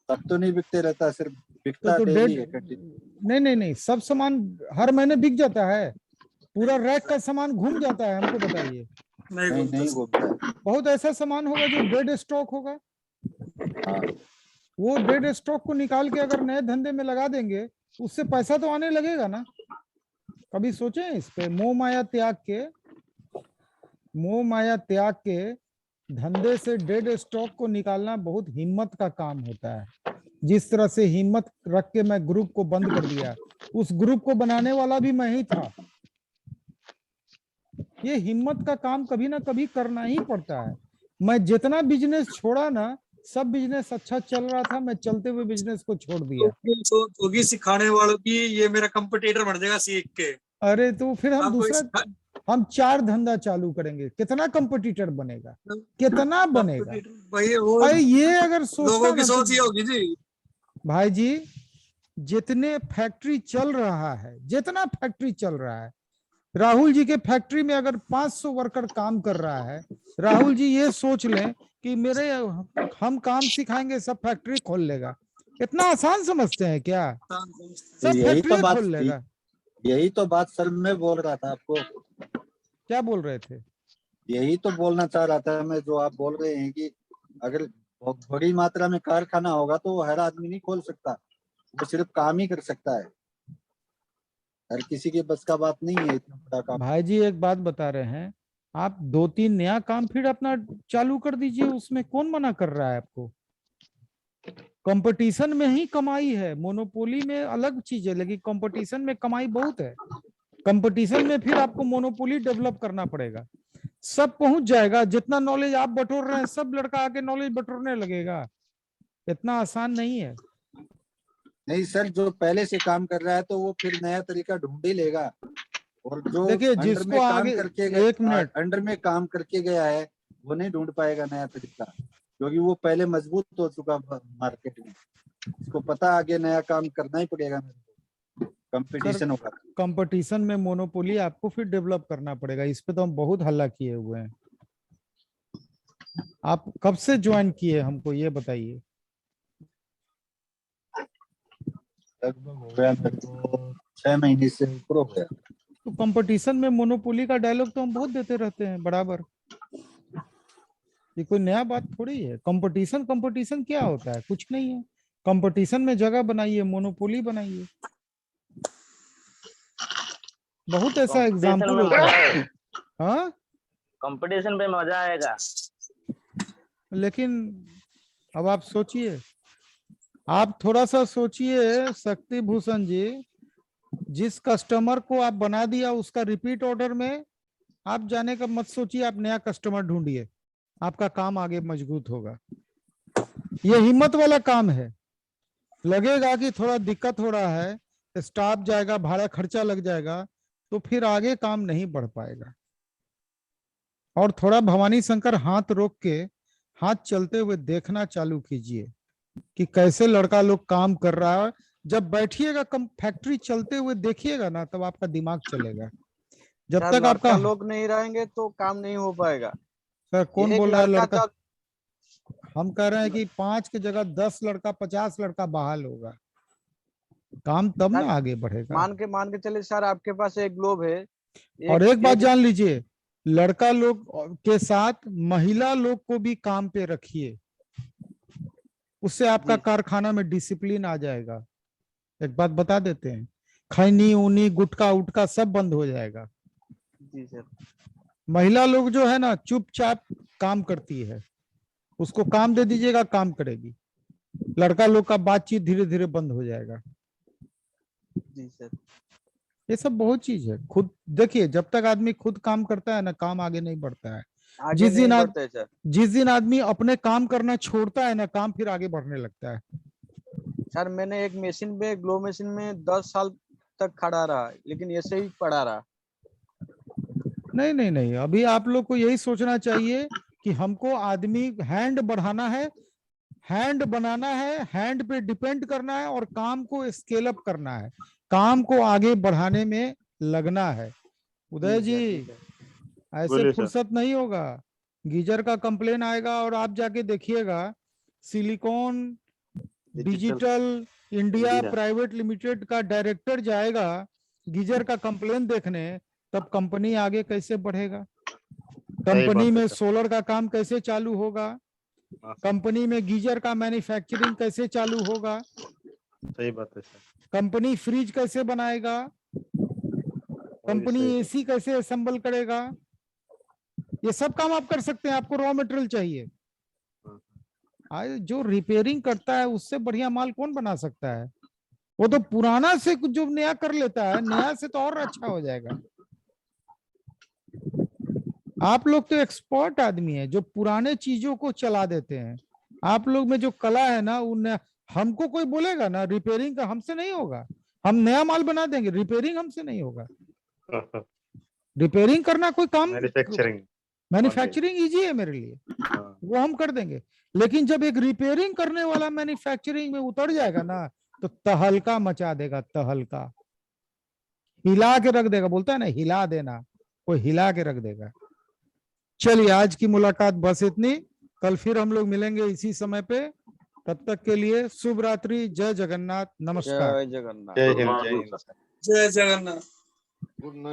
सब तो नहीं बिकते रहता, सिर्फ बिकता तो डेली है। नहीं, सब सामान हर महीने बिक जाता है? पूरा रैक का सामान घूम जाता है? हमको बताइए। नहीं घूमता है। बहुत ऐसा सामान होगा जो डेड स्टॉक होगा। वो डेड स्टॉक को निकाल के अगर नए धंधे में लगा देंगे, उससे पैसा तो आने लगेगा ना। कभी सोचे इस पे? मोह माया त्याग के धंधे से डेड स्टॉक को निकालना बहुत हिम्मत का काम होता है। जिस तरह से हिम्मत रख के मैं ग्रुप को बंद कर दिया, उस ग्रुप को बनाने वाला भी मैं ही था। ये हिम्मत का काम कभी ना कभी करना ही पड़ता है। मैं जितना बिजनेस छोड़ा ना, सब बिजनेस अच्छा चल रहा था, मैं चलते हुए बिजनेस को छोड़ दिया। तो सिखाने वालों की ये मेरा कंपटीटर बन जाएगा सीख के। अरे तो फिर हम 4 धंधा चालू करेंगे, कितना कंपटीटर बनेगा, कितना बनेगा भाई। ये अगर लोगों की सोच ये होगी जी। भाई जी, जितने फैक्ट्री चल रहा है, जितना फैक्ट्री चल रहा है, राहुल जी के फैक्ट्री में अगर 500 वर्कर काम कर रहा है, राहुल जी ये सोच लें कि हम काम सिखाएंगे, सब फैक्ट्री खोल लेगा। इतना आसान समझते हैं क्या? सब फैक्ट्री खोल लेगा। यही तो बात सर मैं बोल रहा था आपको। क्या बोल रहे थे? यही तो बोलना चाह रहा था मैं, जो आप बोल रहे हैं कि अगर बड़ी मात्रा में कारखाना होगा तो हर आदमी नहीं खोल सकता, वो सिर्फ काम ही कर सकता है। हर किसी के बस का बात नहीं है इतना बड़ा काम। भाई जी एक बात बता रहे हैं, आप 2-3 नया काम फिर अपना चालू कर दीजिए, उसमें कौन मना कर रहा है आपको? कंपटीशन में ही कमाई है, मोनोपोली में अलग चीज है, लेकिन कंपटीशन में कमाई बहुत है। कंपटीशन में फिर आपको मोनोपोली डेवलप करना पड़ेगा, सब पहुंच जाएगा। जितना नॉलेज आप बटोर रहे हैं, सब लड़का आके नॉलेज बटोरने लगेगा। इतना आसान नहीं है। नहीं सर, जो पहले से काम कर रहा है तो वो फिर नया तरीका ढूंढ ही लेगा, और जो देखिए जिसको आगे अंडर में काम करके गया है वो नहीं ढूंढ पाएगा नया तरीका, क्योंकि वो पहले मजबूत हो चुका मार्केट में। उसको पता आगे नया काम करना ही पड़ेगा, कंपटीशन होगा। कंपटीशन में मोनोपोली आपको फिर डेवलप करना पड़ेगा। इस पे तो हम बहुत हल्ला किए हुए हैं। आप कब से ज्वाइन किए हमको ये बताइए। लगभग हो गया मेरे को 6 महीने से ऊपर हो गया। तो कंपटीशन में मोनोपोली का डायलॉग तो हम बहुत देते रहते हैं बराबर। ये कोई नया बात थोड़ी है। कंपटीशन कंपटीशन क्या होता है? कुछ नहीं है। कंपटीशन में जगह बनाइए, मोनोपोली बनाइए। बहुत ऐसा एग्जाम्पल होता है। हाँ, कंपटीशन पे मजा आएगा। लेकिन अब आप सोचिए, आप थोड़ा सा सोचिए शक्ति भूषण जी, जिस कस्टमर को आप बना दिया उसका रिपीट ऑर्डर में आप जाने का मत सोचिए, आप नया कस्टमर ढूंढिए, आपका काम आगे मजबूत होगा। ये हिम्मत वाला काम है। लगेगा कि थोड़ा दिक्कत हो रहा है, स्टाफ जाएगा, भाड़ा खर्चा लग जाएगा, तो फिर आगे काम नहीं बढ़ पाएगा। और थोड़ा भवानी शंकर हाथ रोक के हाथ चलते हुए देखना चालू कीजिए कि कैसे लड़का लोग काम कर रहा है। जब बैठिएगा कम फैक्ट्री चलते हुए देखिएगा ना, तब आपका दिमाग चलेगा। जब तक आपका लोग नहीं रहेंगे तो काम नहीं हो पाएगा। सर कौन बोल रहा है लड़का? हम कह रहे हैं कि 5 की जगह 10 लड़का 50 लड़का बहाल होगा, काम तब ना आगे बढ़ेगा। मान के चले सर, आपके पास एक ग्लोब है। और एक बात जान लीजिए, लड़का लोग के साथ महिला लोग को भी काम पे रखिए, उससे आपका कारखाना में डिसिप्लिन आ जाएगा। एक बात बता देते हैं, खैनी ऊनी गुटका उटका सब बंद हो जाएगा। जी सर। महिला लोग जो है ना चुपचाप काम करती है, उसको काम दे दीजिएगा, काम करेगी। लड़का लोग का बातचीत धीरे धीरे बंद हो जाएगा। जी सर। ये सब बहुत चीज है। खुद देखिए, जब तक आदमी खुद काम करता है ना, काम आगे नहीं बढ़ता है। जिस दिन आदमी अपने काम करना छोड़ता है ना, काम फिर आगे बढ़ने लगता है। सर मैंने एक मशीन पे, ग्लो मशीन में 10 साल तक खड़ा रहा, लेकिन ऐसे ही पड़ा रहा। नहीं नहीं नहीं, अभी आप लोग को यही सोचना चाहिए कि हमको आदमी हैंड बढ़ाना है, हैंड बनाना है, हैंड पे डिपेंड करना है और काम को स्केल अप करना है, काम को आगे बढ़ाने में लगना है। उदय जी, ऐसे फुर्सत नहीं होगा। गीजर का कंप्लेन आएगा और आप जाके देखिएगा, silicon digital India private limited का डायरेक्टर जाएगा गीजर का कंप्लेन देखने, तब कंपनी आगे कैसे बढ़ेगा? कंपनी में सोलर का काम कैसे चालू होगा? कंपनी में गीजर का मैन्युफैक्चरिंग कैसे चालू होगा? सही बात है सर। कंपनी फ्रिज कैसे बनाएगा? कंपनी एसी कैसे असेंबल करेगा? ये सब काम आप कर सकते हैं। आपको रॉ मटेरियल चाहिए। आज जो रिपेयरिंग करता है उससे बढ़िया माल कौन बना सकता है? वो तो पुराना से कुछ जो नया कर लेता है, नया से तो और अच्छा हो जाएगा। आप लोग तो एक्सपर्ट आदमी है जो पुराने चीजों को चला देते हैं। आप लोग में जो कला है ना, उन हमको कोई बोलेगा ना रिपेयरिंग का, हमसे नहीं होगा। हम नया माल बना देंगे, रिपेयरिंग हमसे नहीं होगा। रिपेयरिंग करना कोई काम, मैन्युफैक्चरिंग इजी है मेरे लिए, वो हम कर देंगे। लेकिन जब एक रिपेयरिंग करने वाला मैन्युफैक्चरिंग में उतर जाएगा ना, तो तहलका मचा देगा, तहलका हिला के रख देगा। बोलता है ना हिला देना, वो हिला के रख देगा। चलिए, आज की मुलाकात बस इतनी। कल फिर हम लोग मिलेंगे इसी समय पे। तब तक के लिए शुभ रात्रि। जय जगन्नाथ। नमस्कार। जय जगन्नाथ। जय हिंद। जय जगन्नाथ। Good night.